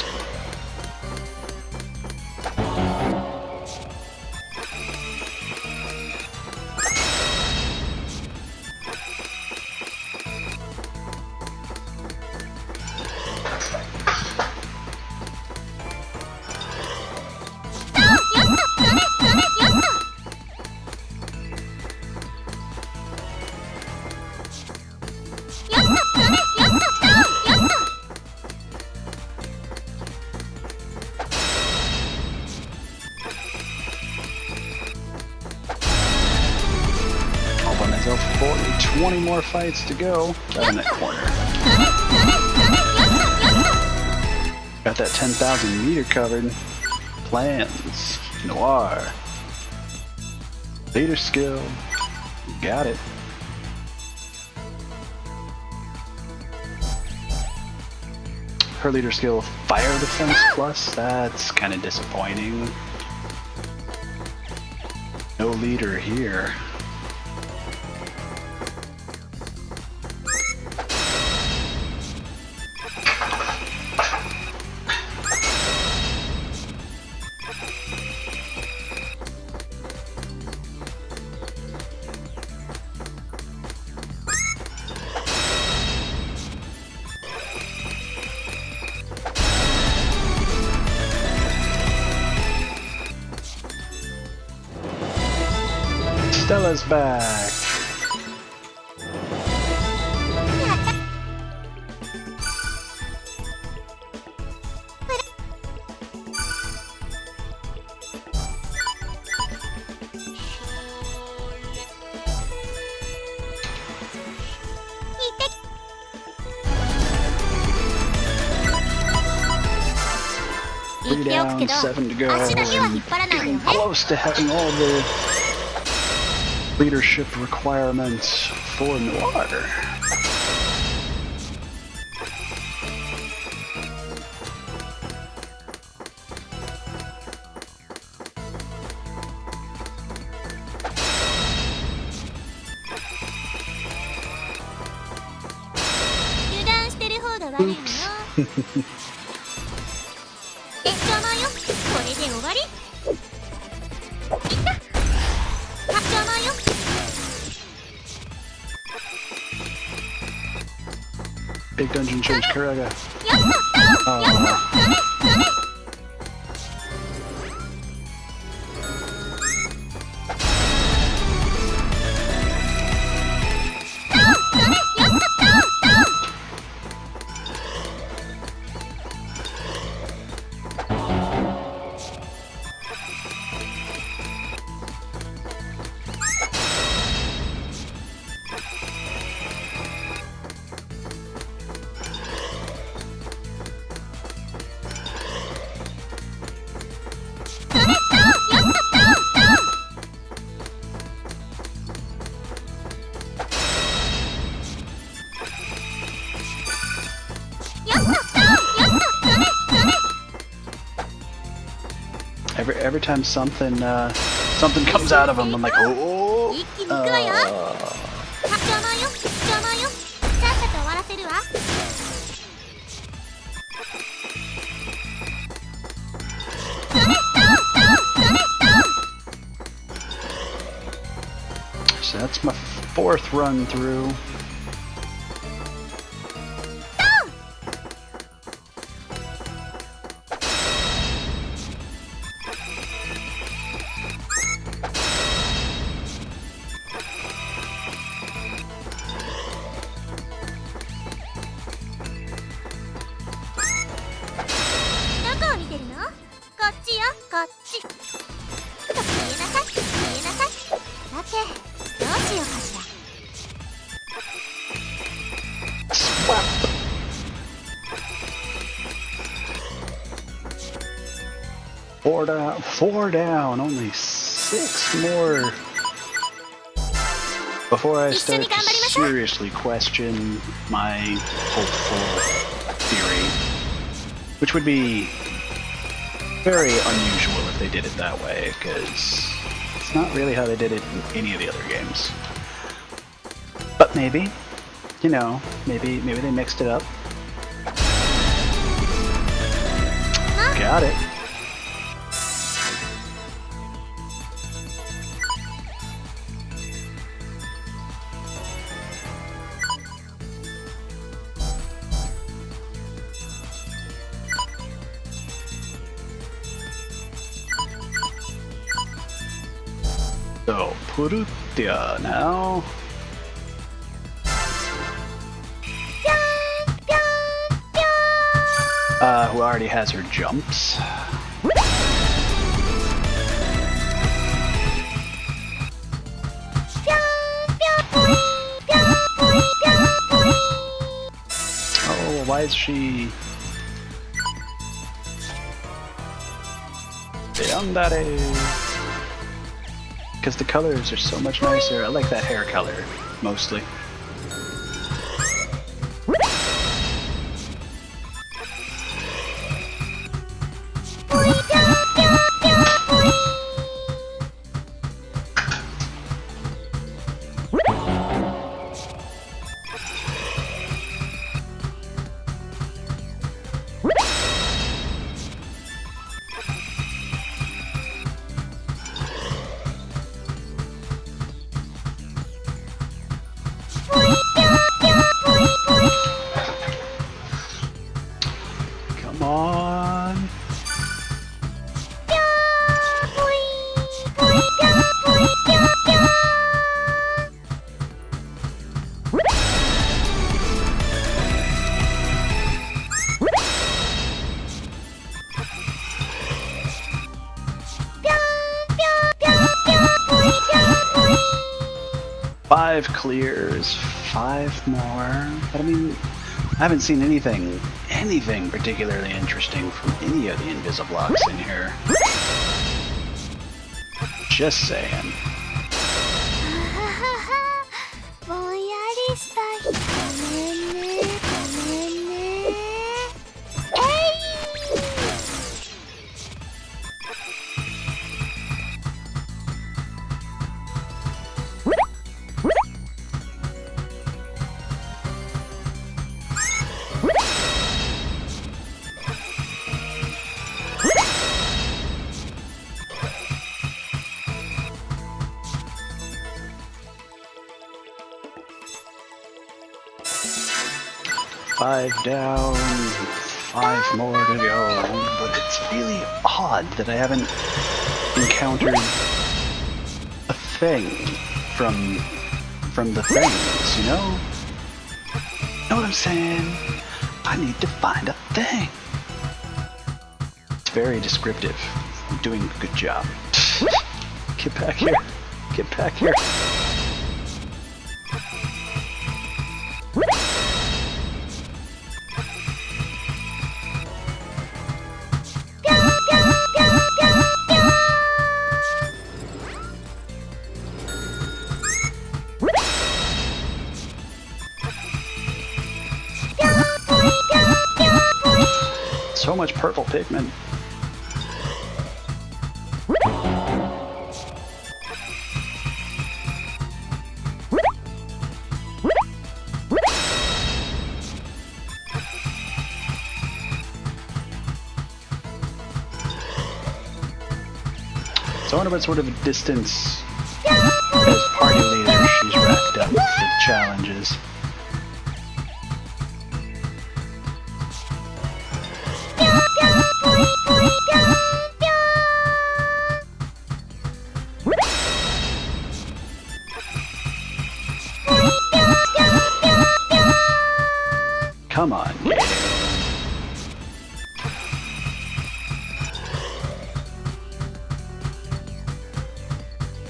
boy, 20 more fights to go. Right in that corner. Got that 10,000 meter covered. Plans. Noir. Leader skill. Got it. Her leader skill, fire defense plus. That's kind of disappointing. No leader here. Stella's back. Three down, 7 to go. Getting close to having all the leadership requirements for Noir. Oops. Big dungeon change Kuraga. Every time something comes out of him, I'm like, oh. So that's my 4th run through. Four down, only 6 more before I start to seriously question my hopeful theory, which would be very unusual if they did it that way, because it's not really how they did it in any of the other games. But maybe, you know, maybe they mixed it up. Got it. So, Purutia now. Who already has her jumps. Why is she... Yandere! Because the colors are so much nicer. I like that hair color, mostly. Come on. 5 clears, 5 more. But I mean, I haven't seen anything particularly interesting from any of the Invisiblocks in here. Just saying. ぼんやりした日ごめんねごめんねえい 5 down, 5 more to go, but it's really odd that I haven't encountered a thing from the things, you know? Know what I'm saying? I need to find a thing. It's very descriptive. I'm doing a good job. Get back here. Get back here. So much purple pigment. So I wonder what sort of a distance as party leader she's racked up with challenges. Come on, game.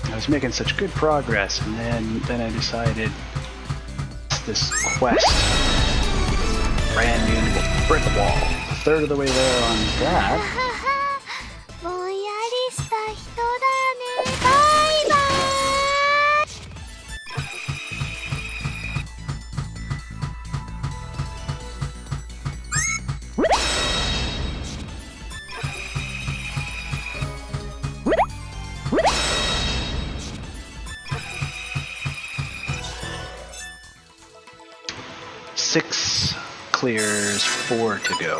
I was making such good progress, and then I decided this quest ran me into a brick wall. A third of the way there on that. ぼんやりした人だねバイバイ 6 clears, 4 to go.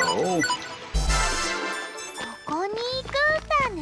ここに行くんだね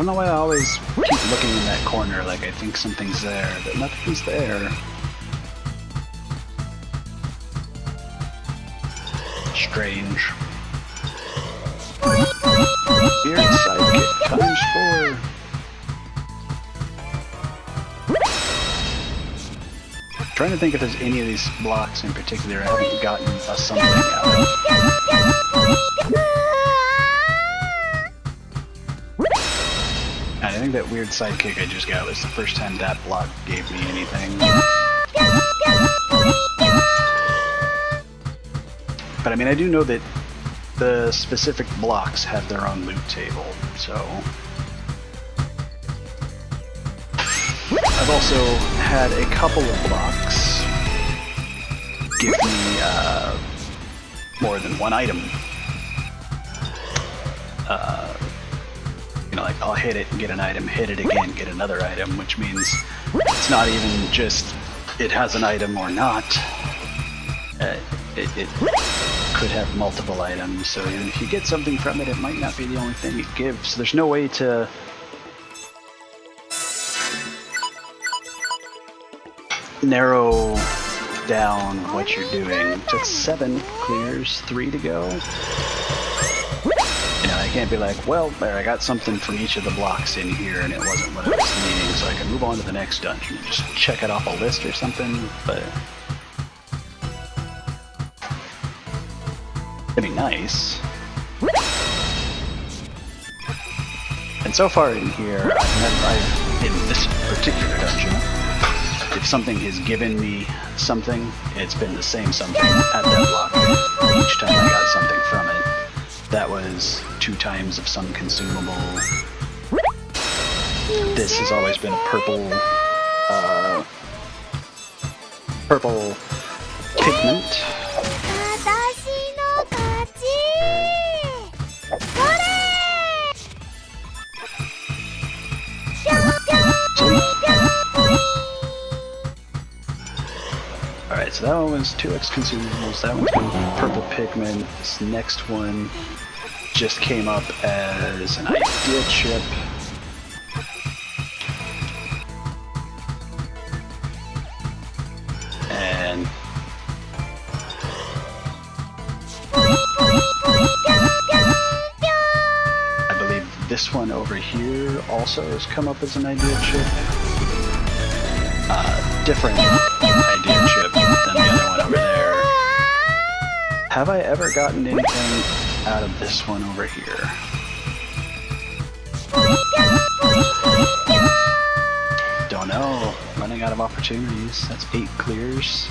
don't know why I always keep looking in that corner like I think something's there, but nothing's there. Strange. Weird sidekick times 4. Trying to think if there's any of these blocks in particular I haven't gotten a something out of. And I think that weird sidekick I just got was the first time that block gave me anything. But I mean, I do know that the specific blocks have their own loot table, so... I've also had a couple of blocks give me more than one item. You know, like I'll hit it and get an item, hit it again, get another item, which means it's not even just it has an item or not. It could have multiple items, so even if you get something from it, it might not be the only thing it gives. There's no way to narrow down what you're doing. Just 7 clears, 3 to go. You know, I can't be like, well, there, I got something from each of the blocks in here and it wasn't what I was needing, so I can move on to the next dungeon. Just check it off a list or something, but... It'd be nice. And so far in here, I've in this particular dungeon, if something has given me something, it's been the same something at that block. Each time I got something from it. That was 2 times of some consumable. This has always been a purple pigment. Alright, so that one was 2x consumables, that one's been purple pigment, this next one just came up as an idea chip. And I believe this one over here also has come up as an idea chip. Different idea chip than the other one over there. Have I ever gotten anything out of this one over here? Don't know. Running out of opportunities. That's 8 clears.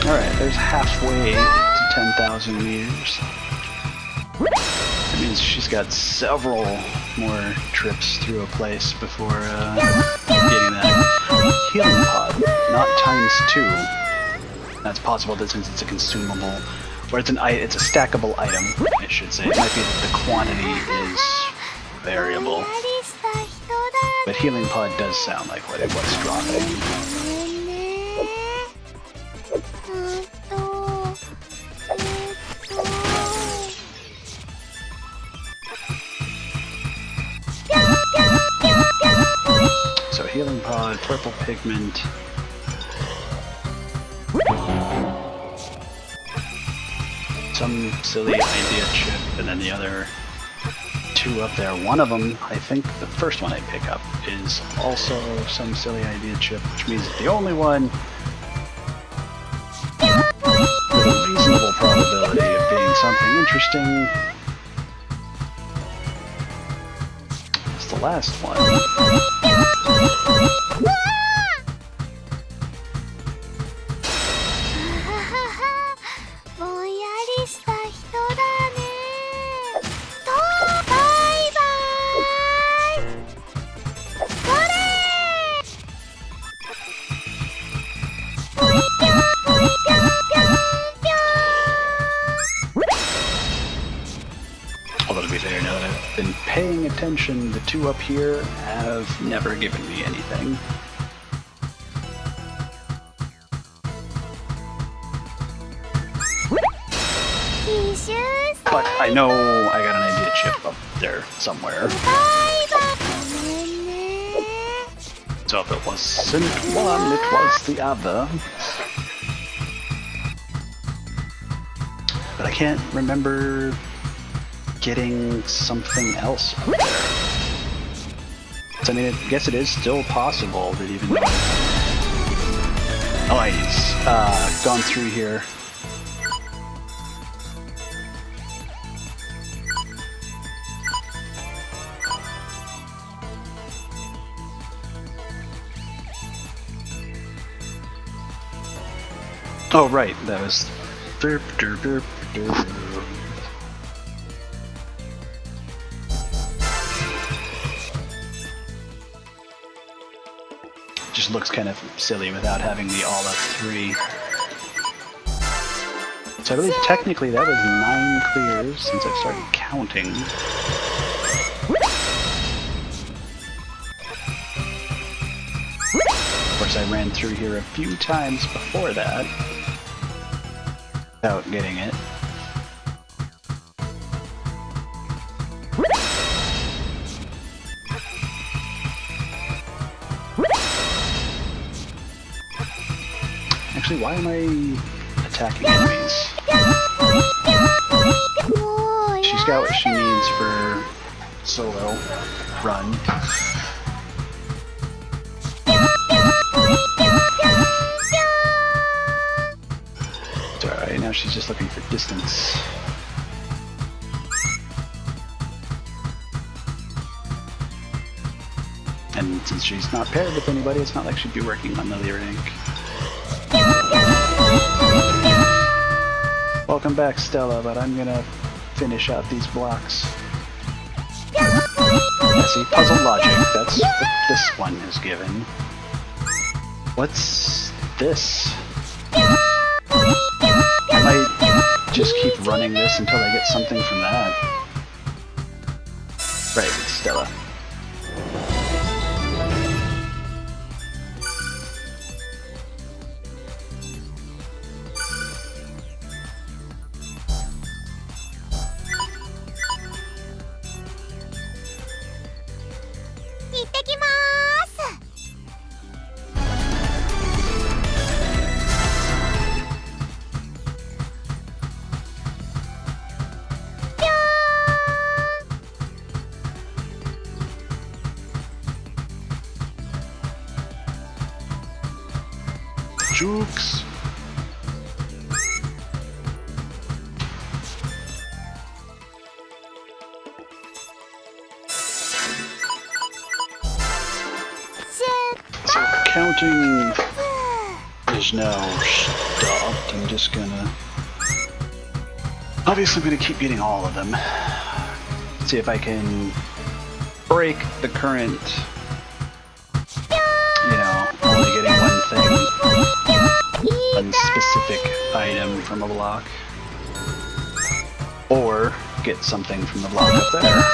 Alright, there's halfway to 10,000 meters. That means she's got several more trips through a place before getting that healing pod, not ×2. That's possible that since it's a consumable, or it's a stackable item, I should say. It might be that the quantity is variable. But healing pod does sound like what it was dropping. So healing pod, purple pigment. Some silly idea chip, and then the other two up there. One of them, I think the first one I pick up, is also some silly idea chip, which means that the only one with a reasonable probability of being something interesting is the last one. Although to be fair, now that I've been paying attention, the two up here have never given me anything. But I know I got an idea chip up there somewhere. So if it wasn't one, it was the other. But I can't remember getting something else up there. So, I mean, I guess it is still possible that even though I've gone through here. Oh, right, that was... Just looks kind of silly without having the all up 3. So I believe technically that was 9 clears since I've started counting. Of course, I ran through here a few times before that without getting it. Actually, why am I attacking enemies? She's got what she needs for solo run. It's alright, now she's just looking for distance. And since she's not paired with anybody, it's not like she'd be working on the rank. Welcome back, Stella, but I'm gonna finish out these blocks. Yeah, see, puzzle logic, that's what this one is given. What's this? I might just keep running this until I get something from that. Right, it's Stella. Jukes. So counting is now stopped. I'm just gonna... Obviously I'm gonna keep getting all of them. See if I can break the current, you know, only getting one thing. One specific item from a block. Or get something from the block up there.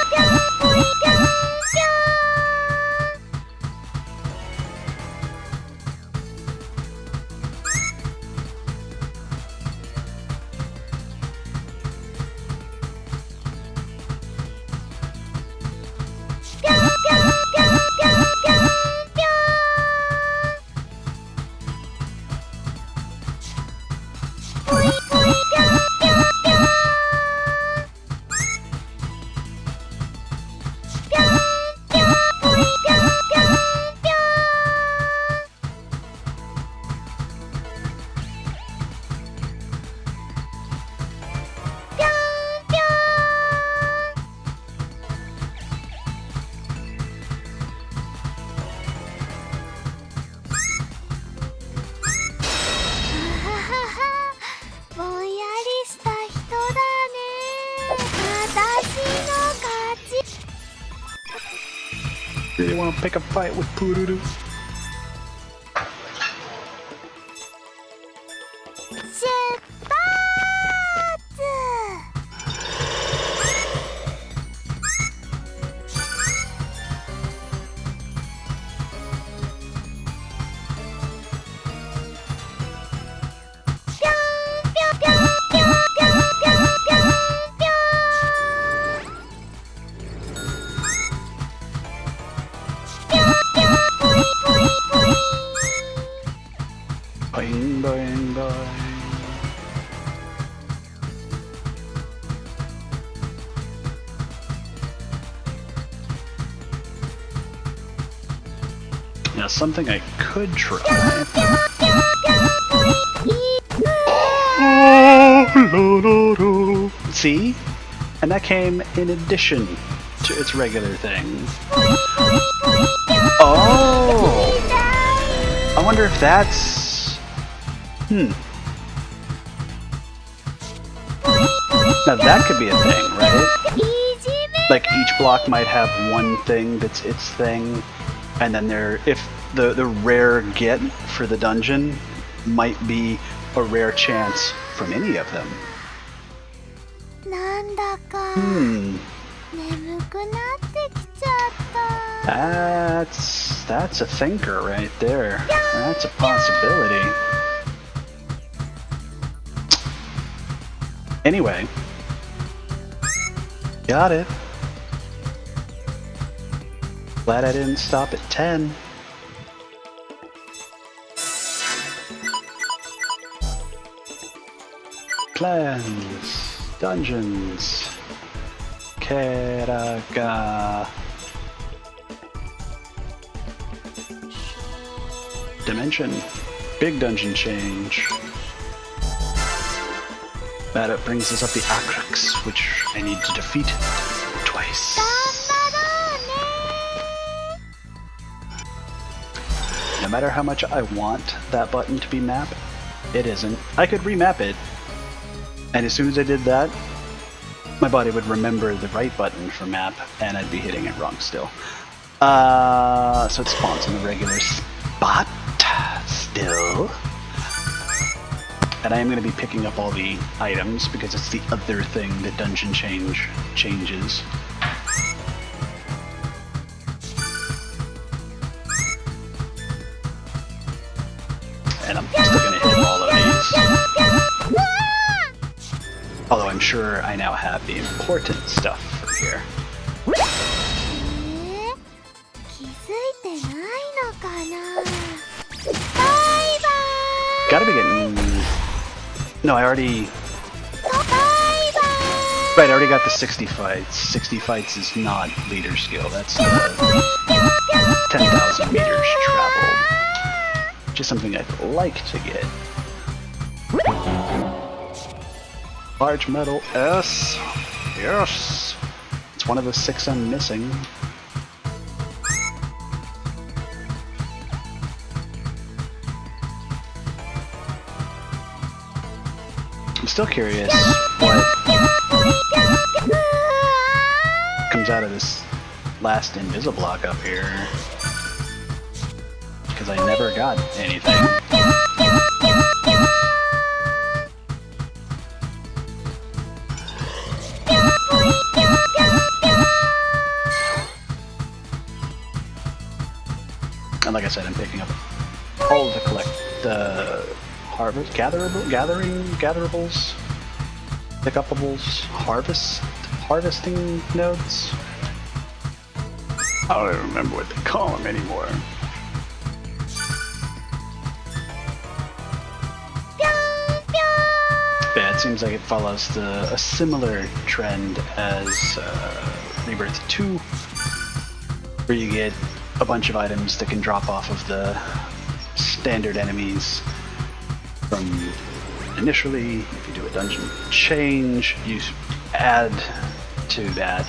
Do you want to pick a fight with Pururu? Boing, boing, boing. Now, something I could try. See? And that came in addition to its regular thing. Oh! I wonder if that's... Now that could be a thing, right? Like each block might have one thing that's its thing, and then if the rare get for the dungeon might be a rare chance from any of them. That's a thinker right there. That's a possibility. Anyway, got it. Glad I didn't stop at 10. Plans, dungeons, Keraga, dimension, big dungeon change. That brings us up the Acrax, which I need to defeat twice. No matter how much I want that button to be mapped, it isn't. I could remap it, and as soon as I did that, my body would remember the right button for map, and I'd be hitting it wrong still. So it spawns in the regular spot still. And I am going to be picking up all the items because it's the other thing that dungeon changes. And I'm still going to hit all of these. Although I'm sure I now have the important stuff from here. Gotta be getting... No, I already... Right, I already got the 60 fights. 60 fights is not leader skill, that's the 10,000 meters traveled. Which is something I'd like to get. Large metal S. Yes! It's one of the 6 I'm missing. I'm still curious what comes out of this last Invisiblock up here, because I never got anything. And like I said, I'm picking up all of the harvest, gatherables, pickupables, harvesting nodes. I don't even remember what they call them anymore. Yeah, it seems like it follows a similar trend as Rebirth 2, where you get a bunch of items that can drop off of the standard enemies from initially. If you do a dungeon change, you add to that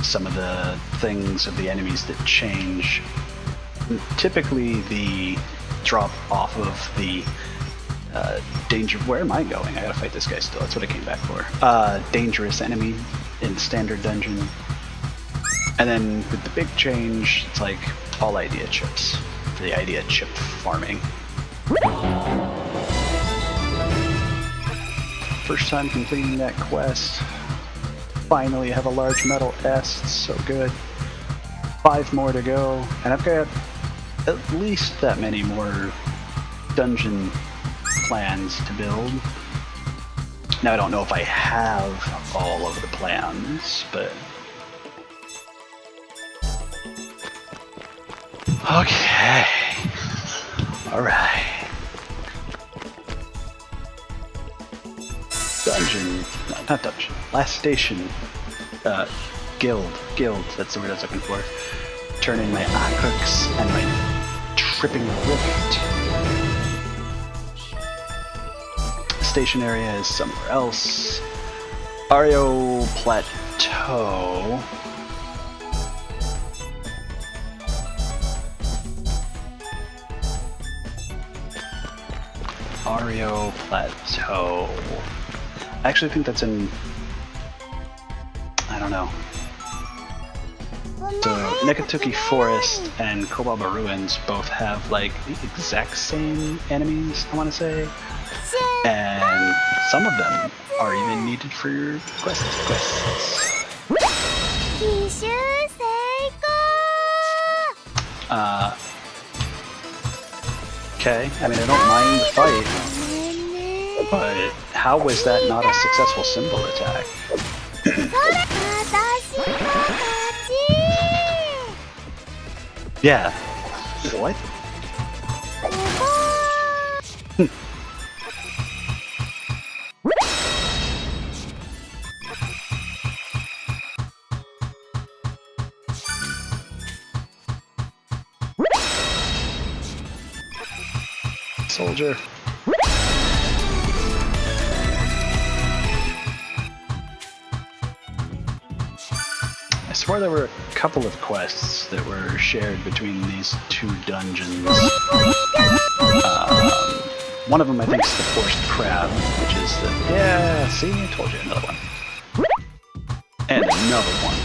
some of the things of the enemies that change. Typically the drop off of the danger... Where am I going? I gotta fight this guy still. That's what I came back for. Dangerous enemy in standard dungeon. And then with the big change, it's like all idea chips for the idea chip farming. First time completing that quest. Finally have a large metal S, it's so good. 5 more to go, and I've got at least that many more dungeon plans to build. Now I don't know if I have all of the plans, but... Okay. Alright. Dungeon. No, not dungeon. Last station. Guild. That's the word I was looking for. Turn in my Akrux and my Tripping Rift. Station area is somewhere else. Ario Plateau. Ario Plateau. I actually think that's in... I don't know. So, Nekatuki Forest and Kobaba Ruins both have, like, the exact same enemies, I want to say. And some of them are even needed for your quests. Okay, I mean, I don't mind the fight, but how was that not a successful symbol attack? Yeah. What? Soldier. I swear there were a couple of quests that were shared between these two dungeons. One of them I think is the Forced Crab, which is the... Yeah, see? I told you, another one. And another one.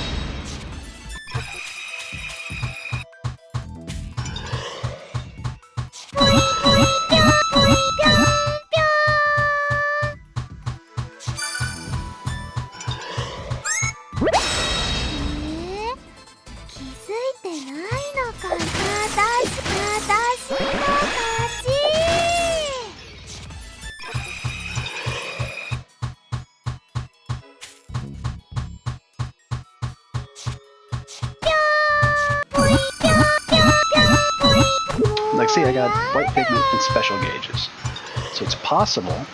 Like, see, I got white pigment and special gauges. So it's possible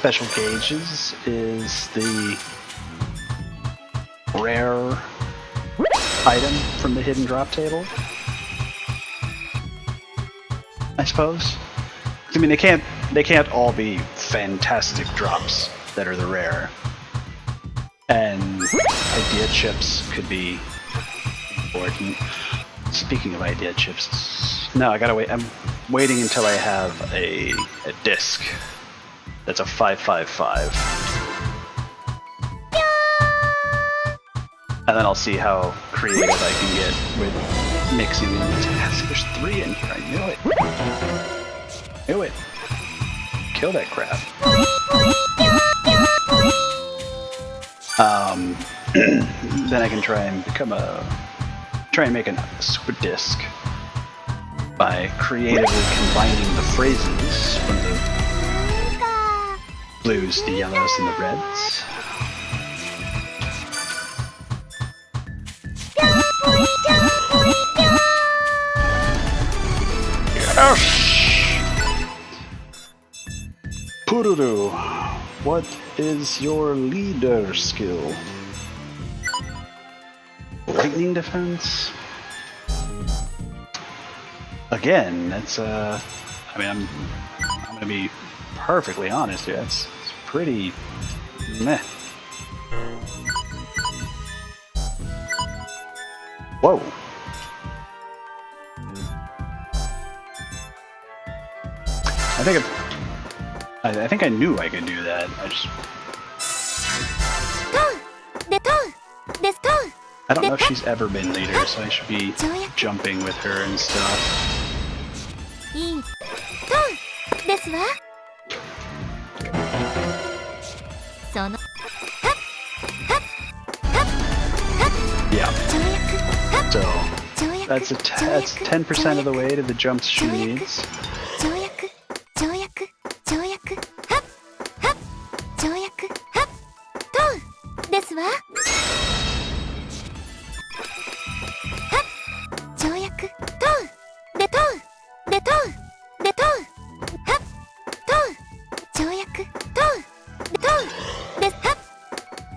special gauges is the rare item from the hidden drop table, I suppose. I mean, they can't all be fantastic drops that are the rare. And idea chips could be important. Speaking of idea chips, no, I gotta wait. I'm waiting until I have a disc that's a 555. And then I'll see how creative I can get with mixing in. There's 3 in here, I knew it. Knew it. Kill that crap. Then I can try and make a super disc by creatively combining the phrases from the blues, the yellows, and the reds. Yes! Pururu, what is your leader skill? Lightning defense? Again, that's I mean, I'm gonna be perfectly honest here, it's pretty meh. Whoa. I think I knew I could do that. I just... I don't know if she's ever been leader, so I should be jumping with her and stuff. いいとですわ。その Yeah. 跳躍 So 跳躍 that's 10% of the way to the jumps she needs. 跳躍跳躍跳躍はっはっ跳躍はっとですわ。はっ跳躍とでとでとでとはっと跳躍とでとではっ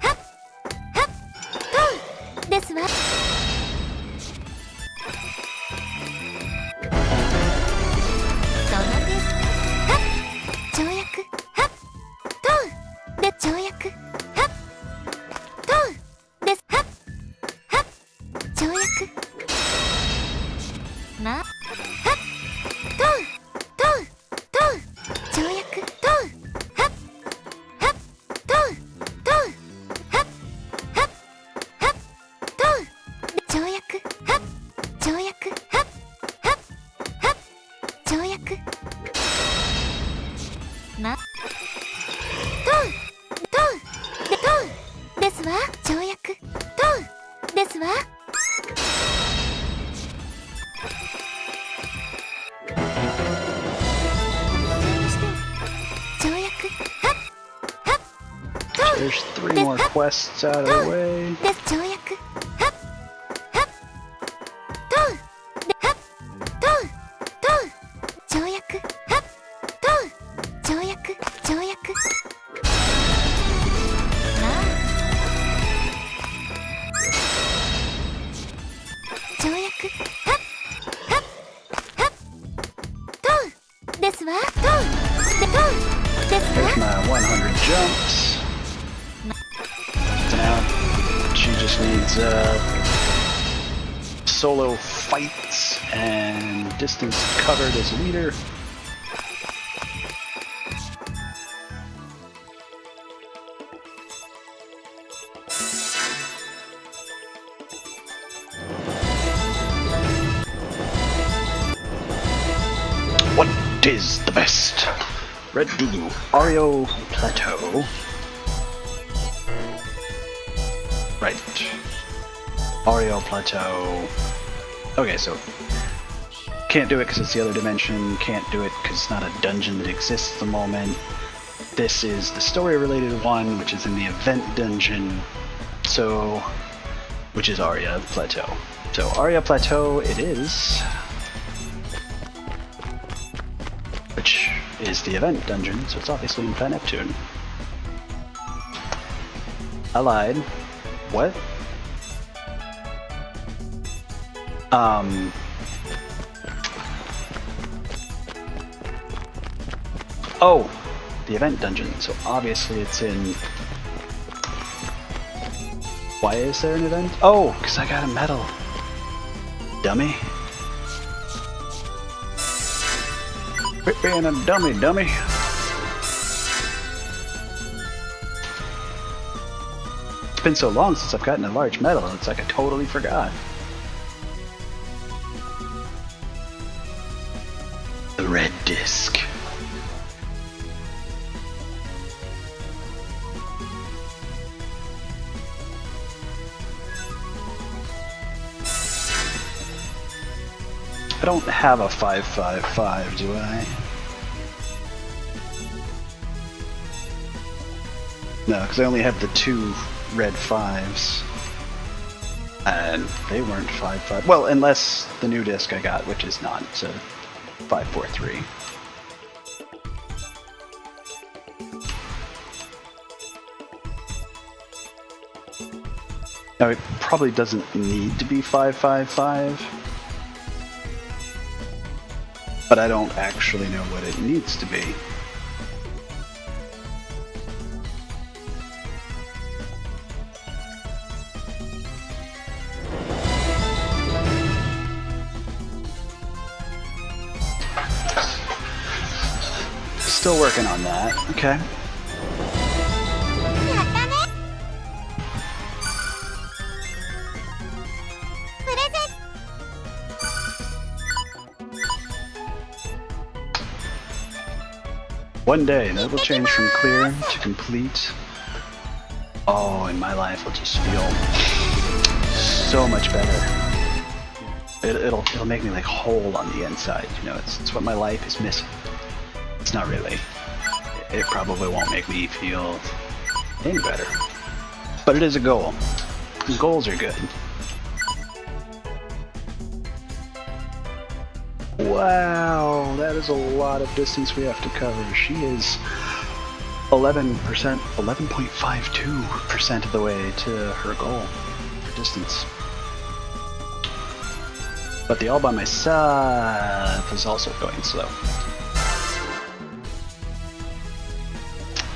はっはっとですわ。そのですはっ跳躍はっとで跳躍はっとですはっはっ跳躍まはっと跳躍とはっはっとはっはっはっと跳躍はっ跳躍はっはっはっ跳躍まとでとですわ。跳躍とですわ。跳躍はっはっ So there's 3 more quests out of the way. で跳躍はっはっとではっと跳躍はっと跳躍跳躍まあ跳躍はっはっはっとですわ。とでとですわ。 There's my 100 jumps. So now she just needs solo fights and distance covered as leader. What is the best? Red Dugu, Ario Plateau. Right. Ario Plateau. Okay, so can't do it because it's the other dimension. Can't do it because it's not a dungeon that exists at the moment. This is the story-related one, which is in the event dungeon. So, which is Aria Plateau. So Aria Plateau it is. Which is the event dungeon, so it's obviously in Planet Neptune. I lied. What? Oh! The event dungeon, so obviously it's in... Why is there an event? Oh! Because I got a medal! Dummy. Quit being a dummy, dummy! It's been so long since I've gotten a large medal, it's like I totally forgot. The red disc. I don't have a 555, do I? No, because I only have the 2 red 5s. And they weren't 5-5. Well, unless the new disc I got, which is not, so 543. Now it probably doesn't need to be 555. But I don't actually know what it needs to be. Still working on that. Okay. One day, that will change from clear to complete. Oh, and my life will just feel so much better. It'll make me like whole on the inside, you know, it's what my life is missing. It's not really. It probably won't make me feel any better. But it is a goal. Goals are good. Wow, that is a lot of distance we have to cover. She is 11%, 11.52% of the way to her goal for distance. But the all by myself is also going slow.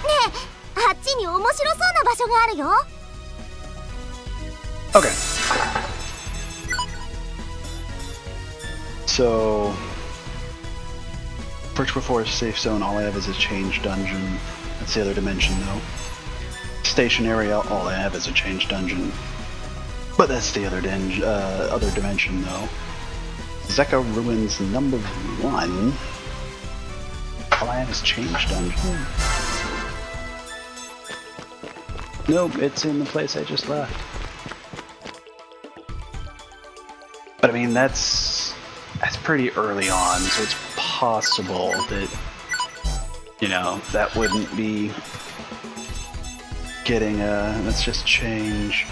ねえ、あっちに面白そうな場所があるよ。Okay. So, Perchwood Forest safe zone, all I have is a change dungeon. That's the other dimension though. Station area, all I have is a change dungeon. But that's the other dimension though. Zeka Ruins number 1. All I have is change dungeon. Nope, it's in the place I just left. But I mean, that's pretty early on, so it's possible that, you know, that wouldn't be getting a... Let's just change.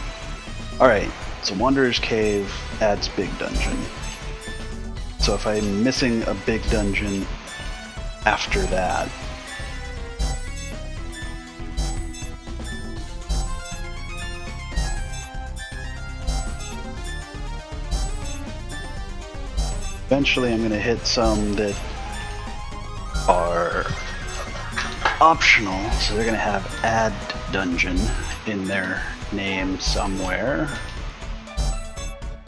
Alright, so Wanderer's Cave adds big dungeon. So if I'm missing a big dungeon after that, eventually I'm going to hit some that are optional, so they're going to have add dungeon in their name somewhere.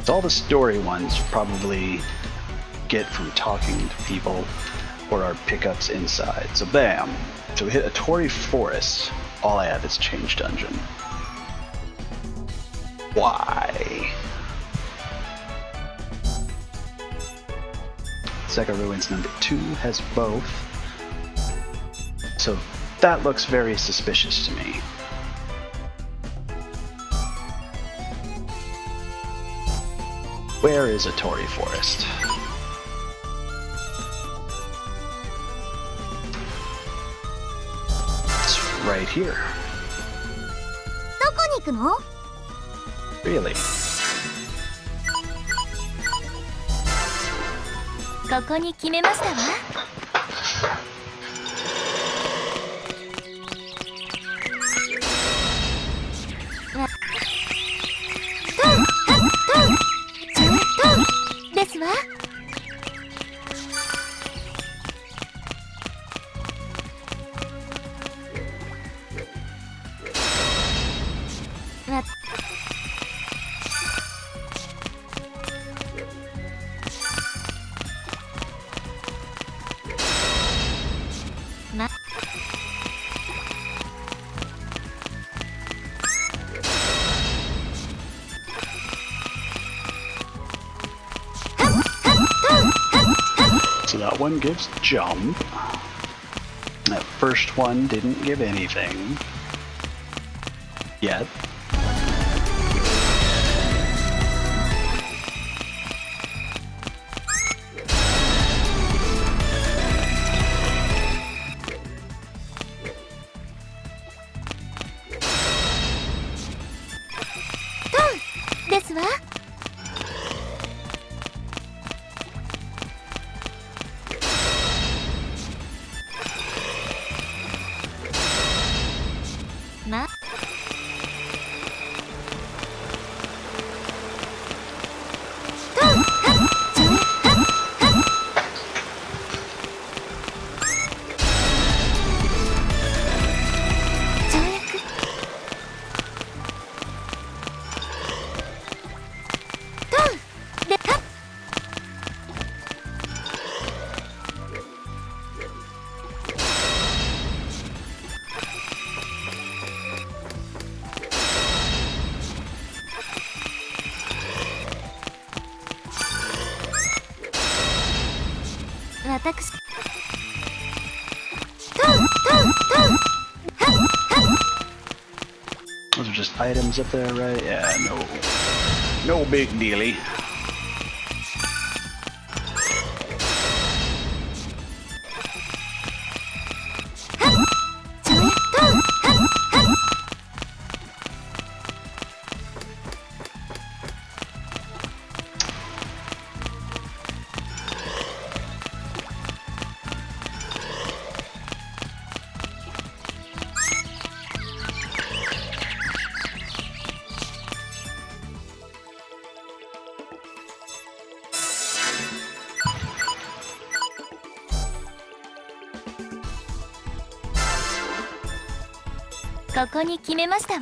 So all the story ones probably get from talking to people or are pickups inside. So bam! So we hit a Torii Forest. All I have is change dungeon. Why? Zeka Ruins number 2 has both. So that looks very suspicious to me. Where is a Torii Forest? It's right here. どこに行くの？ Really? ここに決めましたわ。ですわ。So that one gives jump. That first one didn't give anything. Yet.ですわ。ま。私。Those are just items up there, right? Yeah, no big dealy.ここに決めましたわ。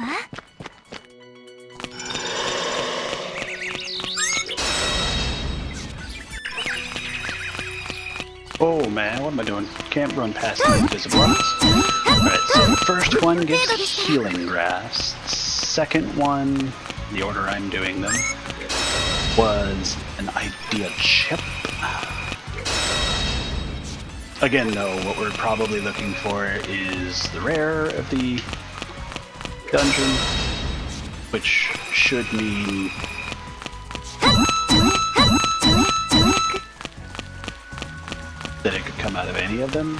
Oh man, what am I doing? Can't run past the invisible ones. Alright, so the first one gives healing grass. Second one, the order I'm doing them, was an idea chip. Again though, what we're probably looking for is the rare of the dungeon, which should mean that it could come out of any of them,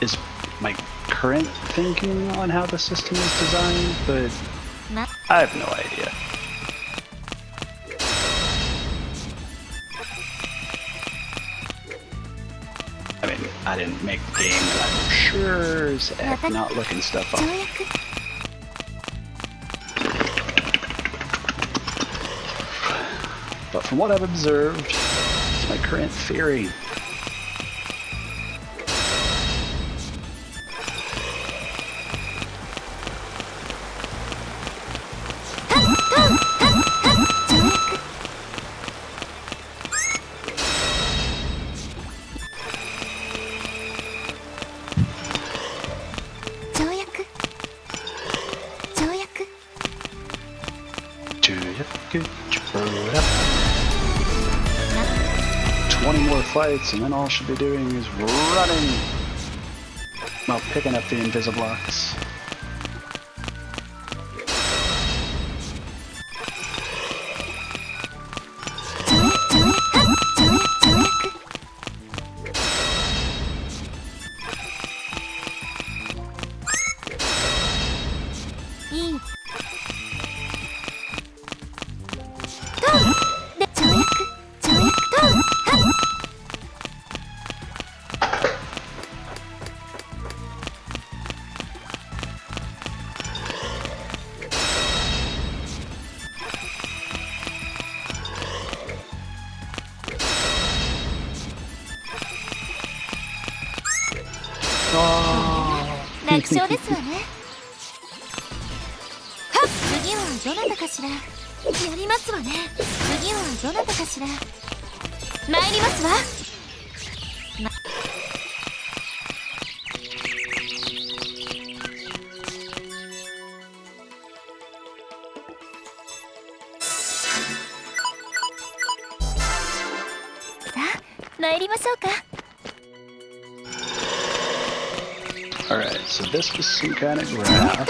is my current thinking on how the system is designed, but I have no idea. I mean, I didn't make the game, and I'm sure as heck not looking stuff up. But from what I've observed, it's my current theory. Fights, and then all I should be doing is running while picking up the invisiblocks.楽勝ですわね。はっ、次はどなたかしら。やりますわね。次はどなたかしら。参りますわ。さあ、参りましょうか。Alright, so this was some kind of grass.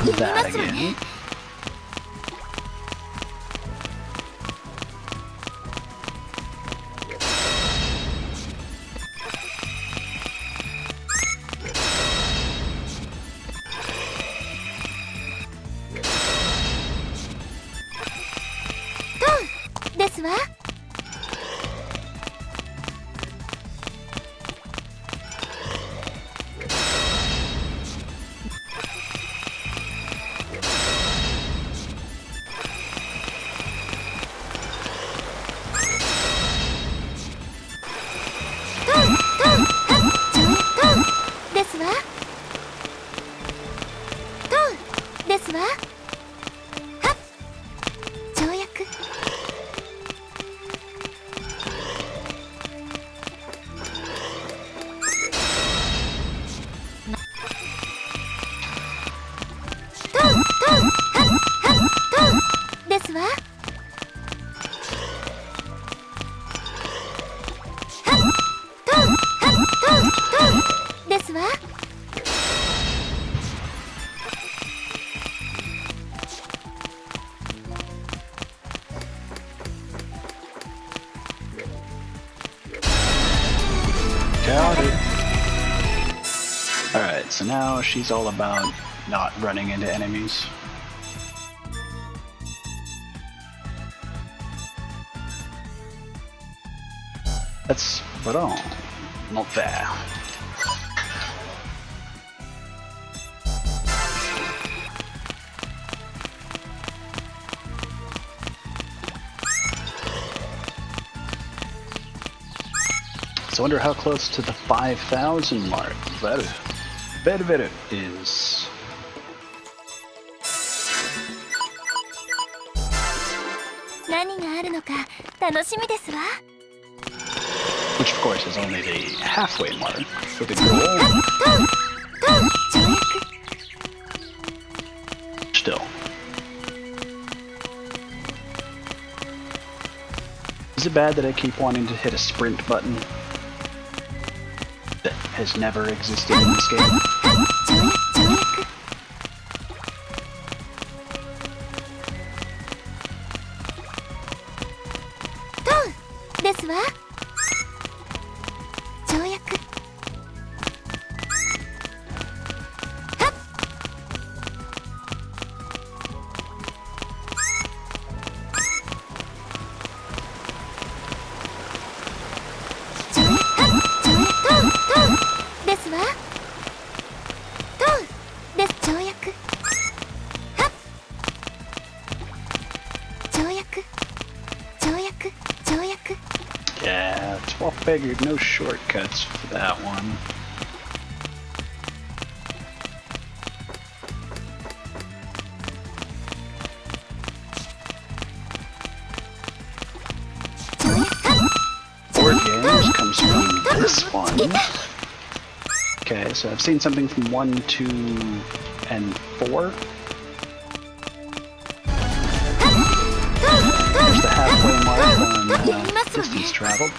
There's that again. This one? わ。はっとはっとですわ。Got it. Alright, so now she's all about not running into enemies. That's but all. Not fair. So I wonder how close to the 5,000 mark Ver is. Which of course is only the halfway mark for the goal. Still. Is it bad that I keep wanting to hit a sprint button that has never existed in this game? Yeah, it's well figured, no shortcuts for that one. Board games comes from this one. Okay, so I've seen something from 1, 2, and 4. There's the halfway mark on distance traveled.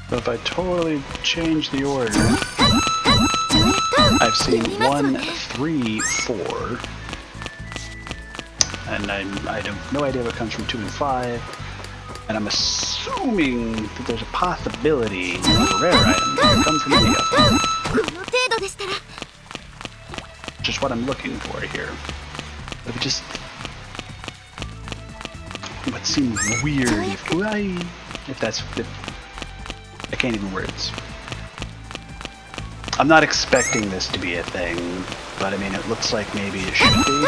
But if I totally change the order, I've seen 1, 3, 4, and I have no idea what comes from 2 and 5, and I'm assuming that there's a possibility of a rare item that can come from any of them. Just what I'm looking for here. But it just... it would seem weird if that's... I can't even words. I'm not expecting this to be a thing, but I mean, it looks like maybe it should be.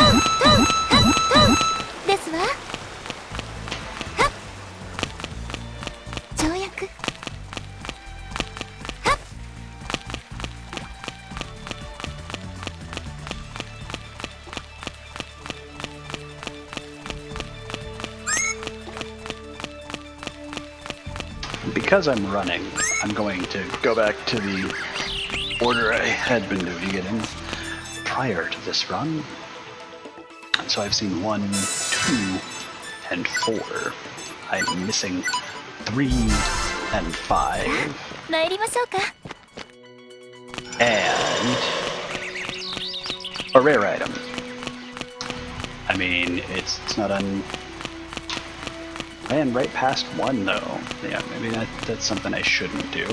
Because I'm running, I'm going to go back to the order I had been doing it in prior to this run. So I've seen 1, 2, and 4. I'm missing 3 and 5. And a rare item. I mean, it's not man, right past 1 though. Yeah, maybe that's something I shouldn't do.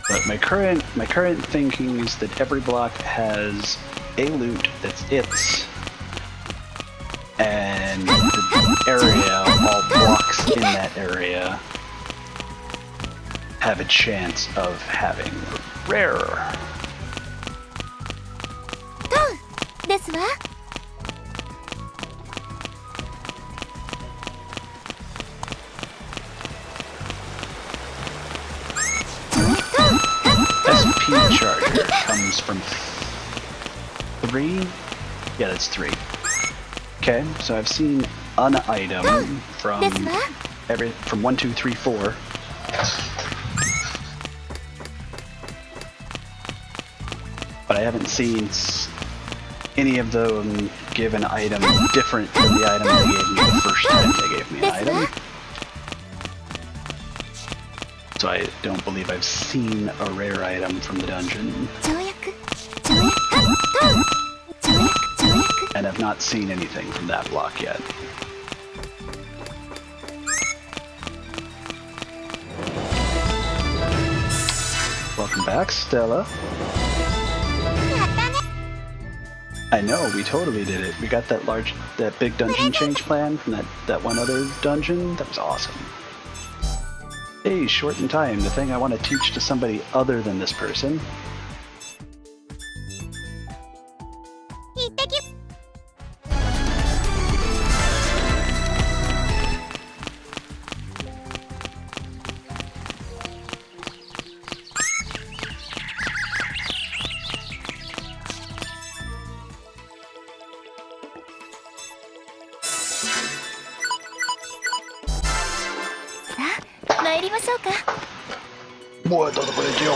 But my current thinking is that every block has a loot that's its, and the area, all blocks in that area, have a chance of having rarer. ですわ。SP charger comes from 3? Yeah, that's 3. Okay, so I've seen an item from from 1, 2, 3, 4. But I haven't seen any of them give an item different than the item they gave me the first time they gave me an item. So I don't believe I've seen a rare item from the dungeon. And I've not seen anything from that block yet. Welcome back, Stella. I know, we totally did it. We got that big dungeon change plan from that one other dungeon. That was awesome. Hey, short in time, the thing I want to teach to somebody other than this person. Muerto por el yo.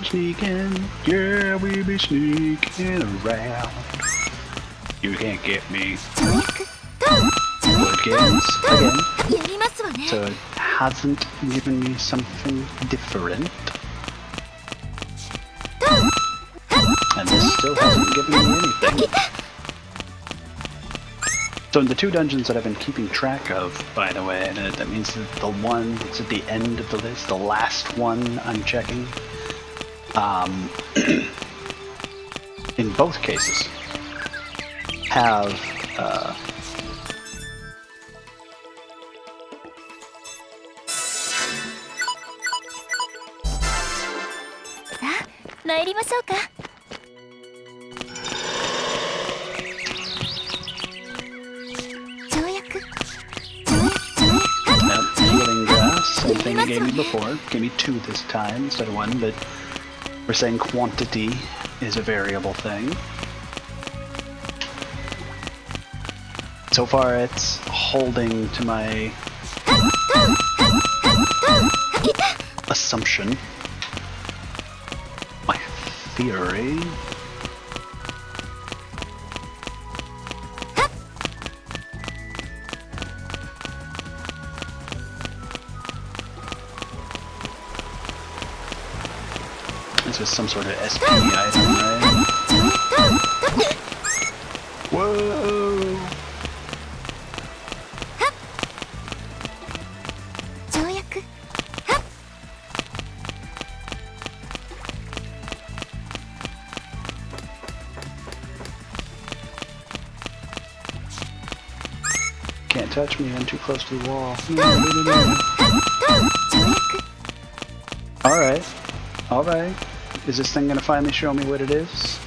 Sneaking, yeah, we be sneaking around. You can't get me. Word games again. So it hasn't given me something different. And this still hasn't given me anything. So in the 2 dungeons that I've been keeping track of, by the way, and that means that the one that's at the end of the list, the last one I'm checking, in both cases, have healing grass, same thing it gave me before. Gave me 2 this time instead of 1, but we're saying quantity is a variable thing. So far it's holding to my assumption, my theory. This was some sort of SP item, right? Whoa! Can't Don't touch me, I'm too close to the wall. Alright. Alright. Is this thing gonna finally show me what it is?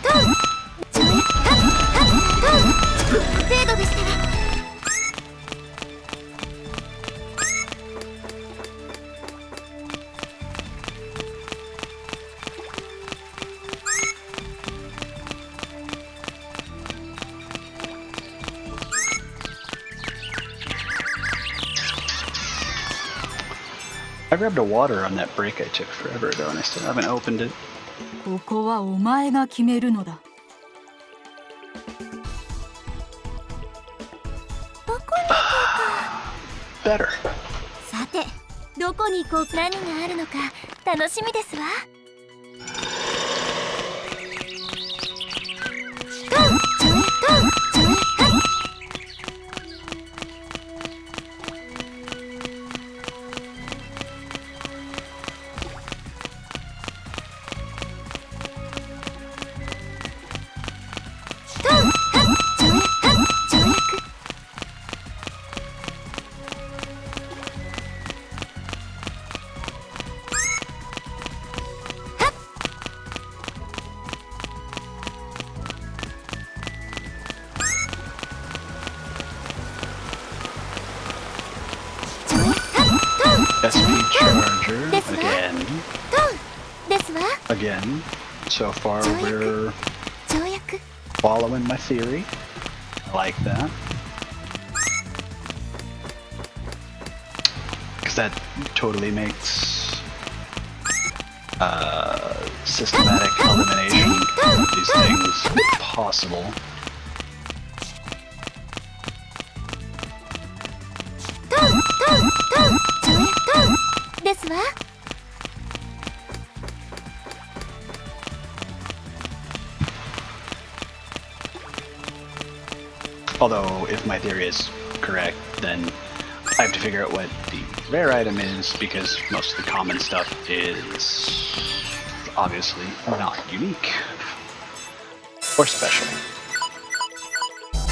I grabbed a water on that break I took forever ago and I still haven't opened it. ここはお前が決めるのだ。どこに行こうか。 Better. さて、どこに行こう。何があるのか楽しみですわ。SP charger again. ですわ。 Again. So far we're 条約。 following my theory. I like that. Because that totally makes systematic elimination of these things possible. ですわ。 Although, if my theory is correct, then I have to figure out what the rare item is, because most of the common stuff is obviously not unique or special.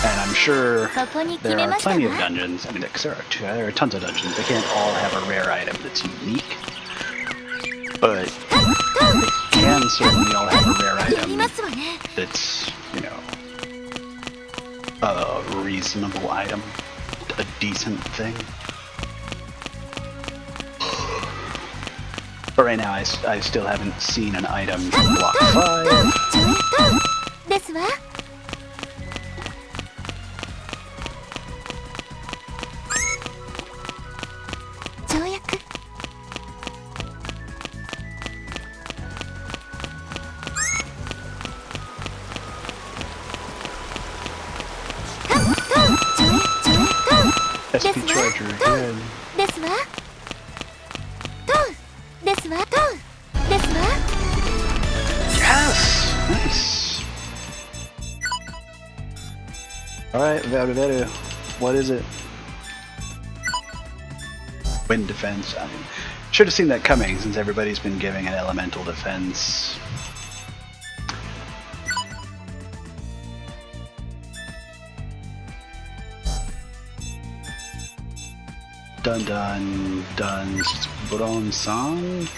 And I'm sure there are plenty of dungeons, I mean, there are tons of dungeons, they can't all have a rare item that's unique, but they can certainly all have a rare item that's, you know, a reasonable item, a decent thing. But right now I still haven't seen an item from block 5. ですわ。 条約。 SP charger again. ですわ。ですわ。ですわ。 Yes! Nice! Alright, Veru, what is it? Wind defense. I mean, should have seen that coming since everybody's been giving an elemental defense. Dun dun dun bronze song.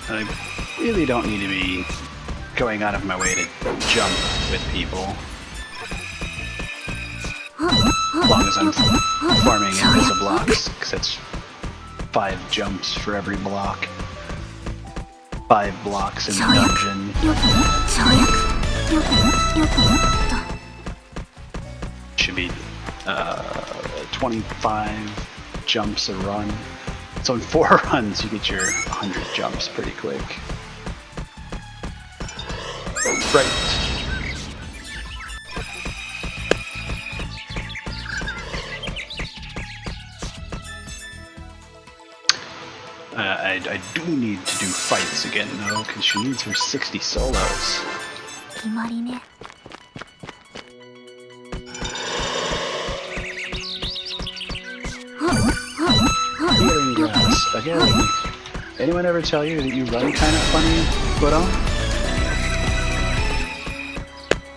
I really don't need to be going out of my way to jump with people. As long as I'm farming invisible blocks, because it's 5 jumps for every block. 5 blocks in the dungeon. Should be 25 jumps a run. So in 4 runs you get your 100 jumps pretty quick. Right. I do need to do fights again though, because she needs her 60 solos. 決まりね。like, yeah, anyone ever tell you that you run kind of funny, but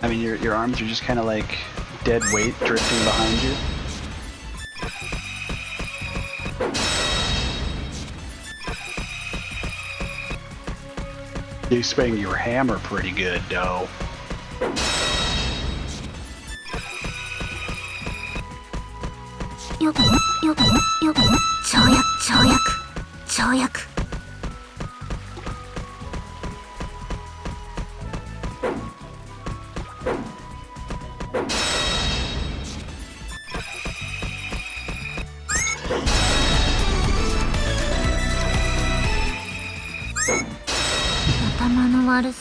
I mean, your arms are just kind of like dead weight drifting behind you. You swing your hammer pretty good, though.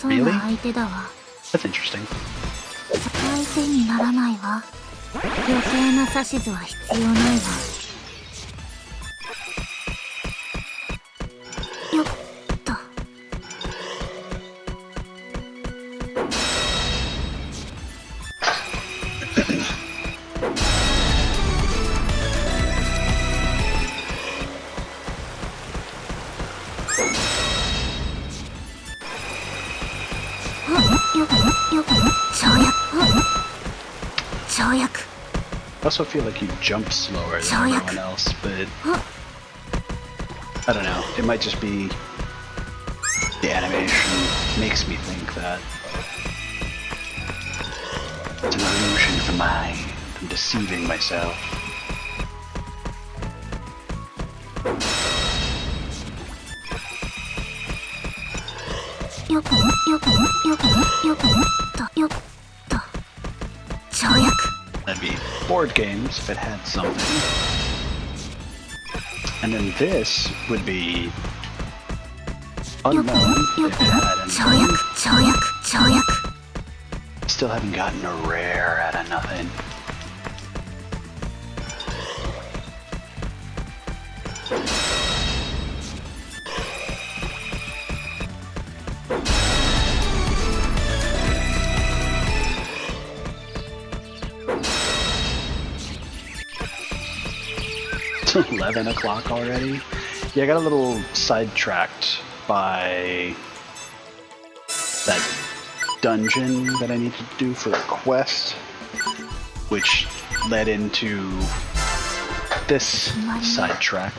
Really? That's interesting. 相手にならないわ。余計な指図は必要ないわ。よっと。I also feel like you jump slower than everyone else, but I don't know. It might just be the animation makes me think that. It's an illusion of the mind. I'm deceiving myself. That'd be board games if it had something. And then this would be unknown if it had anything. Still haven't gotten a rare out of nothing. It's 11 o'clock already. Yeah, I got a little sidetracked by that dungeon that I needed to do for a quest, which led into this sidetrack.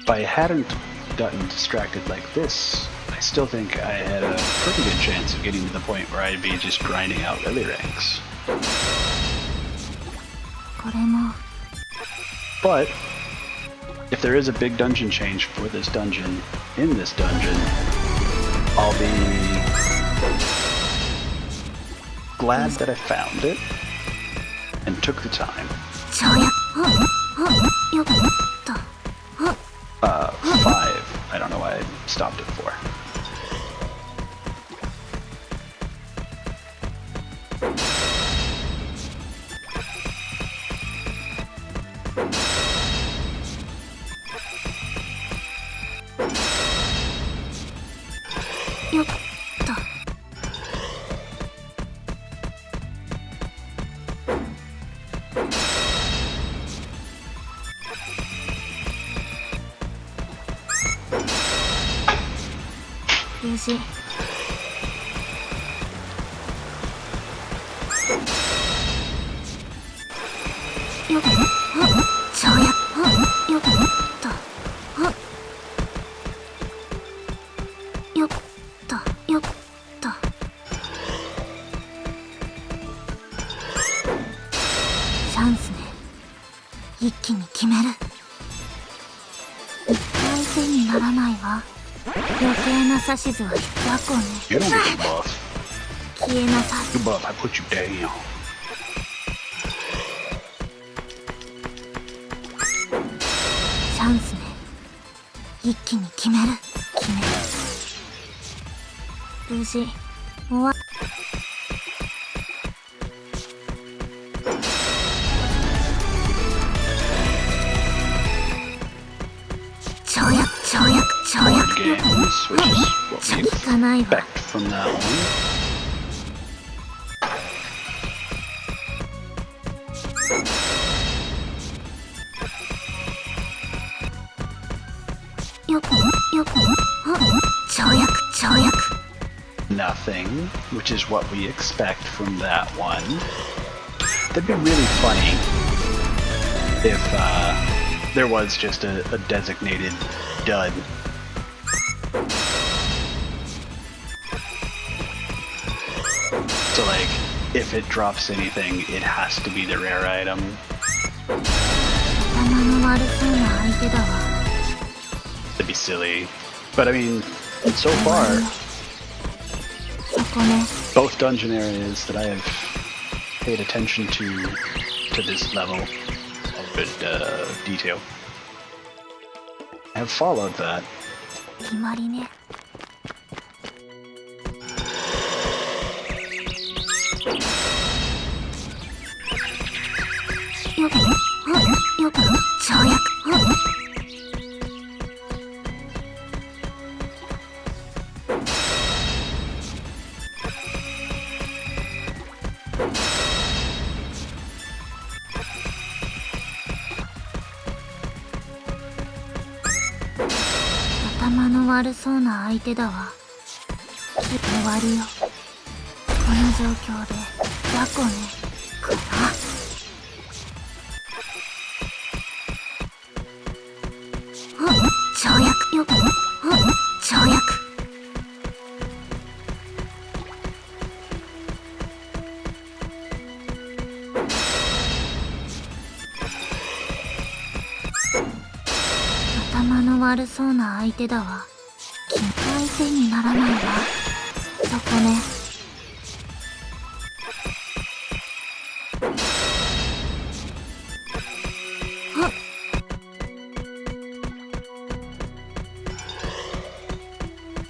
If I hadn't gotten distracted like this, I still think I had a pretty good chance of getting to the point where I'd be just grinding out lily ranks. But if there is a big dungeon change for this dungeon, in this dungeon, I'll be glad that I found it and took the time. 5. I don't know why I stopped at 4. You don't get buff. You buff, I put you down. games, which is what we expect from that one. Nothing, which is what we expect from that one. That'd be really funny if there was just a designated dud. So like, if it drops anything, it has to be the rare item. That'd be silly. But I mean, so far, both dungeon areas that I have paid attention to this level of good detail have followed that.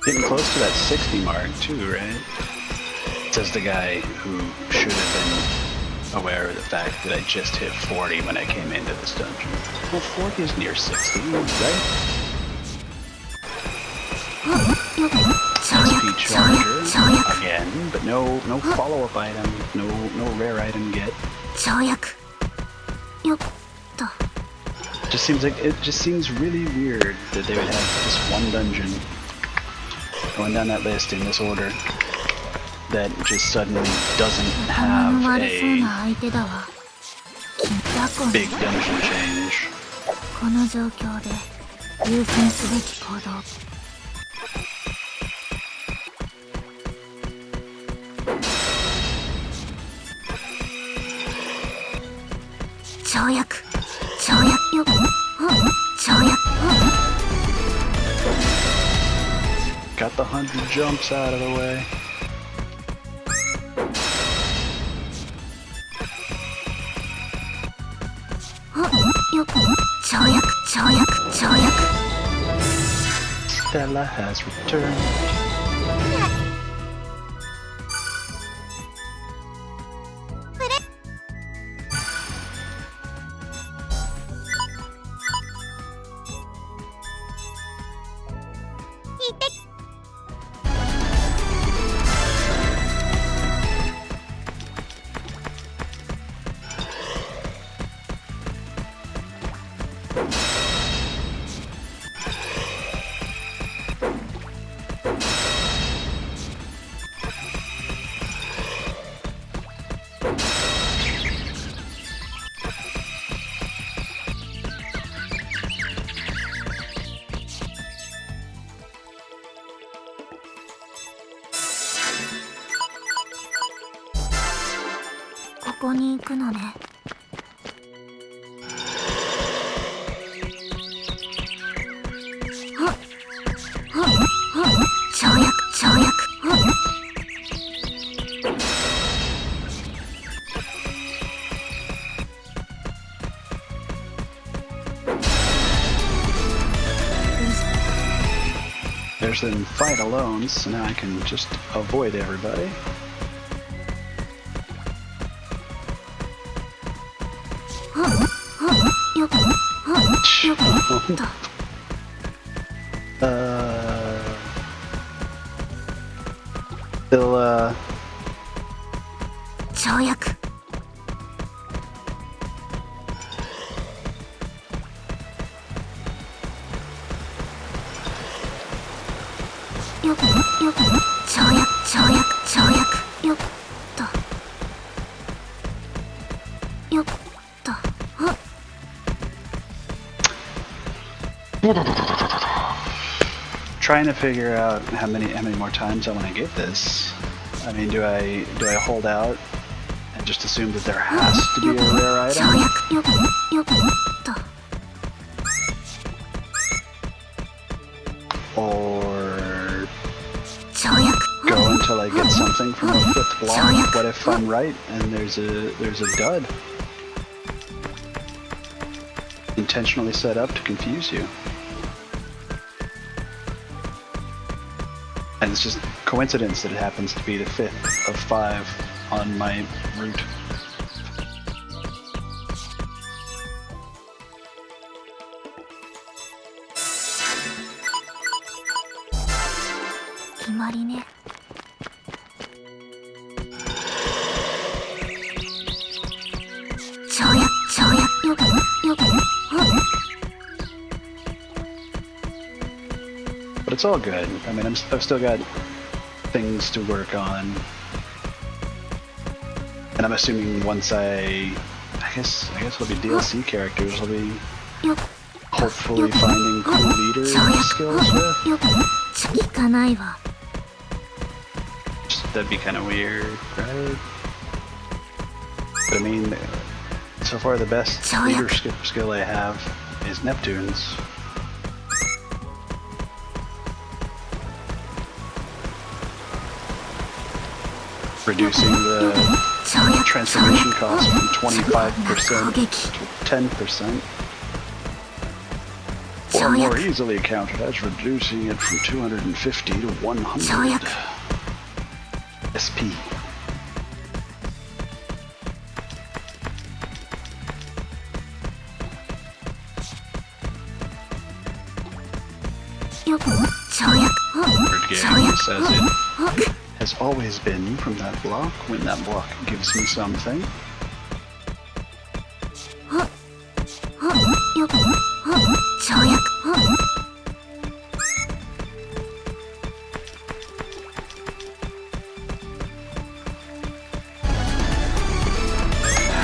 Getting close to that 60 mark too, right? Says the guy who should have been aware of the fact that I just hit 40 when I came into this dungeon. Well, 40 is near 60, right? SP charger again, but no follow-up item, no rare item get. It just seems really weird that they would have this one dungeon going down that list in this order that just suddenly doesn't have a big dungeon change. Got the 100 jumps out of the way. Stella has returned. There's them fight alone, so now I can just avoid everybody. Still, 跳躍よく跳躍よっとよっとあ trying to figure out how many more times I want to get this. I mean, do I hold out and just assume that there has to be a rare 跳 item, 躍よっと or 跳躍 go until I get something from the 5th block? What if I'm right and there's a dud? Intentionally set up to confuse you. And it's just coincidence that it happens to be the 5th of 5 on my route. But it's all good. I mean, I've still got things to work on, and I'm assuming once I guess it'll be DLC characters. I'll be hopefully finding cool leader skills with. 聞かないわ That'd be kind of weird, right? But I mean, so far the best leadership skill I have is Neptune's. Reducing the transformation cost from 25% to 10%. Or more easily counted as reducing it from 250 to 100 SP. Word games, as it has always been from that block, when that block gives me something.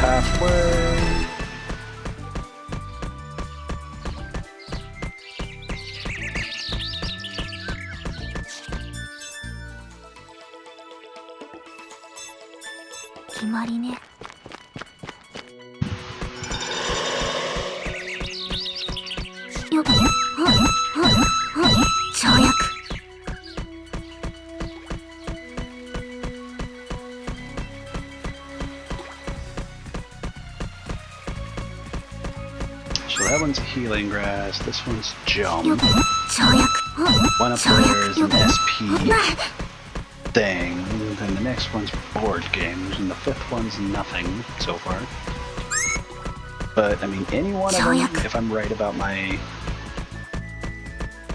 Halfway. So that one's a healing grass, this one's jump. One up there is an SP thing, then the next one's board games, and the 5th one's nothing so far. But, I mean, any one of them, if I'm right about my...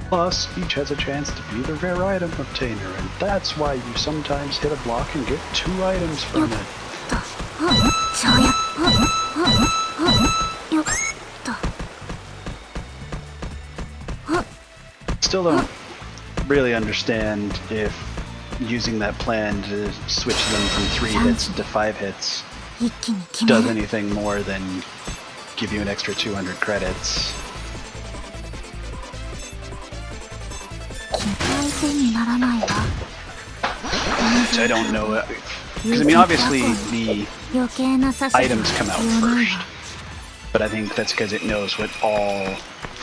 Plus, each has a chance to be the rare item obtainer, and that's why you sometimes hit a block and get 2 items from it. Still don't really understand if using that plan to switch them from 3 hits to 5 hits does anything more than give you an extra 200 credits. So I don't know, because I mean obviously the items come out first, but I think that's because it knows what all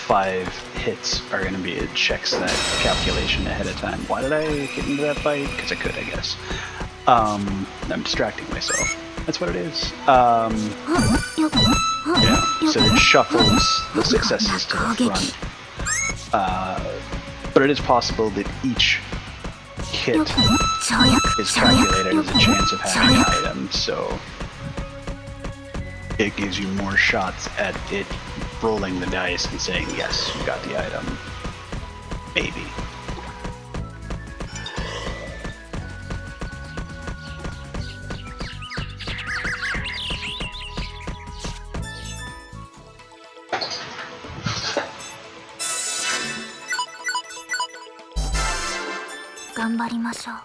5 hits are going to be. It checks that calculation ahead of time. Why did I get into that fight? Because I could, I guess. I'm distracting myself. That's what it is. Yeah, so it shuffles the successes to the front. But it is possible that each hit is calculated as a chance of having an item, so it gives you more shots at it rolling the dice and saying, yes, you got the item. Maybe. 頑張りましょう。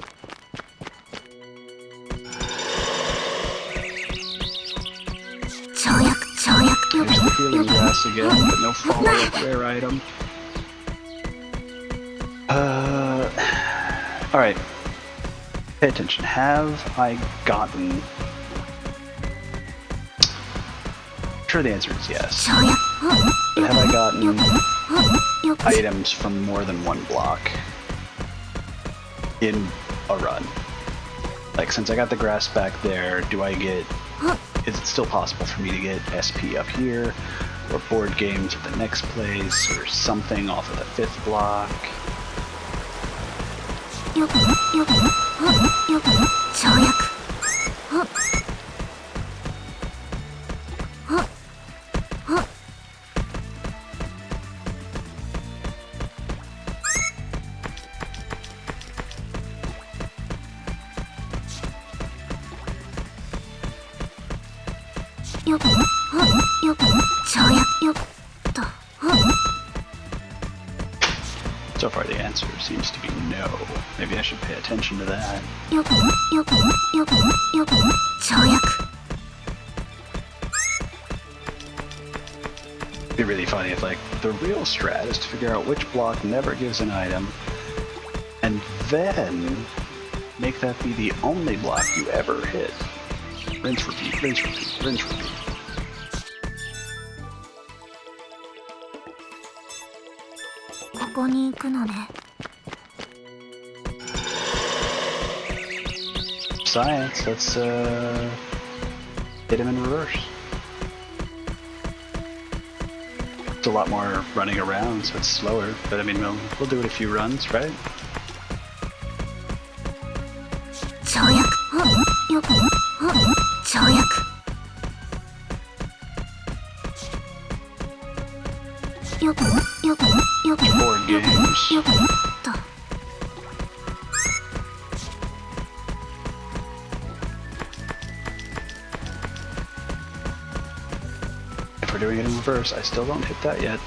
跳躍跳躍。 There's the healing grass again, but no follow-up rare item. Alright. Pay attention. Have I gotten... I'm sure the answer is yes. But have I gotten items from more than one block in a run? Like, since I got the grass back there, do I get... Is it still possible for me to get SP up here, or board games at the next place, or something off of the 5th block? So far the answer seems to be no. Maybe I should pay attention to that. It'd be really funny if, like, the real strat is to figure out which block never gives an item, and then make that be the only block you ever hit. Rinse, repeat, rinse, repeat, rinse, repeat. Science, let's hit him in reverse. It's a lot more running around, so it's slower, but I mean, we'll do it a few runs, right? Board games. If we're doing it in reverse, I still don't hit that yet.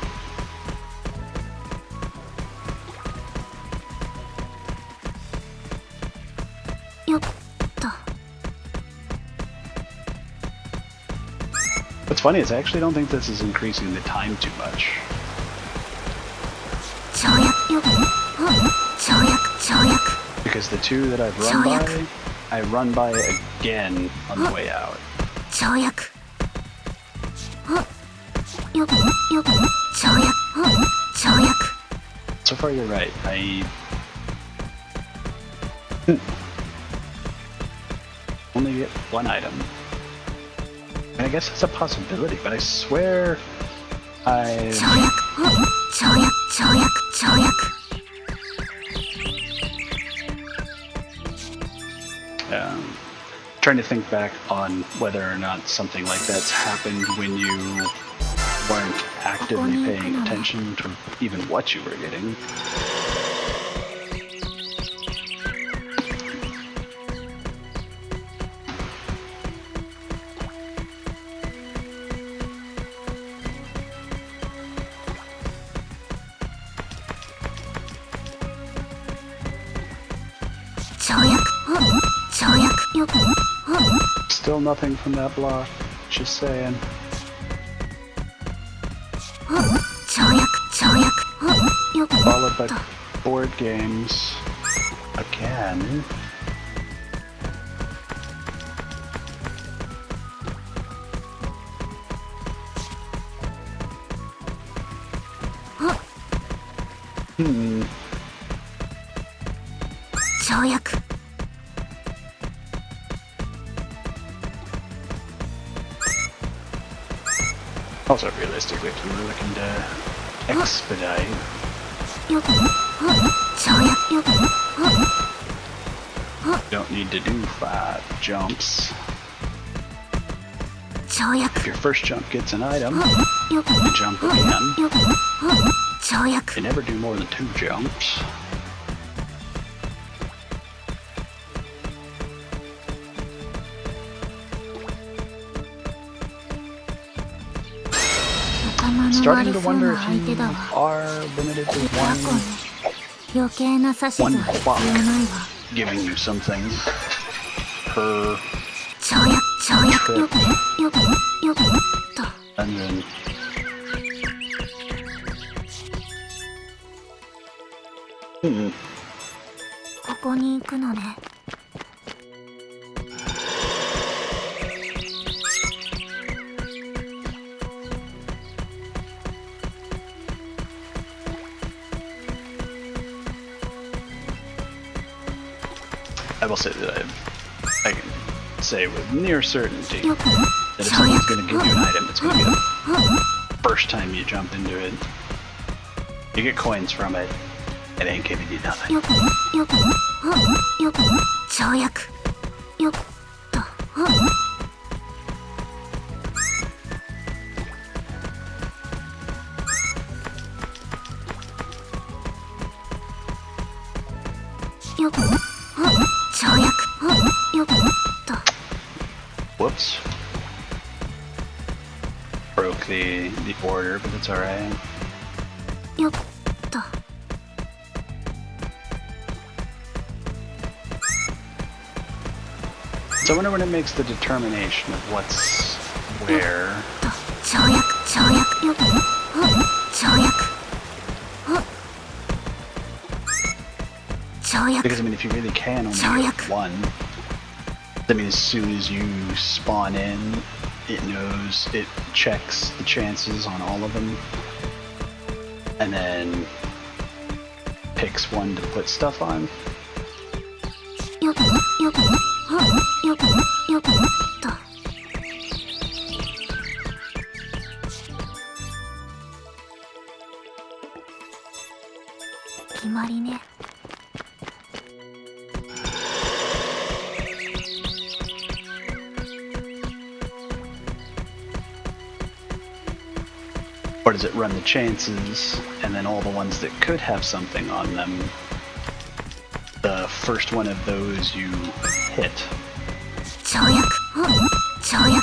What's funny is I actually don't think this is increasing the time too much. Because the two that I've run by, I run by again on the way out. So far you're right. I only get one item. And I guess it's a possibility, but I swear I... Trying to think back on whether or not something like that's happened when you weren't actively paying attention to even what you were getting. Still nothing from that block, just saying. Followed by board games again. Also, realistically, if you were looking to expedite, you don't need to do 5 jumps. If your first jump gets an item, you jump again. You never do more than 2 jumps. Starting to wonder if you are limited to 1余計な指図は One 必 clock 要ないわ giving you something per 跳躍よくよくよくと and then hmm. ここに行くのね I will say that I can say with near certainty よく that if someone's going to give you an item, it's going to be the first time you jump into it. You get coins from it, it ain't giving you nothing. よくよくよく跳躍よくとよく跳躍よくと Whoops. Broke the order, but it's alright. よくと So I wonder when it makes the determination of what's where. と跳躍よく跳躍跳躍 Because I mean, if you really can only get one, I mean, as soon as you spawn in, it checks the chances on all of them, and then picks one to put stuff on. よくよくよくよくと決まりね Or does it run the chances, and then all the ones that could have something on them, the first one of those you hit 跳躍跳躍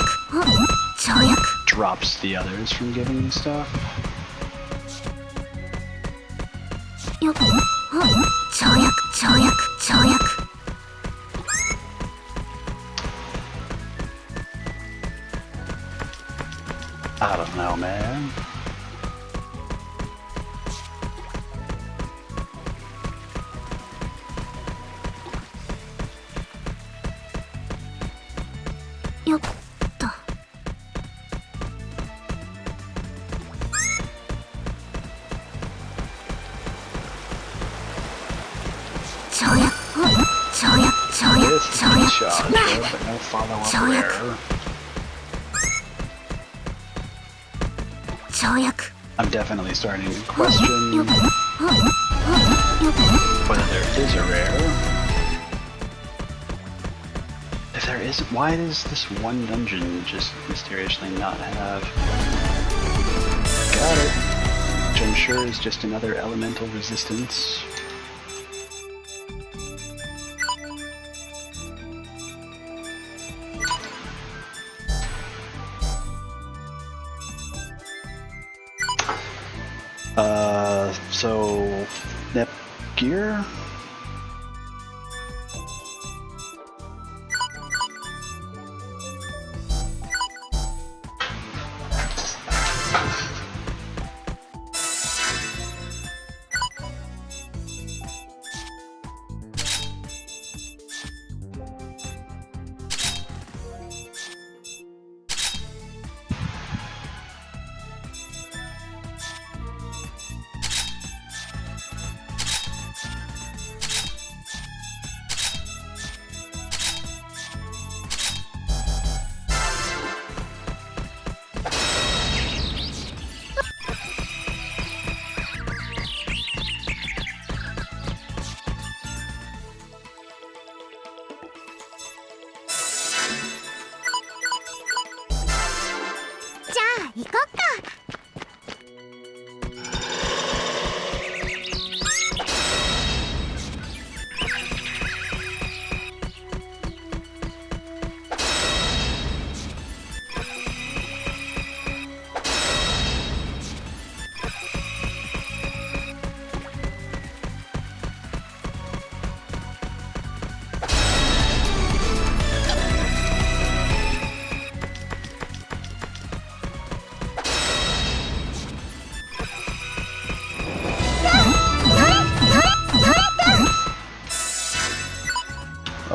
跳躍 drops the others from giving you stuff? よく跳躍跳躍 I don't know, man.よっと跳躍跳躍跳躍 This 跳躍 shot, but no follow-up跳躍 rare. 跳躍 I'm definitely starting to question よくよく whether there is a rare. If there isn't, why does this one dungeon just mysteriously not have? Got it. Which I'm sure is just another elemental resistance. So Nep gear?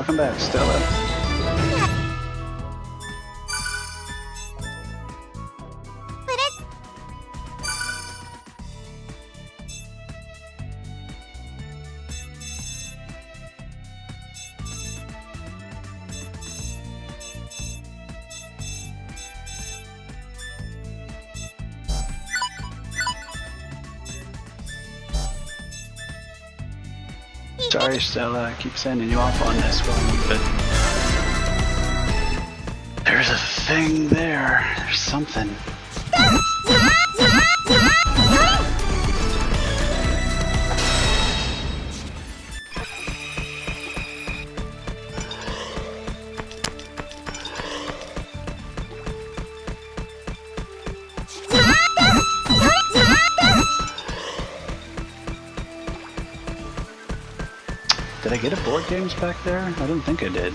Welcome back, Stella. Sorry, Stella, I keep sending you off on this one, but there's a thing there. There's something. Did I get a board games back there? I don't think I did.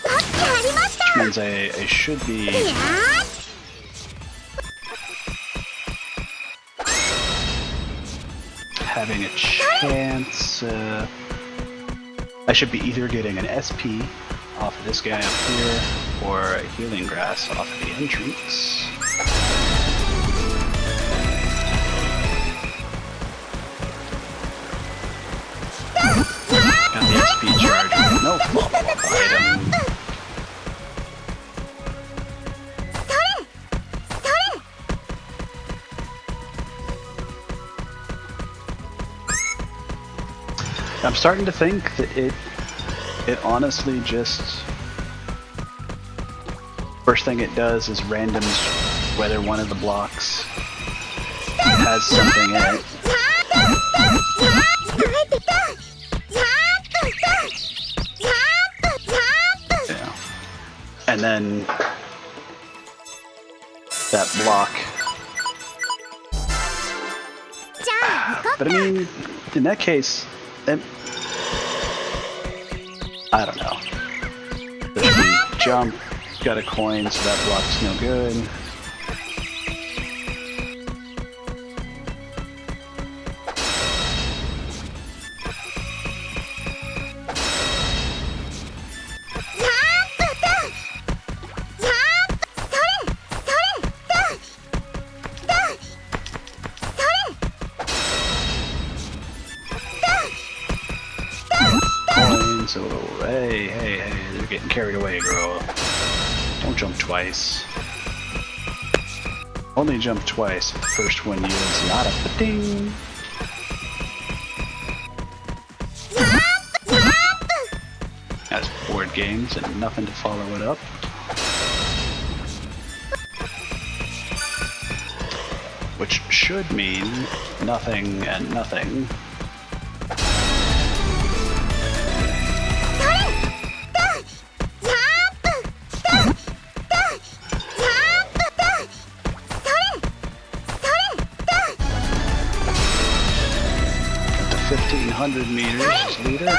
Which means I should be having a chance. I should be either getting an SP off of this guy up here or a healing grass off of the entrance. Got the SP charge. No follow-up item. I'm starting to think that it honestly just first thing it does is randoms whether one of the blocks has something in it. Yeah. And then that block. But I mean, in that case, I don't know. There's the jump, got a coin, so that block's no good. So, hey, they're getting carried away, girl. Don't jump twice. Only jump twice if the first one yields not a ding. That's board games and nothing to follow it up. Which should mean nothing and nothing. Up to 1,500 meters, leader.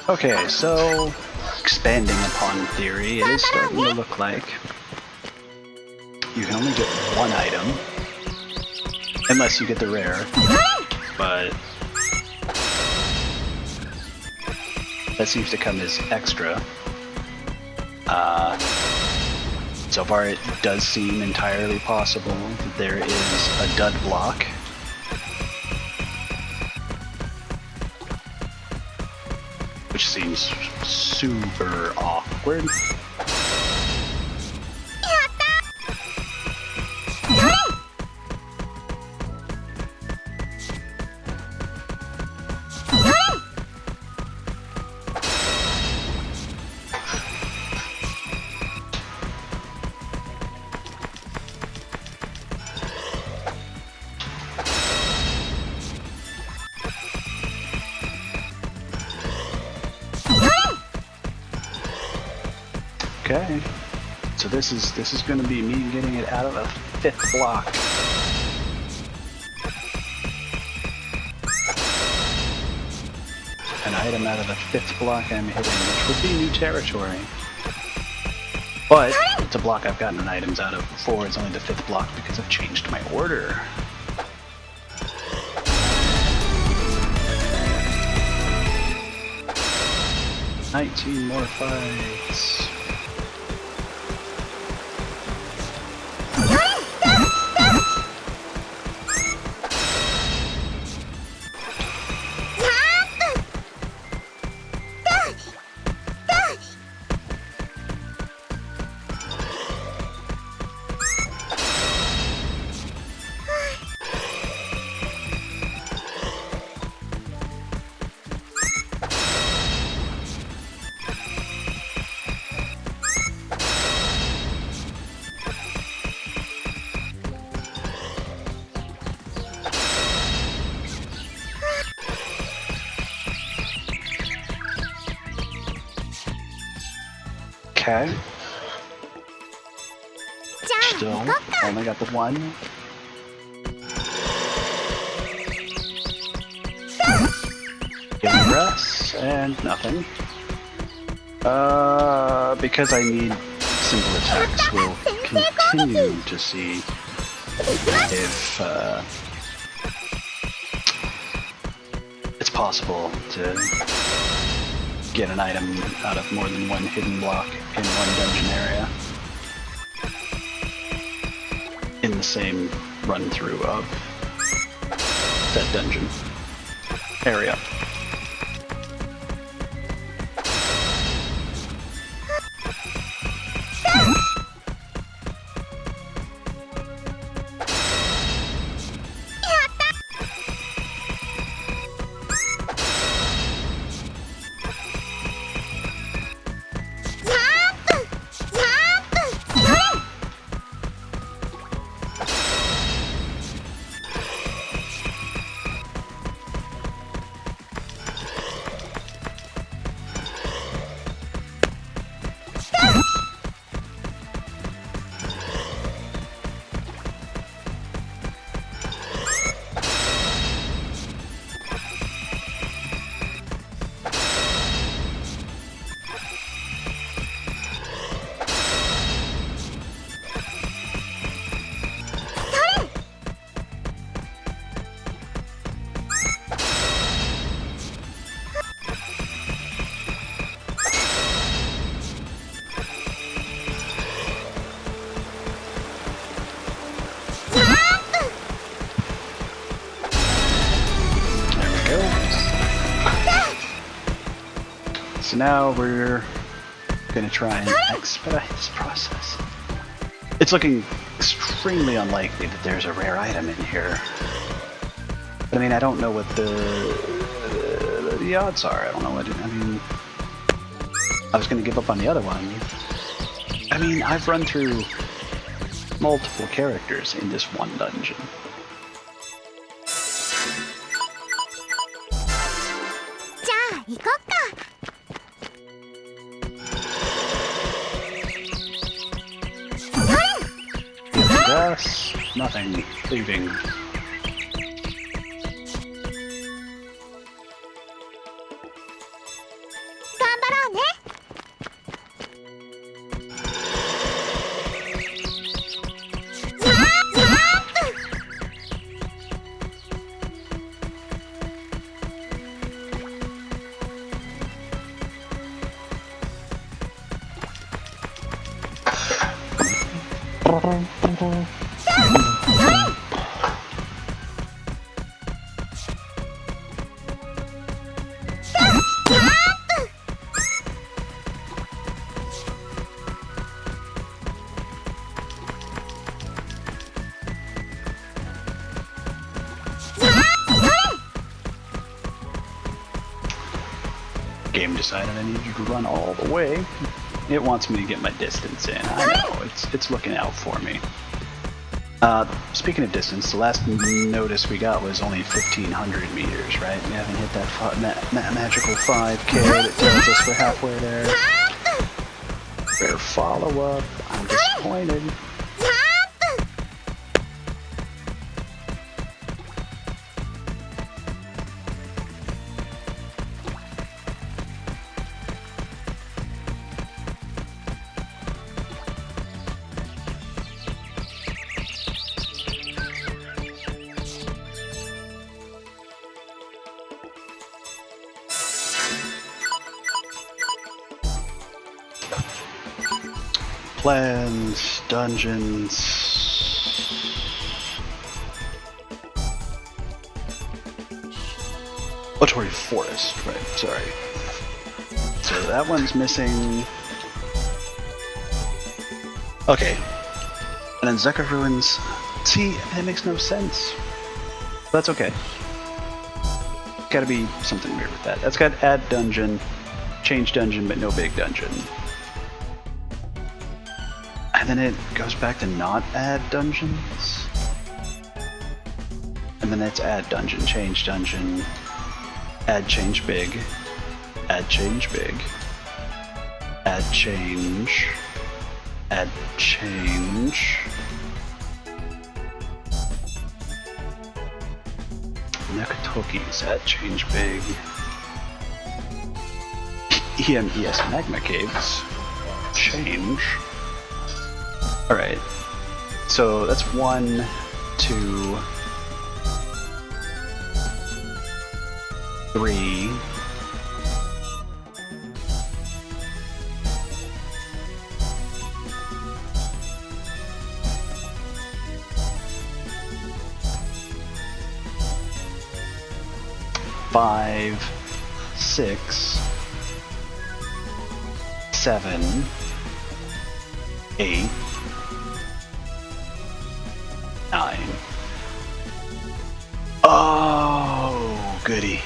Okay, so expanding upon theory, it is starting to look like you can only get one item, unless you get the rare, but that seems to come as extra. So far it does seem entirely possible that there is a dud block. Which seems super awkward. Okay, so this is going to be me getting it out of a 5th block. An item out of the 5th block I'm hitting, which would be new territory. But it's a block I've gotten items out of before. It's only the 5th block because I've changed my order. $19 more fights. Okay. Still, only got the one. Giving rest, and nothing. Because I need simple attacks, we'll continue to see if, it's possible to get an item out of more than one hidden block in one dungeon area in the same run through of that dungeon area. So now we're gonna try and expedite this process. It's looking extremely unlikely that there's a rare item in here. But I mean, I don't know what the odds are. I don't know what, I mean, I was gonna give up on the other one. I mean, I've run through multiple characters in this one dungeon. Grass, nothing, leaving. Game decided I needed to run all the way. It wants me to get my distance in. I know, it's looking out for me. Speaking of distance, the last notice we got was only 1,500 meters, right? We haven't hit that magical 5K that tells us we're halfway there. Rare follow-up. I'm disappointed. Plans, dungeons. Otori Forest, right, sorry. So that one's missing. Okay. And then Zeka Ruins. See, that makes no sense. That's okay. Gotta be something weird with that. That's got add dungeon, change dungeon, but no big dungeon. And then it goes back to not add dungeons. And then it's add dungeon, change dungeon, add change big, add change big, add change, add change. Nekatoki's add change big. EMES Magma Caves, change. Alright, so that's 1, 2, 3. Five, 6, 7, 8, 9. Oh, goody.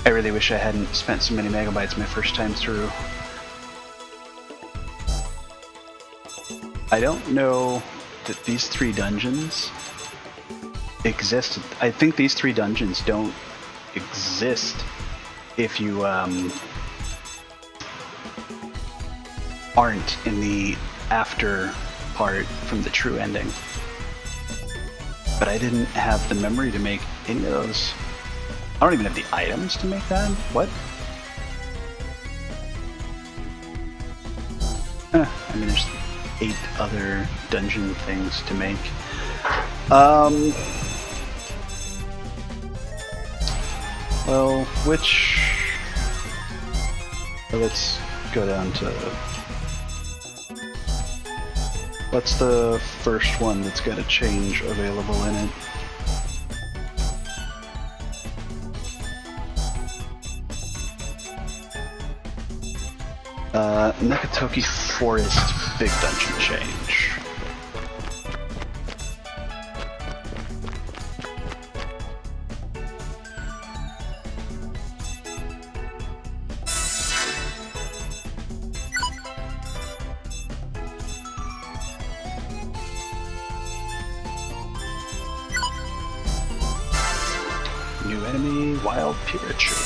I really wish I hadn't spent so many megabytes my first time through. I don't know that these 3 dungeons exist. I think these 3 dungeons don't exist if you aren't in the after part from the true ending. But I didn't have the memory to make any of those. I don't even have the items to make that. What? I mean, there's 8 other dungeon things to make. Well, which... Let's go down to... What's the first one that's got a change available in it? Nekatoki Forest Big Dungeon Change. New enemy, Wild Pirachu.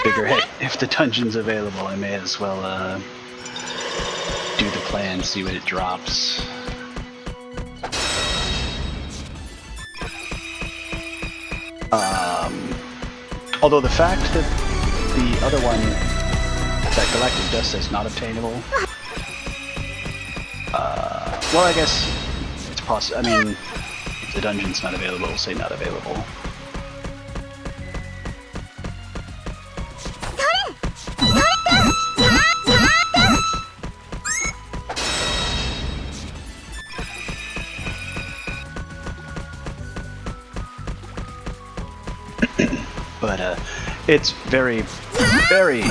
Figure, hey, if the dungeon's available, I may as well do the plan, see what it drops. Although the fact that the other one, that Galactic Dust, is not obtainable, well, I guess it's possible. I mean, if the dungeon's not available, we'll say not available. But it's very, very...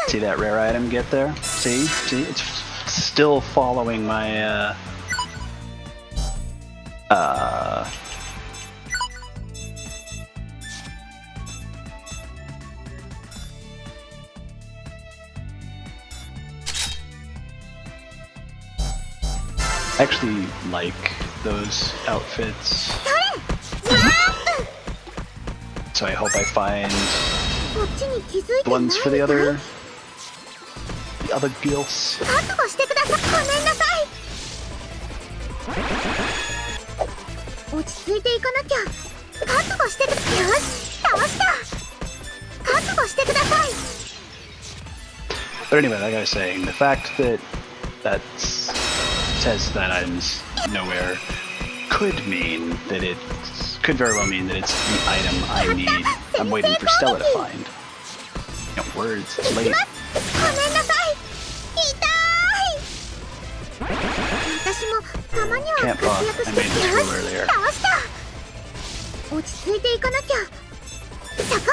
See that rare item get there? See? See? It's still following my, I actually like those outfits. So I hope I find ones for the other girls. 覚悟してください。ごめんなさい。落ち着いていかなきゃ。覚悟してください。よし、倒した。覚悟してください。 But anyway, like I was saying, the fact that that says that item's nowhere could mean that it could very well mean that it's the item I need. I'm waiting for Stella to find. You know, words, it's late. ごめんなさい。痛い。私もたまには活躍して。よし、倒した。落ち着いていかなきゃ。そこ。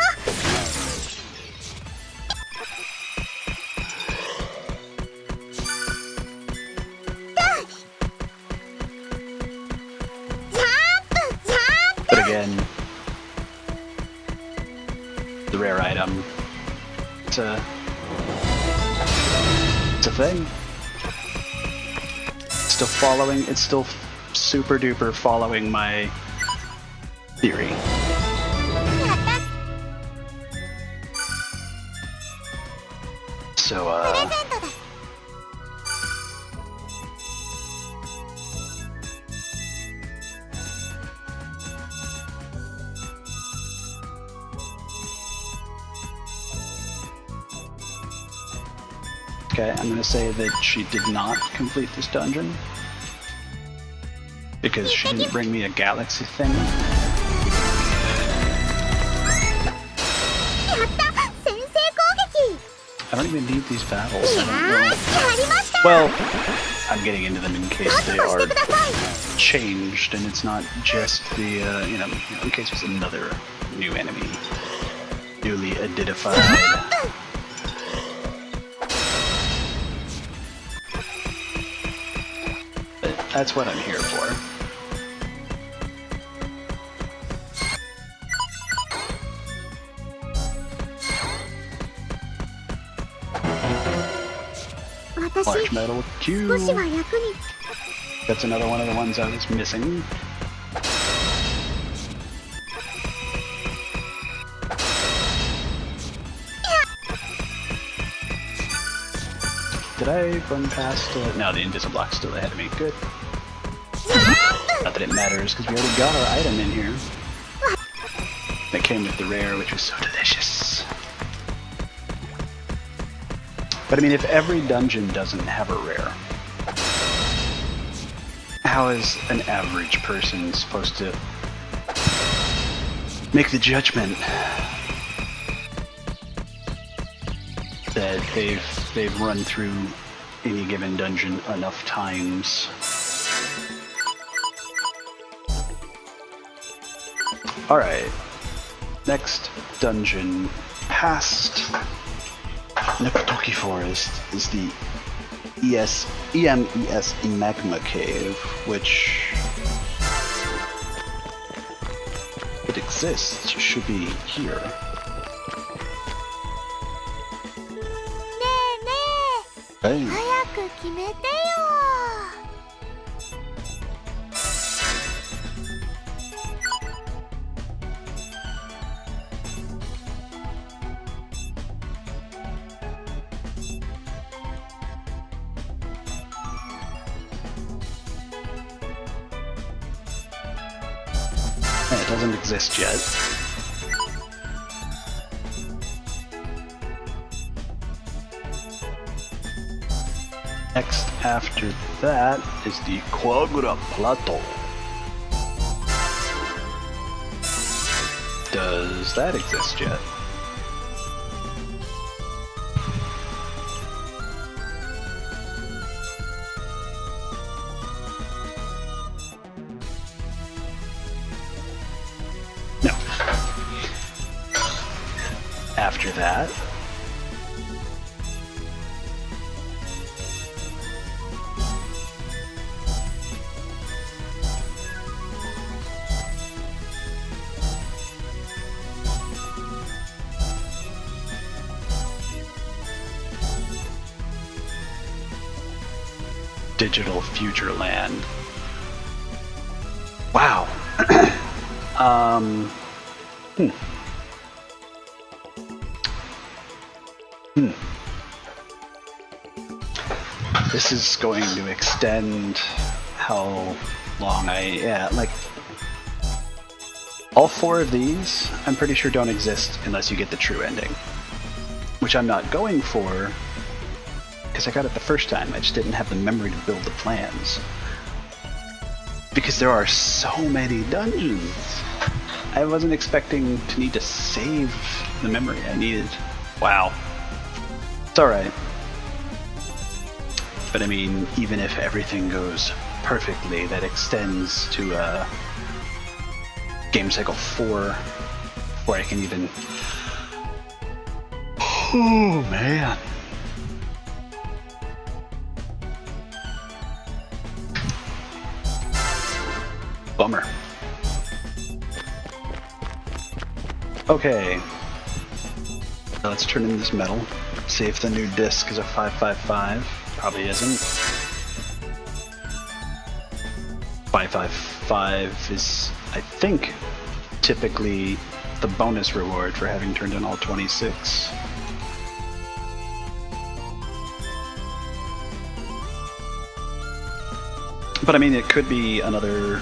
But again, the rare item, it's a thing. It's still super duper following my theory. So, okay, I'm gonna say that she did not complete this dungeon because she didn't bring me a galaxy thing. I don't even need these battles. I don't know. Well, I'm getting into them in case they are changed and it's not just the, you know, in case it's another new enemy, newly identified. But that's what I'm here for. Large metal cube. That's another one of the ones I was missing. Did I run past it? No, the Invisiblock's still ahead of me. Good. Not that it matters, because we already got our item in here. That came with the rare, which was so delicious. But I mean, if every dungeon doesn't have a rare, how is an average person supposed to make the judgment that they've run through any given dungeon enough times? Alright, next dungeon past Nep-Nep Forest is the EMES Magma Cave, which, if it exists, should be here. Hey. It doesn't exist yet. Next after that is the Quagura Plateau. Does that exist yet? No. After that, Digital Future Land. Wow. This is going to extend how long like, all 4 of these, I'm pretty sure don't exist unless you get the true ending. Which I'm not going for, because I got it the first time, I just didn't have the memory to build the plans. Because there are so many dungeons. I wasn't expecting to need to save the memory I needed. Wow. It's alright. But I mean, even if everything goes perfectly, that extends to game cycle 4 before I can even... Oh man. Bummer. Okay. Now let's turn in this metal. See if the new disc is a 555. Probably isn't. 555 is, I think, typically the bonus reward for having turned in all 26. But I mean, it could be another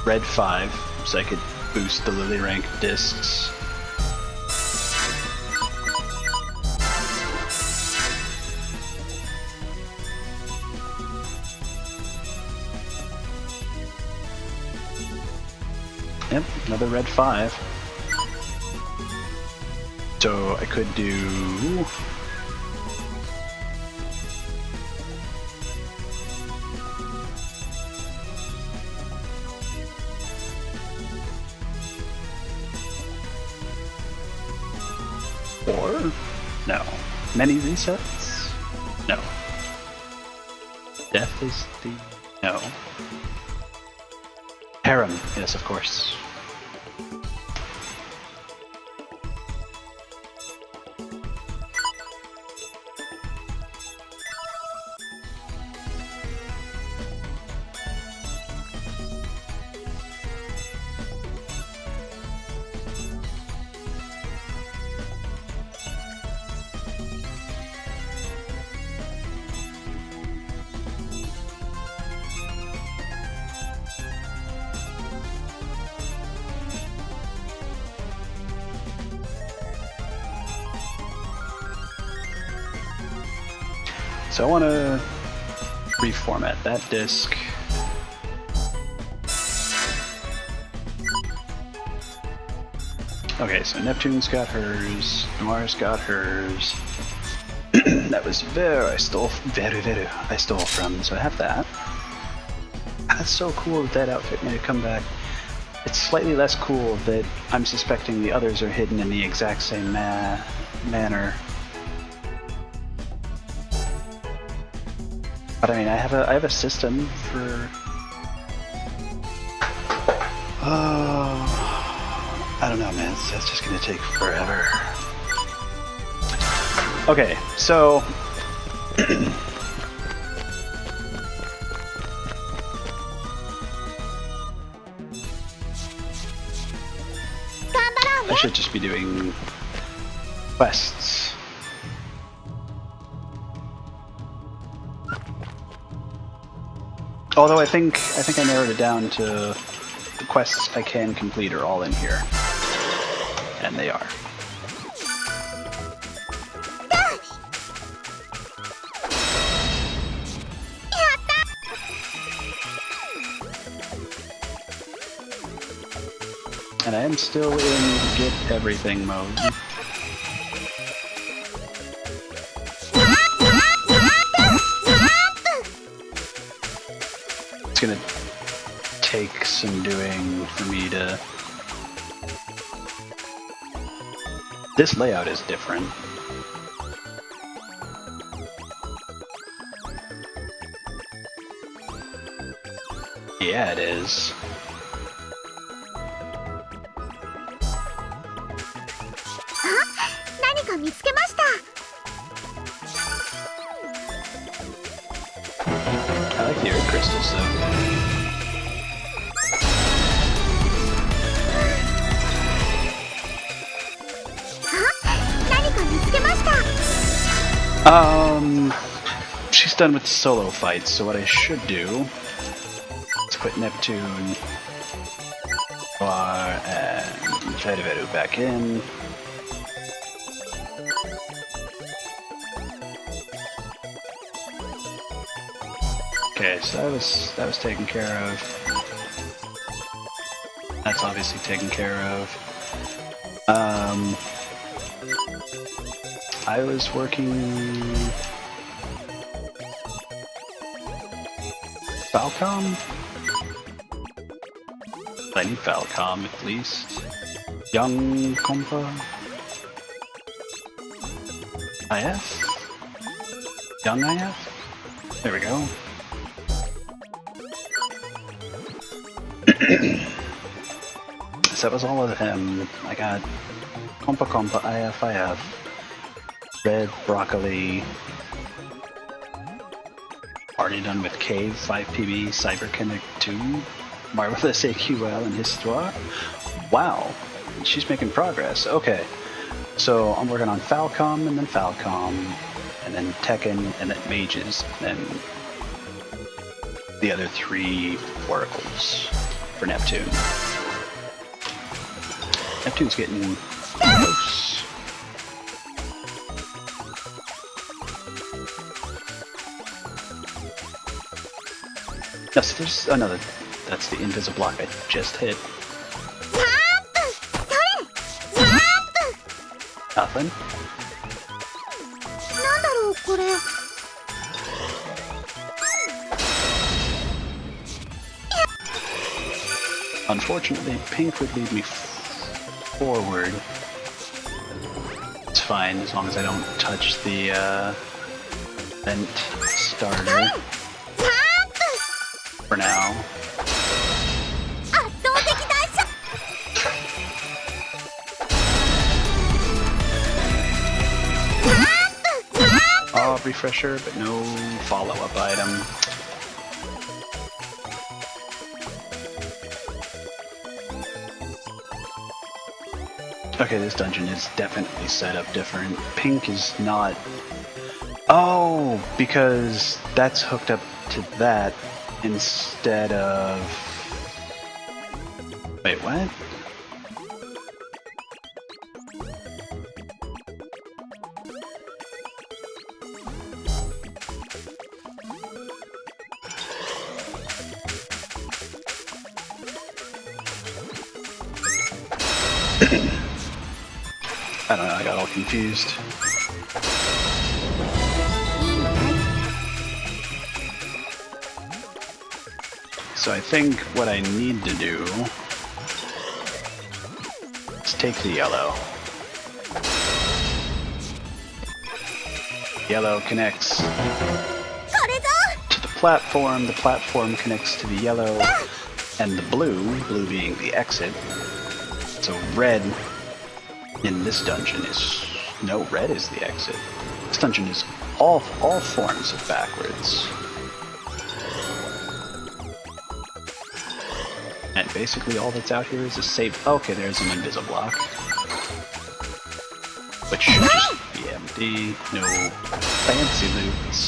red 5, so I could boost the Lily rank discs. Yep, another red 5. So I could do... Or... no. Many resets? No. Death is the... no. Harem, yes, of course. So I want to reformat that disk. Okay, so Neptune's got hers, Noir's got hers. That was Ver I stole from, so I have that. That's so cool that that outfit made a comeback. It's slightly less cool that I'm suspecting the others are hidden in the exact same manner. But I mean, I have a system for... I don't know, man. That's just gonna take forever. Okay, so... I should just be doing quests. Although I think I narrowed it down to the quests I can complete are all in here. And they are. And I am still in get everything mode. It's gonna take some doing for me to This layout is different. Yeah, it is. I like the earth crystals though. She's done with solo fights, so what I should do is put Neptune and Feriveru back in. Okay, so that was taken care of. That's obviously taken care of. I was working Falcom? I need Falcom at least. Young Compa? IF? Young IF? There we go. So that was all of them. I got Compa, IF, Red, Broccoli. Already done with Cave, 5PB, CyberConnect 2, Marvelous AQL, and Histoire. Wow, she's making progress. Okay, so I'm working on Falcom, and then Tekken, and then Mages, and then the other 3 oracles for Neptune. Neptune's getting close. Yes, there's another. That's the invisible block I just hit. Nothing. Unfortunately, pink would lead me forward. It's fine as long as I don't touch the vent starter. For now. Oh, refresher, but no follow-up item. Okay, this dungeon is definitely set up different. Pink is not... Oh, because that's hooked up to that. Instead of... Wait, what? I don't know, I got all confused. So I think what I need to do is take the yellow. Yellow connects to the platform connects to the yellow and the blue being the exit. So red in this dungeon is... No, red is the exit. This dungeon is all forms of backwards. And basically all that's out here is a save... Okay, there's an invisible block. Which should just be empty. No fancy loops.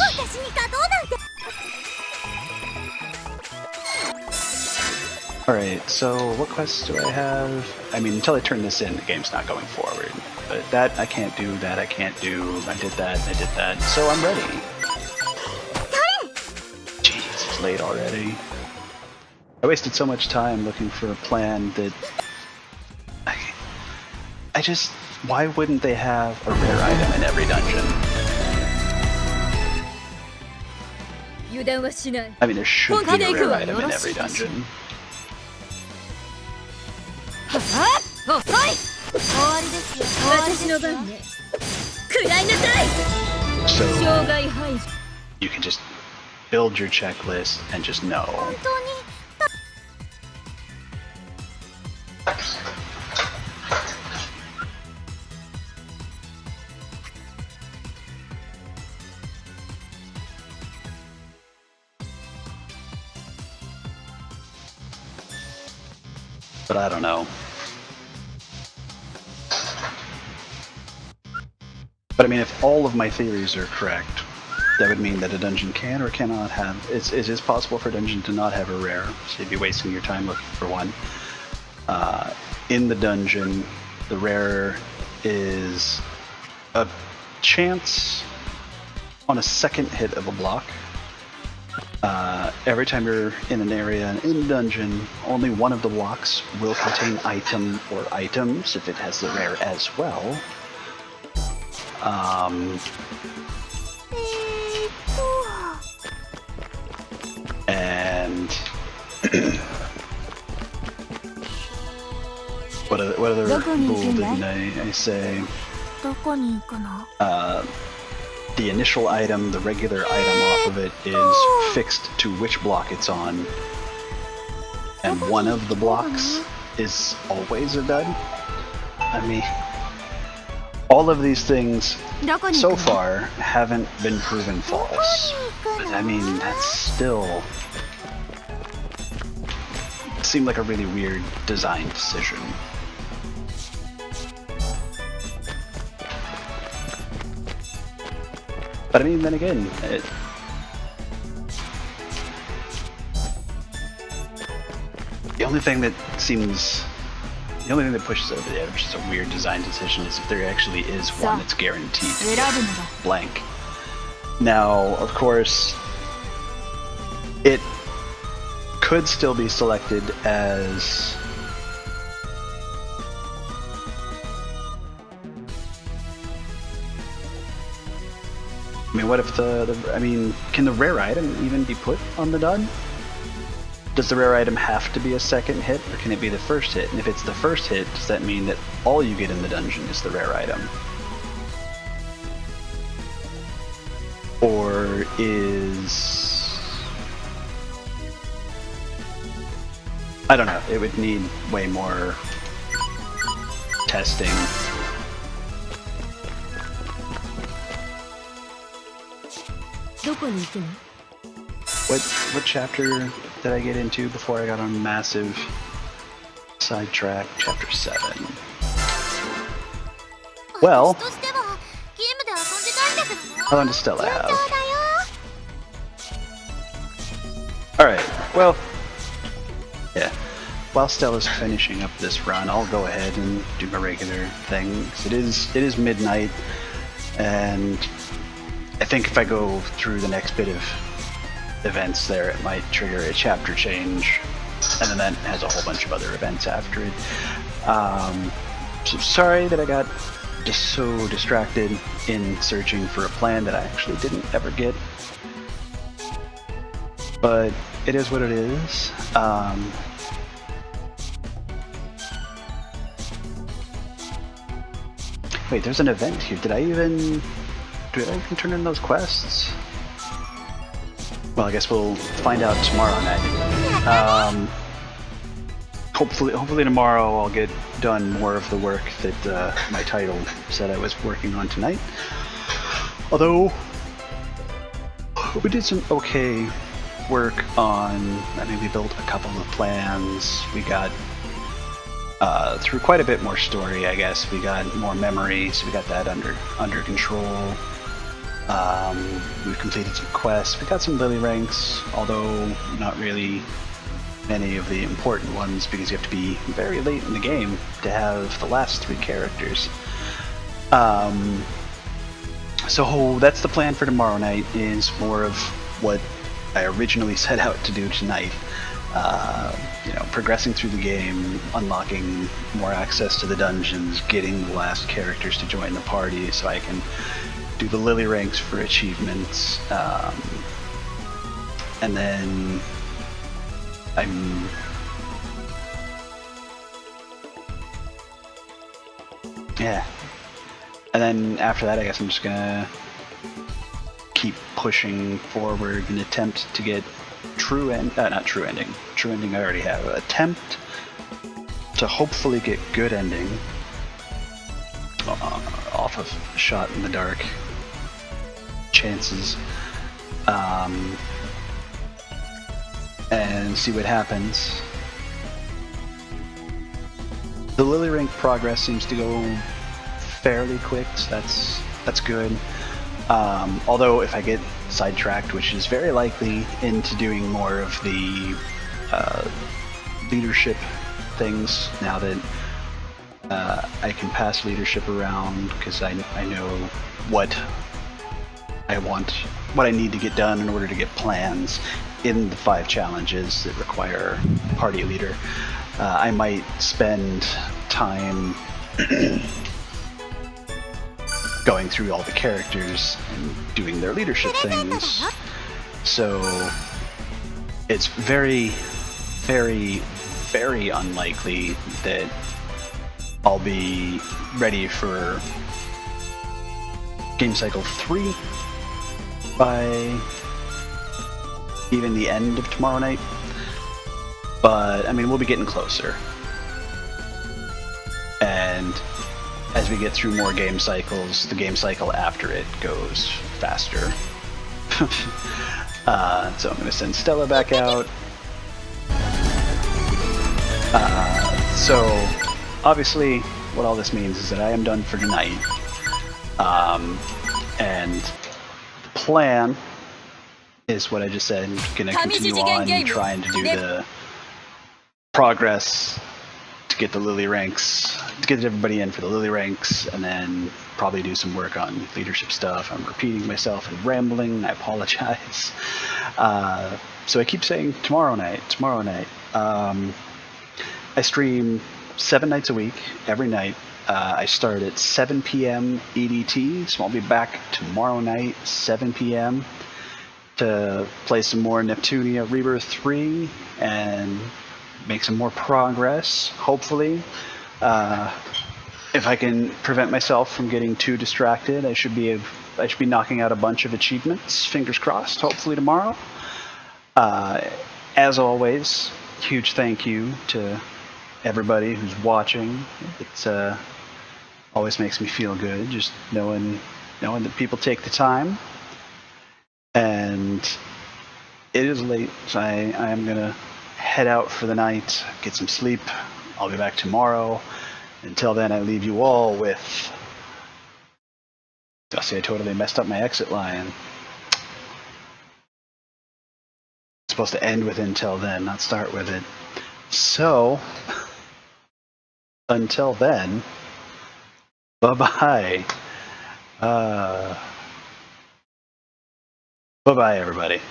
Alright, so what quests do I have? I mean, until I turn this in, the game's not going forward. But that I can't do, that I can't do. I did that, so I'm ready. Jeez, it's late already. I wasted so much time looking for a plan that... I just... Why wouldn't they have a rare item in every dungeon? I mean, there should be a rare item in every dungeon. 遅い。私の番ね。食らいなさい。 So 障害排除。 you can just build your checklist and just know. 本当に But I don't know. But I mean, if all of my theories are correct, that would mean that a dungeon can or cannot have... It is possible for a dungeon to not have a rare, so you'd be wasting your time looking for one. In the dungeon, the rare is a chance on a second hit of a block. Every time you're in an area and in a dungeon, only one of the blocks will contain item or items if it has the rare as well. And what other rule didn't I say? どこに行くの The initial item, the regular item off of it, is fixed to which block it's on. And one of the blocks is always a dud. I mean, all of these things so far haven't been proven false. But I mean, that's still... seemed like a really weird design decision. But I mean, then again, the only thing that pushes it over the edge, which is a weird design decision, is if there actually is one that's guaranteed to get blank. Now, of course, it could still be selected as... I mean, what if I mean, can the rare item even be put on the dud? Does the rare item have to be a second hit, or can it be the first hit? And if it's the first hit, does that mean that all you get in the dungeon is the rare item? Or is... I don't know, it would need way more testing. What chapter did I get into before I got on a massive sidetrack? Chapter 7. Well, how long does Stella have? Alright, well, yeah. While Stella's finishing up this run, I'll go ahead and do my regular thing. 'Cause it is midnight, and I think if I go through the next bit of events there, it might trigger a chapter change, and then that has a whole bunch of other events after it. So sorry that I got just so distracted in searching for a plan that I actually didn't ever get, but it is what it is. Wait, there's an event here. Did I even turn in those quests? Well, I guess we'll find out tomorrow night. Hopefully tomorrow I'll get done more of the work that my title said I was working on tonight. Although we did some okay work on. I mean, we built a couple of plans. We got through quite a bit more story, I guess. We got more memory, so we got that under control. We've completed some quests. We got some lily ranks, although not really many of the important ones, because you have to be very late in the game to have the last 3 characters. So that's the plan for tomorrow night, is more of what I originally set out to do tonight. You know, progressing through the game, unlocking more access to the dungeons, getting the last characters to join the party so I can do the lily ranks for achievements, and then yeah. And then after that, I guess I'm just gonna keep pushing forward and attempt to get not true ending. True ending I already have. Attempt to hopefully get good ending off of Shot in the Dark. Chances. And see what happens. The Lily Rank progress seems to go fairly quick, so that's good. Although if I get sidetracked, which is very likely, into doing more of the leadership things now that I can pass leadership around, because I know what I want, what I need to get done in order to get plans in the 5 challenges that require party leader. I might spend time going through all the characters and doing their leadership things. So it's very, very, very unlikely that I'll be ready for game cycle 3 by even the end of tomorrow night. But I mean, we'll be getting closer. And as we get through more game cycles, the game cycle after it goes faster. So I'm going to send Stella back out. So obviously what all this means is that I am done for tonight. And the plan is what I just said. I'm going to continue on trying to do the progress to get the Lily ranks, to get everybody in for the Lily ranks, and then probably do some work on leadership stuff. I'm repeating myself and rambling. I apologize. So I keep saying tomorrow night. I stream 7 nights a week, every night. I start at 7 p.m. EDT, so I'll be back tomorrow night, 7 p.m. to play some more Neptunia Rebirth 3 and make some more progress, hopefully. If I can prevent myself from getting too distracted, I should be knocking out a bunch of achievements, fingers crossed, hopefully tomorrow. As always, huge thank you to everybody who's watching. It's always makes me feel good just knowing that people take the time. And it is late, so I am gonna head out for the night, get some sleep. I'll be back tomorrow. Until then, I leave you all with... I totally messed up my exit line. It's supposed to end with until then, not start with it. So, until then, bye-bye. Bye-bye, everybody.